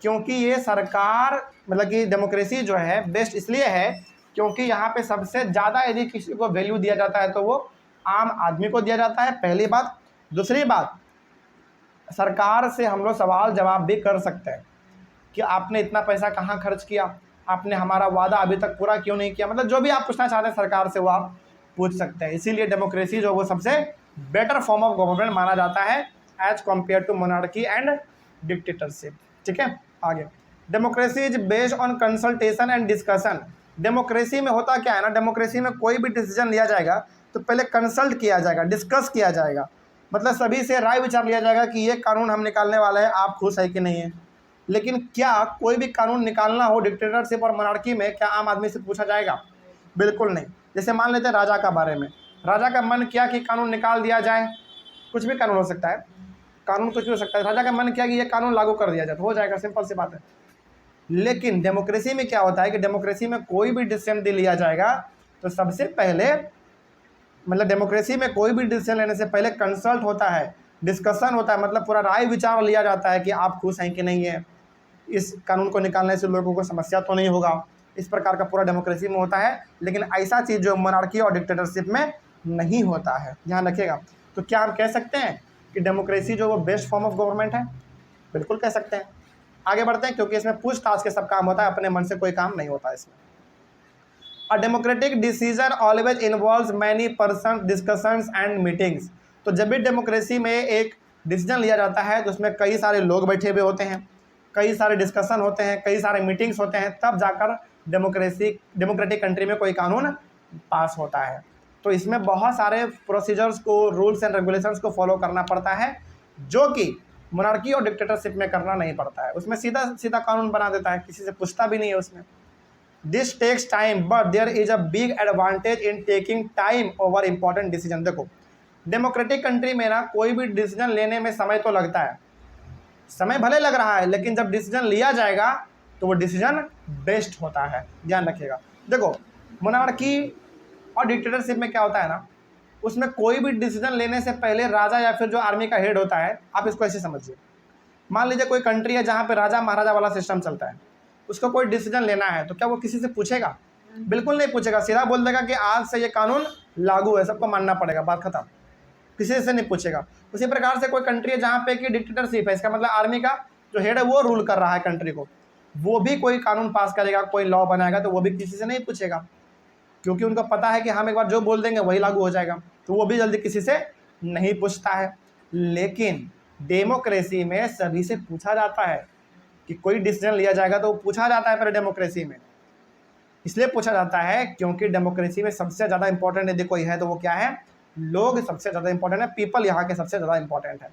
क्योंकि ये सरकार, मतलब कि डेमोक्रेसी जो है बेस्ट इसलिए है क्योंकि यहाँ पे सबसे ज़्यादा यदि किसी को वैल्यू दिया जाता है तो वो आम आदमी को दिया जाता है, पहली बात। दूसरी बात, सरकार से हम लोग सवाल जवाब भी कर सकते हैं कि आपने इतना पैसा कहाँ खर्च किया, आपने हमारा वादा अभी तक पूरा क्यों नहीं किया, मतलब जो भी आप पूछना चाहते हैं सरकार से वो आप पूछ सकते हैं। इसीलिए डेमोक्रेसी जो वो सबसे बेटर फॉर्म ऑफ गवर्नमेंट माना जाता है as compare to monarchy and dictatorship. ठीक है, आगे। Democracy is based on consultation and discussion. Democracy में होता क्या है ना, डेमोक्रेसी में कोई भी डिसीजन लिया जाएगा तो पहले कंसल्ट किया जाएगा, डिस्कस किया जाएगा, मतलब सभी से राय विचार लिया जाएगा कि ये कानून हम निकालने वाले हैं, आप खुश है कि नहीं है। लेकिन क्या कोई भी कानून निकालना हो डिक्टेटरशिप और मोनार्की में, क्या आम आदमी से पूछा जाएगा? बिल्कुल नहीं। जैसे मान लेते हैं राजा का बारे में, राजा का मन किया कि कानून निकाल दिया जाए, कुछ भी कानून हो सकता है, कानून कुछ भी हो सकता है, राजा का मन किया कि ये कानून लागू कर दिया जाए तो हो जाएगा, सिंपल सी बात है। लेकिन डेमोक्रेसी में क्या होता है कि डेमोक्रेसी में कोई भी डिसीजन लिया जाएगा तो सबसे पहले, मतलब डेमोक्रेसी में कोई भी डिसीजन लेने से पहले कंसल्ट होता है, डिस्कशन होता है, मतलब पूरा राय विचार लिया जाता है कि आप खुश हैं कि नहीं है, इस कानून को निकालने से लोगों को समस्या तो नहीं होगा। इस प्रकार का पूरा डेमोक्रेसी में होता है, लेकिन ऐसा चीज़ जो मोनार्की और डिक्टेटरशिप में नहीं होता है, ध्यान रखिएगा। तो क्या हम कह सकते हैं कि डेमोक्रेसी जो वो बेस्ट फॉर्म ऑफ गवर्नमेंट है? बिल्कुल कह सकते हैं। आगे बढ़ते हैं, क्योंकि इसमें पूछताछ के सब काम होता है, अपने मन से कोई काम नहीं होता इसमें। A democratic decision always involves many person discussions and meetings. तो जब भी डेमोक्रेसी में एक डिसीजन लिया जाता है तो उसमें कई सारे लोग बैठे हुए होते हैं, कई सारे डिस्कशन होते हैं, कई सारे मीटिंग्स होते हैं, तब जाकर डेमोक्रेटिक कंट्री में कोई कानून पास होता है। तो इसमें बहुत सारे प्रोसीजर्स को, रूल्स एंड रेगुलेशंस को फॉलो करना पड़ता है, जो कि मोनार्की और डिक्टेटरशिप में करना नहीं पड़ता है। उसमें सीधा सीधा कानून बना देता है, किसी से पूछता भी नहीं है उसमें। This takes time but there is a big advantage in taking time over important decision. देखो, डेमोक्रेटिक कंट्री में ना कोई भी डिसीजन लेने में समय तो लगता है, समय भले लग रहा है, लेकिन जब डिसीजन लिया जाएगा तो वो डिसीजन बेस्ट होता है, ध्यान रखिएगा। देखो, मोनार्की और डिक्टेटरशिप में क्या होता है ना, उसमें कोई भी डिसीजन लेने से पहले राजा या फिर जो आर्मी का हेड होता है, आप इसको ऐसे समझिए, मान लीजिए कोई कंट्री है जहाँ पे राजा महाराजा वाला सिस्टम चलता है, उसको कोई डिसीजन लेना है तो क्या वो किसी से पूछेगा? बिल्कुल नहीं पूछेगा, सीधा बोल देगा कि आज से ये कानून लागू है, सबको मानना पड़ेगा, बात खत्म, किसी से नहीं पूछेगा। उसी प्रकार से कोई कंट्री है जहाँ पे कि डिक्टेटरशिप है, इसका मतलब आर्मी का जो हेड है वो रूल कर रहा है कंट्री को, वो भी कोई कानून पास करेगा, कोई लॉ बनाएगा तो वो भी किसी से नहीं पूछेगा, क्योंकि उनको पता है कि हम एक बार जो बोल देंगे वही लागू हो जाएगा, तो वो भी जल्दी किसी से नहीं पूछता है। लेकिन डेमोक्रेसी में सभी से पूछा जाता है कि कोई डिसीजन लिया जाएगा तो वो पूछा जाता है। फिर डेमोक्रेसी में इसलिए पूछा जाता है क्योंकि डेमोक्रेसी में सबसे ज़्यादा इंपॉर्टेंट यदि कोई है तो वो क्या है? लोग सबसे ज़्यादा इंपॉर्टेंट है, पीपल यहाँ के सबसे ज़्यादा इंपॉर्टेंट है।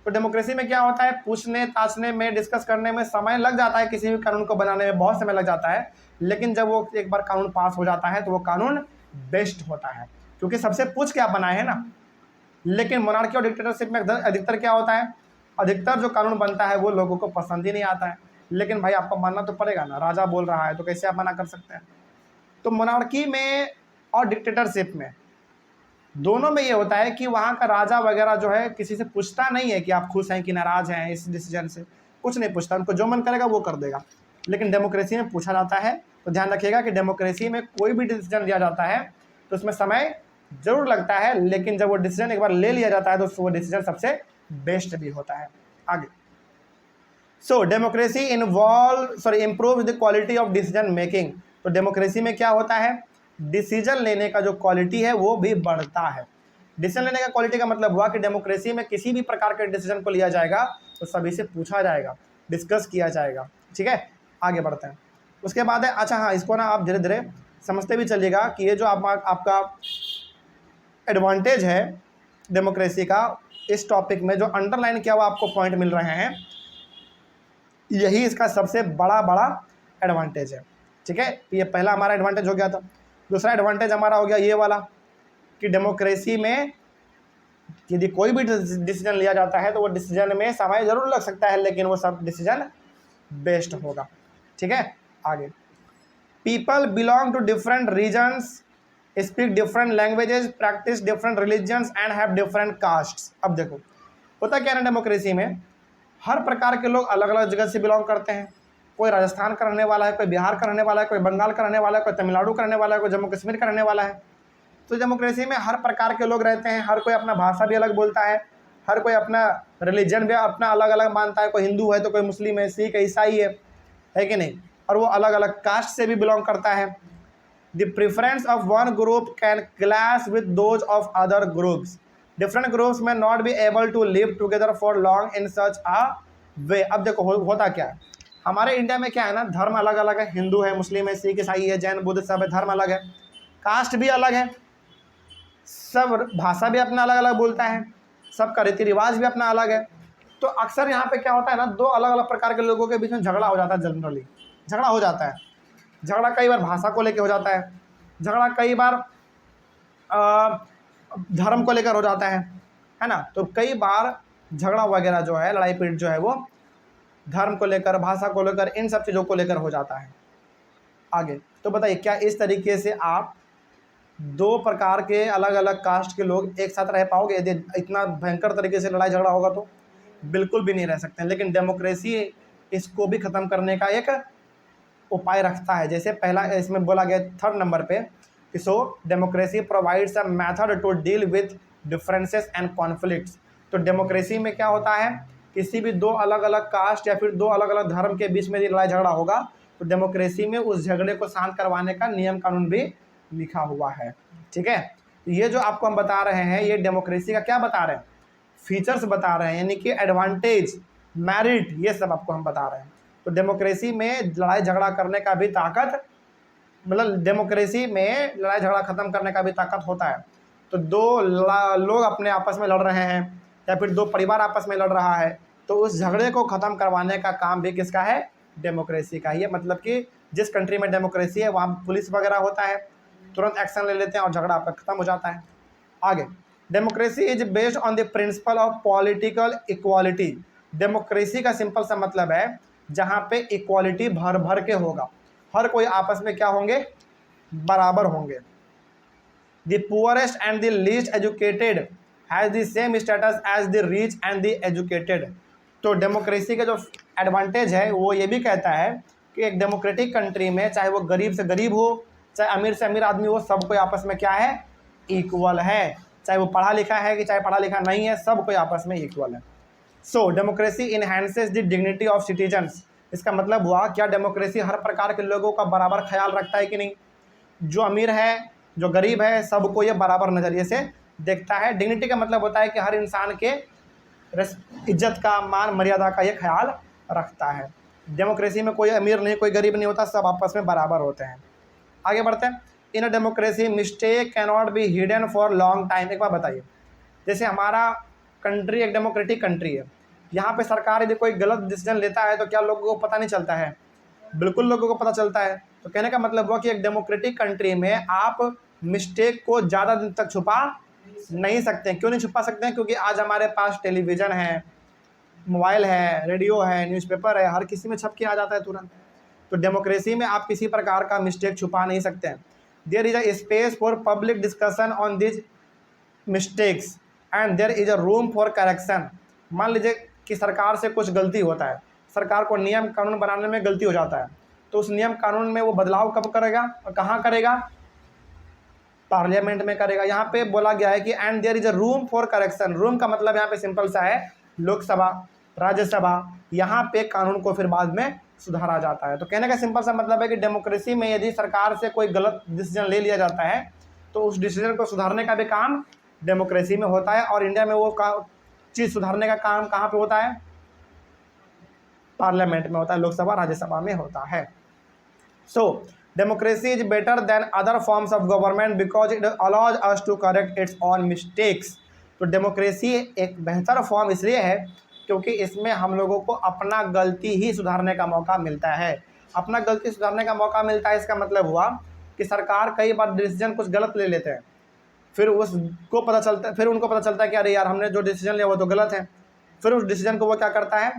तो डेमोक्रेसी में क्या होता है, पूछने ताछने में, डिस्कस करने में समय लग जाता है, किसी भी कानून को बनाने में बहुत समय लग जाता है, लेकिन जब वो एक बार कानून पास हो जाता है तो वो कानून बेस्ट होता है, क्योंकि सबसे पूछ के आप बनाए हैं ना। लेकिन मोनार्की और डिक्टेटरशिप में अधिकतर क्या होता है, अधिकतर जो कानून बनता है वो लोगों को पसंद ही नहीं आता है, लेकिन भाई आपको मानना तो पड़ेगा ना, राजा बोल रहा है तो कैसे आप मना कर सकते हैं। तो मोनार्की में और डिक्टेटरशिप में दोनों में ये होता है कि वहाँ का राजा वगैरह जो है किसी से पूछता नहीं है कि आप खुश हैं कि नाराज़ हैं इस डिसीजन से, कुछ नहीं पूछता, उनको जो मन करेगा वो कर देगा। लेकिन डेमोक्रेसी में पूछा जाता है, तो ध्यान रखिएगा कि डेमोक्रेसी में कोई भी डिसीजन लिया जाता है तो उसमें समय जरूर लगता है, लेकिन जब वो डिसीजन एक बार ले लिया जाता है तो वो डिसीजन सबसे बेस्ट भी होता है। आगे, so democracy improve the quality of decision making. तो डेमोक्रेसी में क्या होता है, डिसीजन लेने का जो क्वालिटी है वो भी बढ़ता है। डिसीजन लेने का क्वालिटी का मतलब हुआ कि डेमोक्रेसी में किसी भी प्रकार के डिसीजन को लिया जाएगा तो सभी से पूछा जाएगा, डिस्कस किया जाएगा। ठीक है, आगे बढ़ते हैं। उसके बाद है, अच्छा हाँ, इसको ना आप धीरे धीरे समझते भी चलिएगा कि ये जो आपका एडवांटेज है डेमोक्रेसी का, इस टॉपिक में जो अंडरलाइन किया हुआ आपको पॉइंट मिल रहे हैं, यही इसका सबसे बड़ा एडवांटेज है। ठीक है, तो ये पहला हमारा एडवांटेज हो गया था। दूसरा एडवांटेज हमारा हो गया ये वाला कि डेमोक्रेसी में यदि कोई भी डिसीजन लिया जाता है तो वो डिसीजन में समय जरूर लग सकता है, लेकिन वो सब डिसीजन बेस्ट होगा। ठीक है, आगे, people belong to different regions, speak different languages, practice different religions and have different castes. अब देखो होता क्या है डेमोक्रेसी में, हर प्रकार के लोग अलग अलग जगह से बिलोंग करते हैं। कोई राजस्थान का रहने वाला है, कोई बिहार का रहने वाला है, कोई बंगाल का रहने वाला है, कोई तमिलनाडु का रहने वाला है, कोई जम्मू कश्मीर का रहने वाला है। तो डेमोक्रेसी में हर प्रकार के लोग रहते हैं, हर कोई अपना भाषा भी अलग बोलता है, हर कोई अपना रिलीजन भी अपना अलग अलग मानता है, कोई हिंदू है तो कोई मुस्लिम है, सिख है, ईसाई है कि नहीं, और वो अलग अलग कास्ट से भी बिलोंग करता है। The preference of one group can clash with those of other groups, different groups may not be able to live together for long in such a way. अब देखो होता क्या है, हमारे इंडिया में क्या है ना, धर्म अलग अलग है, हिंदू है, मुस्लिम है, सिख ईसाई है, जैन बुद्ध सब है, धर्म अलग है, कास्ट भी अलग है, सब भाषा भी अपना अलग अलग बोलता है, सबका रीति रिवाज भी अपना अलग है। तो अक्सर यहाँ पे क्या होता है ना, दो अलग अलग प्रकार के लोगों के बीच में झगड़ा हो जाता है, जनरली झगड़ा हो जाता है। झगड़ा कई बार भाषा को लेकर हो जाता है, झगड़ा कई बार धर्म को लेकर हो जाता है ना। तो कई बार झगड़ा वगैरह जो है, लड़ाई पीट जो है वो धर्म को लेकर, भाषा को लेकर, इन सब चीज़ों को लेकर हो जाता है। आगे तो बताइए, क्या इस तरीके से आप दो प्रकार के अलग अलग कास्ट के लोग एक साथ रह पाओगे? यदि इतना भयंकर तरीके से लड़ाई झगड़ा होगा तो बिल्कुल भी नहीं रह सकते हैं। लेकिन डेमोक्रेसी इसको भी ख़त्म करने का एक उपाय रखता है। जैसे पहला इसमें बोला गया 3rd नंबर पे कि so democracy provides a method to deal with differences and conflicts. तो डेमोक्रेसी में क्या होता है, किसी भी दो अलग अलग कास्ट या फिर दो अलग अलग धर्म के बीच में यदि लड़ाई झगड़ा होगा तो डेमोक्रेसी में उस झगड़े को शांत करवाने का नियम कानून भी लिखा हुआ है। ठीक है, ये जो आपको हम बता रहे हैं, ये डेमोक्रेसी का क्या बता रहे हैं, फीचर्स बता रहे हैं, यानी कि एडवांटेज, मेरिट, ये सब आपको हम बता रहे हैं। तो डेमोक्रेसी में लड़ाई झगड़ा करने का भी ताकत, मतलब डेमोक्रेसी में लड़ाई झगड़ा खत्म करने का भी ताकत होता है। तो दो लोग अपने आपस में लड़ रहे हैं या फिर दो परिवार आपस में लड़ रहा है, तो उस झगड़े को ख़त्म करवाने का काम भी किसका है, डेमोक्रेसी का ही है। मतलब कि जिस कंट्री में डेमोक्रेसी है वहाँ पुलिस वगैरह होता है, तुरंत एक्शन ले लेते हैं और झगड़ा आपका खत्म हो जाता है। आगे, democracy is based on the principle of political equality. Democracy का सिंपल सा मतलब है जहाँ पे इक्वालिटी भर भर के होगा, हर कोई आपस में क्या होंगे, बराबर होंगे। The poorest and the least educated has the same status as the rich and the educated. तो डेमोक्रेसी का जो एडवांटेज है वो ये भी कहता है कि एक डेमोक्रेटिक कंट्री में चाहे वो गरीब से गरीब हो, चाहे अमीर से अमीर आदमी हो, सब कोई आपस में क्या है, इक्वल है। चाहे वो पढ़ा लिखा है कि चाहे पढ़ा लिखा नहीं है, सब कोई आपस में इक्वल है। So democracy enhances the dignity of citizens. इसका मतलब हुआ क्या, डेमोक्रेसी हर प्रकार के लोगों का बराबर ख्याल रखता है कि नहीं, जो अमीर है, जो गरीब है, सबको ये बराबर नज़रिए से देखता है। डिग्निटी का मतलब होता है कि हर इंसान के इज्जत का, मान मर्यादा का ये ख्याल रखता है। डेमोक्रेसी में कोई अमीर नहीं, कोई गरीब नहीं होता, सब आपस में बराबर होते हैं। आगे बढ़ते हैं। In a democracy mistake can not be hidden for long time. एक बार बताइए, जैसे हमारा कंट्री एक डेमोक्रेटिक कंट्री है, यहाँ पे सरकार यदि कोई गलत डिसीजन लेता है तो क्या लोगों को पता नहीं चलता है? बिल्कुल लोगों को पता चलता है। तो कहने का मतलब हुआ कि एक डेमोक्रेटिक कंट्री में आप मिस्टेक को ज़्यादा दिन तक छुपा नहीं सकते हैं। क्यों नहीं छुपा सकते हैं? क्योंकि आज हमारे पास टेलीविज़न है, मोबाइल है, रेडियो है, न्यूज़पेपर है, हर किसी में छप के आ जाता है तुरंत। तो डेमोक्रेसी में आप किसी प्रकार का मिस्टेक छुपा नहीं सकते हैं। There is a space for public discussion on this mistakes and there is a room for correction. मान लीजिए कि सरकार से कुछ गलती होता है, सरकार को नियम कानून बनाने में गलती हो जाता है, तो उस नियम कानून में वो बदलाव कब करेगा और कहाँ करेगा? पार्लियामेंट में करेगा। यहाँ पे बोला गया है कि and there is a room for correction. Room का मतलब यहाँ पे सिंपल सा है, लोकसभा। राज्यसभा, यहाँ पे कानून को फिर बाद में सुधारा जाता है। तो कहने का सिंपल सा मतलब है कि डेमोक्रेसी में यदि सरकार से कोई गलत डिसीजन ले लिया जाता है तो उस डिसीजन को सुधारने का भी काम डेमोक्रेसी में होता है। और इंडिया में वो चीज़ सुधारने का काम कहाँ पे होता है? पार्लियामेंट में होता है, लोकसभा राज्यसभा में होता है। So democracy is better than other forms of government because it allows us to correct its own mistakes. तो डेमोक्रेसी एक बेहतर फॉर्म इसलिए है क्योंकि इसमें हम लोगों को अपना गलती ही सुधारने का मौका मिलता है। अपना गलती सुधारने का मौका मिलता है, इसका मतलब हुआ कि सरकार कई बार डिसीजन कुछ गलत ले लेते हैं, फिर उनको पता चलता है कि अरे यार हमने जो डिसीजन लिया वो तो गलत है। फिर उस डिसीजन को वो क्या करता है?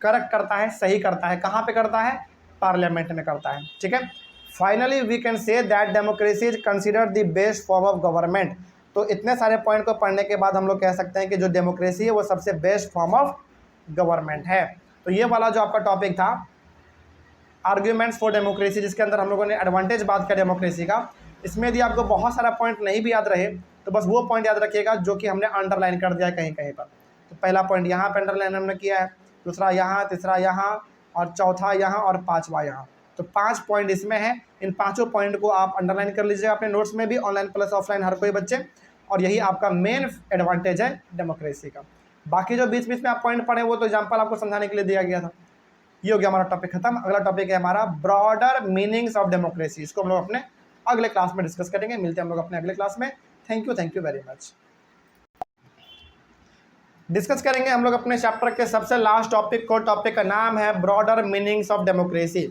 करेक्ट करता है, सही करता है। कहाँ पे करता है? पार्लियामेंट में करता है। ठीक है। Finally we can say that democracy is considered the best form of government. तो इतने सारे पॉइंट को पढ़ने के बाद हम लोग कह सकते हैं कि जो डेमोक्रेसी है वो सबसे बेस्ट फॉर्म ऑफ गवर्नमेंट है। तो ये वाला जो आपका टॉपिक था आर्ग्यूमेंट्स फॉर डेमोक्रेसी, जिसके अंदर हम लोगों ने एडवांटेज बात किया डेमोक्रेसी का, इसमें यदि आपको बहुत सारा पॉइंट नहीं भी याद रहे तो बस वो पॉइंट याद रखिएगा जो कि हमने अंडरलाइन कर दिया है कहीं कहीं पर। तो पहला पॉइंट यहाँ पर अंडरलाइन हमने किया है, दूसरा यहाँ, तीसरा यहाँ, और चौथा यहाँ, और पाँचवा यहाँ। तो 5 पॉइंट इसमें है। इन 5 पॉइंट को आप अंडरलाइन कर लीजिएगा अपने नोट्स में भी, ऑनलाइन प्लस ऑफलाइन हर कोई बच्चे, और यही आपका मेन एडवांटेज है डेमोक्रेसी का। बाकी जो बीच बीच में आप पॉइंट पढ़े वो तो एग्जांपल आपको समझाने के लिए दिया गया था। ये हो गया हमारा टॉपिक खत्म। अगला टॉपिक है हमारा ब्रॉडर मीनिंग्स ऑफ डेमोक्रेसी। इसको हम लोग अपने अगले क्लास में डिस्कस करेंगे। मिलते हैं हम लोग अपने अगले क्लास में। Thank you very much. Discuss करेंगे हम लोग अपने चैप्टर के सबसे लास्ट टॉपिक को। टॉपिक का नाम है ब्रॉडर मीनिंग्स ऑफ डेमोक्रेसी।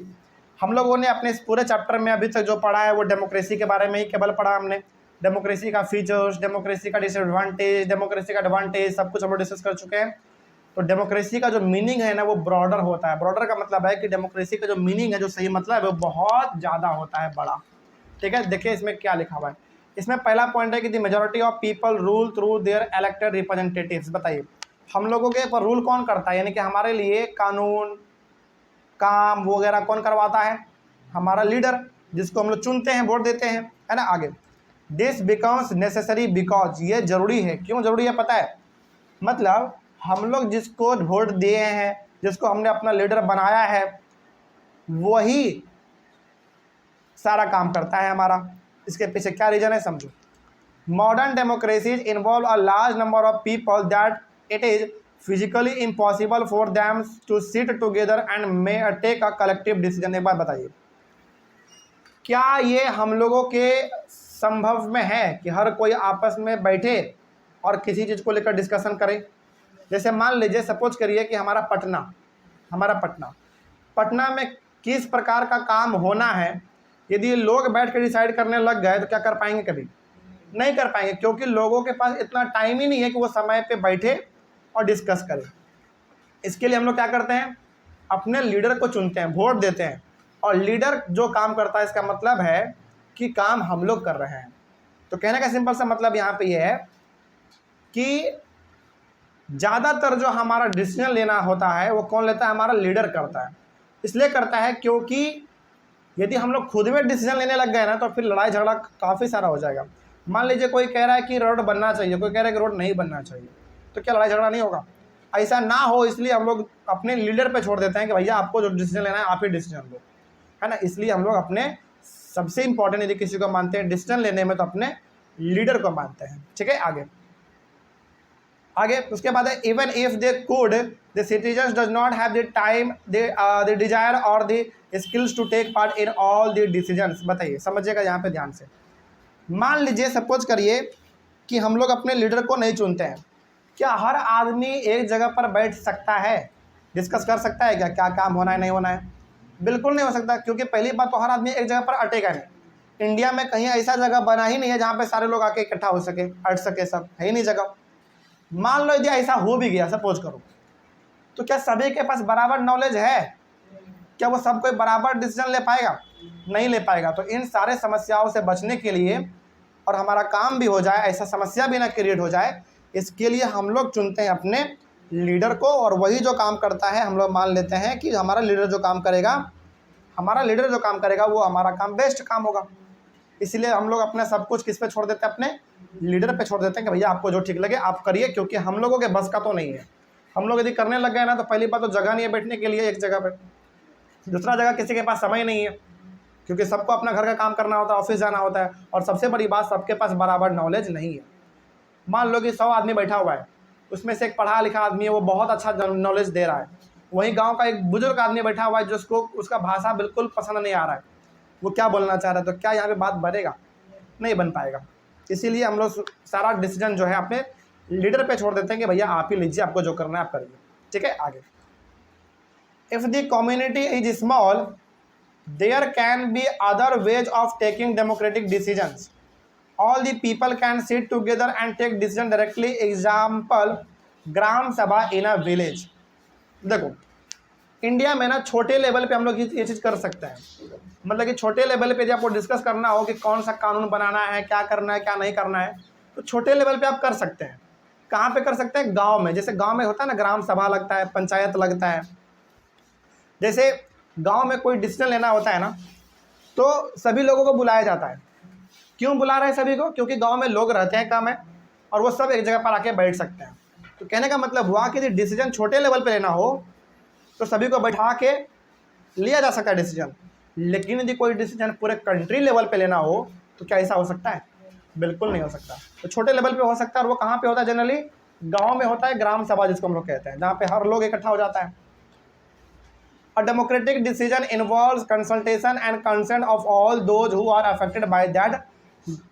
हम लोगों ने अपने इस पूरे चैप्टर में अभी तक जो पढ़ा है वो डेमोक्रेसी के बारे में ही केवल पढ़ा हमने। डेमोक्रेसी का फीचर्स, डेमोक्रेसी का डिसएडवांटेज, डेमोक्रेसी का एडवांटेज, सब कुछ हम लोग डिस्कस कर चुके हैं। तो डेमोक्रेसी का जो मीनिंग है ना वो ब्रॉडर होता है। ब्रॉडर का मतलब है कि डेमोक्रेसी का जो मीनिंग है, जो सही मतलब है, वो बहुत ज़्यादा होता है, बड़ा। ठीक है। देखिए इसमें क्या लिखा हुआ है। इसमें पहला पॉइंट है कि the majority of people rule through their elected representatives. बताइए हम लोगों के ऊपर रूल कौन करता है, यानी कि हमारे लिए कानून, काम वगैरह कौन करवाता है? हमारा लीडर, जिसको हम लोग चुनते हैं, वोट देते हैं, है ना। आगे दिस बिकम्स नेसेसरी बिकॉज, ये जरूरी है। क्यों जरूरी है पता है? मतलब हम लोग जिसको वोट दिए हैं, जिसको हमने अपना लीडर बनाया है, वही सारा काम करता है हमारा। इसके पीछे क्या रीजन है समझो। Modern democracies involve a large number of people that it is physically impossible for them to sit together and may take a collective decision. एक बात बताइए, क्या ये हम लोगों के संभव में है कि हर कोई आपस में बैठे और किसी चीज़ को लेकर डिस्कशन करे? जैसे मान लीजिए, सपोज करिए कि हमारा पटना में किस प्रकार का काम होना है, यदि लोग बैठ कर डिसाइड करने लग गए तो क्या कर पाएंगे? कभी नहीं कर पाएंगे, क्योंकि लोगों के पास इतना टाइम ही नहीं है कि वो समय पे बैठे और डिस्कस करें। इसके लिए हम लोग क्या करते हैं? अपने लीडर को चुनते हैं, वोट देते हैं, और लीडर जो काम करता है इसका मतलब है कि काम हम लोग कर रहे हैं। तो कहने का सिंपल सा मतलब यहाँ पे ये है कि ज़्यादातर जो हमारा डिसीजन लेना होता है वो कौन लेता है? हमारा लीडर करता है। इसलिए करता है क्योंकि यदि हम लोग खुद में डिसीजन लेने लग गए ना तो फिर लड़ाई झगड़ा काफ़ी सारा हो जाएगा। मान लीजिए कोई कह रहा है कि रोड बनना चाहिए, कोई कह रहा है कि रोड नहीं बनना चाहिए, तो क्या लड़ाई झगड़ा नहीं होगा? ऐसा ना हो इसलिए हम लोग अपने लीडर पे छोड़ देते हैं कि भैया आपको जो डिसीजन लेना है आप ही डिसीजन लो, है ना। इसलिए हम लोग अपने सबसे इंपॉर्टेंट यदि किसी को मानते हैं डिसीजन लेने में तो अपने लीडर को मानते हैं। ठीक है। आगे उसके बाद है even if they could the citizens does not have the time, the desire और the skills to take part in all the decisions. बताइए, समझिएगा यहाँ पे ध्यान से। मान लीजिए, सपोज करिए कि हम लोग अपने लीडर को नहीं चुनते हैं, क्या हर आदमी एक जगह पर बैठ सकता है, डिस्कस कर सकता है क्या काम होना है नहीं होना है? बिल्कुल नहीं हो सकता, क्योंकि पहली बात तो हर आदमी एक जगह पर अटेगा नहीं। इंडिया में कहीं ऐसा जगह बना ही नहीं है जहाँ पे सारे लोग आके इकट्ठा हो सके, अट सके, सब है ही नहीं जगह। मान लो यदि ऐसा हो भी गया, सपोज करो, तो क्या सभी के पास बराबर नॉलेज है? क्या वो सब कोई बराबर डिसीजन ले पाएगा? नहीं ले पाएगा। तो इन सारे समस्याओं से बचने के लिए और हमारा काम भी हो जाए, ऐसा समस्या भी ना क्रिएट हो जाए, इसके लिए हम लोग चुनते हैं अपने लीडर को, और वही जो काम करता है हम लोग मान लेते हैं कि हमारा लीडर जो काम करेगा वो हमारा काम बेस्ट काम होगा। इसलिए हम लोग अपना सब कुछ किस पे छोड़ देते हैं? अपने लीडर पे छोड़ देते हैं कि भैया आपको जो ठीक लगे आप करिए, क्योंकि हम लोगों के बस का तो नहीं है। हम लोग यदि करने लग गए ना तो पहली बात तो जगह नहीं है बैठने के लिए एक जगह पर, दूसरा जगह किसी के पास समय नहीं है क्योंकि सबको अपना घर का काम करना होता है, ऑफिस जाना होता है, और सबसे बड़ी बात सबके पास बराबर नॉलेज नहीं है। मान लो कि 100 आदमी बैठा हुआ है, उसमें से एक पढ़ा लिखा आदमी है, वो बहुत अच्छा नॉलेज दे रहा है, वहीं गांव का एक बुजुर्ग आदमी बैठा हुआ है जिसको उसका भाषा बिल्कुल पसंद नहीं आ रहा है, वो क्या बोलना चाह रहा है, तो क्या यहाँ पे बात बनेगा? नहीं बन पाएगा। इसीलिए हम लोग सारा डिसीजन जो है अपने लीडर पे छोड़ देते हैं कि भैया आप ही लीजिए, आपको जो करना है आप करिए। ठीक है, आगे। If the community is small there can be other ways of taking democratic decisions. All the people can sit together and take decision directly. Example, ग्राम सभा इन अ विलेज। देखो इंडिया में ना छोटे लेवल पे हम लोग ये चीज़ कर सकते हैं, मतलब कि छोटे लेवल पे जब आपको डिस्कस करना हो कि कौन सा कानून बनाना है, क्या करना है क्या नहीं करना है, तो छोटे लेवल पे आप कर सकते हैं। कहाँ पे कर सकते हैं? गांव में। जैसे गांव में होता है ना, ग्राम सभा लगता है, पंचायत लगता है। जैसे गांव में कोई डिसीजन लेना होता है ना, तो सभी लोगों को बुलाया जाता है। क्यों बुला रहे हैं सभी को? क्योंकि गांव में लोग रहते हैं कम है और वो सब एक जगह पर आके बैठ सकते हैं। तो कहने का मतलब हुआ कि यदि डिसीजन छोटे लेवल पे लेना हो तो सभी को बैठा के लिया जा सकता है डिसीजन, लेकिन यदि कोई डिसीजन पूरे कंट्री लेवल पे लेना हो तो क्या ऐसा हो सकता है? बिल्कुल नहीं हो सकता। तो छोटे लेवल पे हो सकता है, और वो कहाँ पे होता है? जनरली गाँव में होता है, ग्राम सभा जिसको हम लोग कहते हैं, जहाँ पे हर लोग इकट्ठा हो जाता है। A democratic decision involves consultation and consent of all those who are affected by that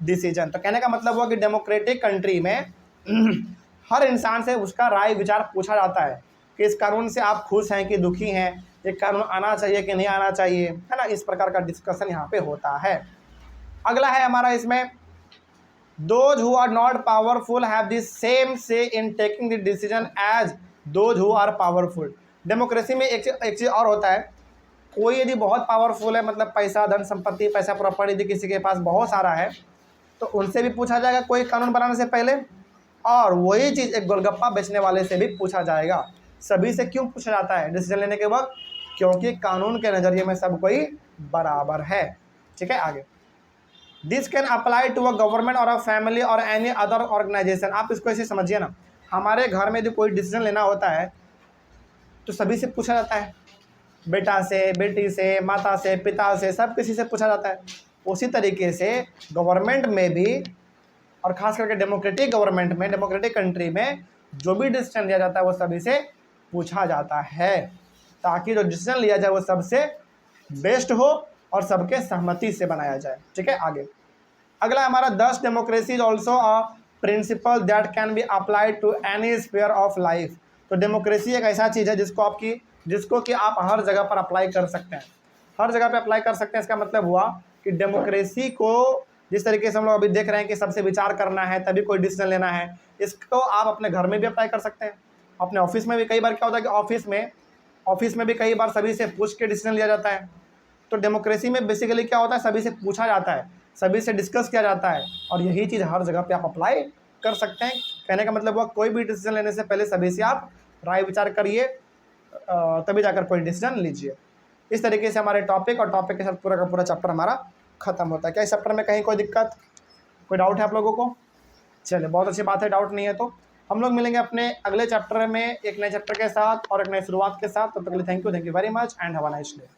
decision। तो कहने का मतलब हुआ कि डेमोक्रेटिक कंट्री में हर इंसान से उसका राय विचार पूछा जाता है कि इस कानून से आप खुश हैं कि दुखी हैं, ये कानून आना चाहिए कि नहीं आना चाहिए, है ना। इस प्रकार का डिस्कशन यहाँ पे होता है। अगला है हमारा इसमें, those who are not powerful have the same say in taking the decision as those who are powerful। Democracy में एक चीज़ और होता है, कोई यदि बहुत पावरफुल है, मतलब पैसा धन संपत्ति पैसा प्रॉपर्टी यदि किसी के पास बहुत सारा है, तो उनसे भी पूछा जाएगा कोई कानून बनाने से पहले, और वही चीज़ एक गोलगप्पा बेचने वाले से भी पूछा जाएगा। सभी से क्यों पूछा जाता है डिसीजन लेने के वक्त? क्योंकि कानून के नज़रिए में सब कोई बराबर है। ठीक है, आगे। This can apply to a government और अ फैमिली और एनी अदर ऑर्गेनाइजेशन। आप इसको ऐसे समझिए ना, हमारे घर में यदि कोई डिसीजन लेना होता है तो सभी से पूछा जाता है, बेटा से, बेटी से, माता से, पिता से, सब किसी से पूछा जाता है। उसी तरीके से गवर्नमेंट में भी, और ख़ास करके डेमोक्रेटिक गवर्नमेंट में, डेमोक्रेटिक कंट्री में जो भी डिसीजन लिया जाता है वो सभी से पूछा जाता है, ताकि जो डिसीजन लिया जाए वो सबसे बेस्ट हो और सबके सहमति से बनाया जाए। ठीक है, आगे। अगला हमारा 10 democracy is also a principle that can be applied to any sphere of life. तो डेमोक्रेसी एक ऐसा चीज़ है जिसको कि आप हर जगह पर अप्लाई कर सकते हैं, हर जगह पे अप्लाई कर सकते हैं। इसका मतलब हुआ कि डेमोक्रेसी को जिस तरीके से हम लोग अभी देख रहे हैं कि सबसे विचार करना है तभी कोई डिसीजन लेना है, इसको आप अपने घर में भी अप्लाई कर सकते हैं, अपने ऑफिस में भी। कई बार क्या होता है कि ऑफिस में भी कई बार सभी से पूछ के डिसीजन लिया जाता है। तो डेमोक्रेसी में बेसिकली क्या होता है, सभी से पूछा जाता है, सभी से डिस्कस किया जाता है, और यही चीज़ हर जगह पे आप अप्लाई कर सकते हैं। कहने का मतलब हुआ कोई भी डिसीजन लेने से पहले सभी से आप राय विचार करिए, तभी जाकर कोई डिसीजन लीजिए। इस तरीके से हमारे टॉपिक और टॉपिक के साथ पूरा का पूरा चैप्टर हमारा खत्म होता है। क्या इस चैप्टर में कहीं कोई दिक्कत, कोई डाउट है आप लोगों को? चलिए, बहुत अच्छी बात है, डाउट नहीं है। तो हम लोग मिलेंगे अपने अगले चैप्टर में एक नए चैप्टर के साथ और एक नई शुरुआत के साथ। तब तक के लिए thank you very much and have a nice day.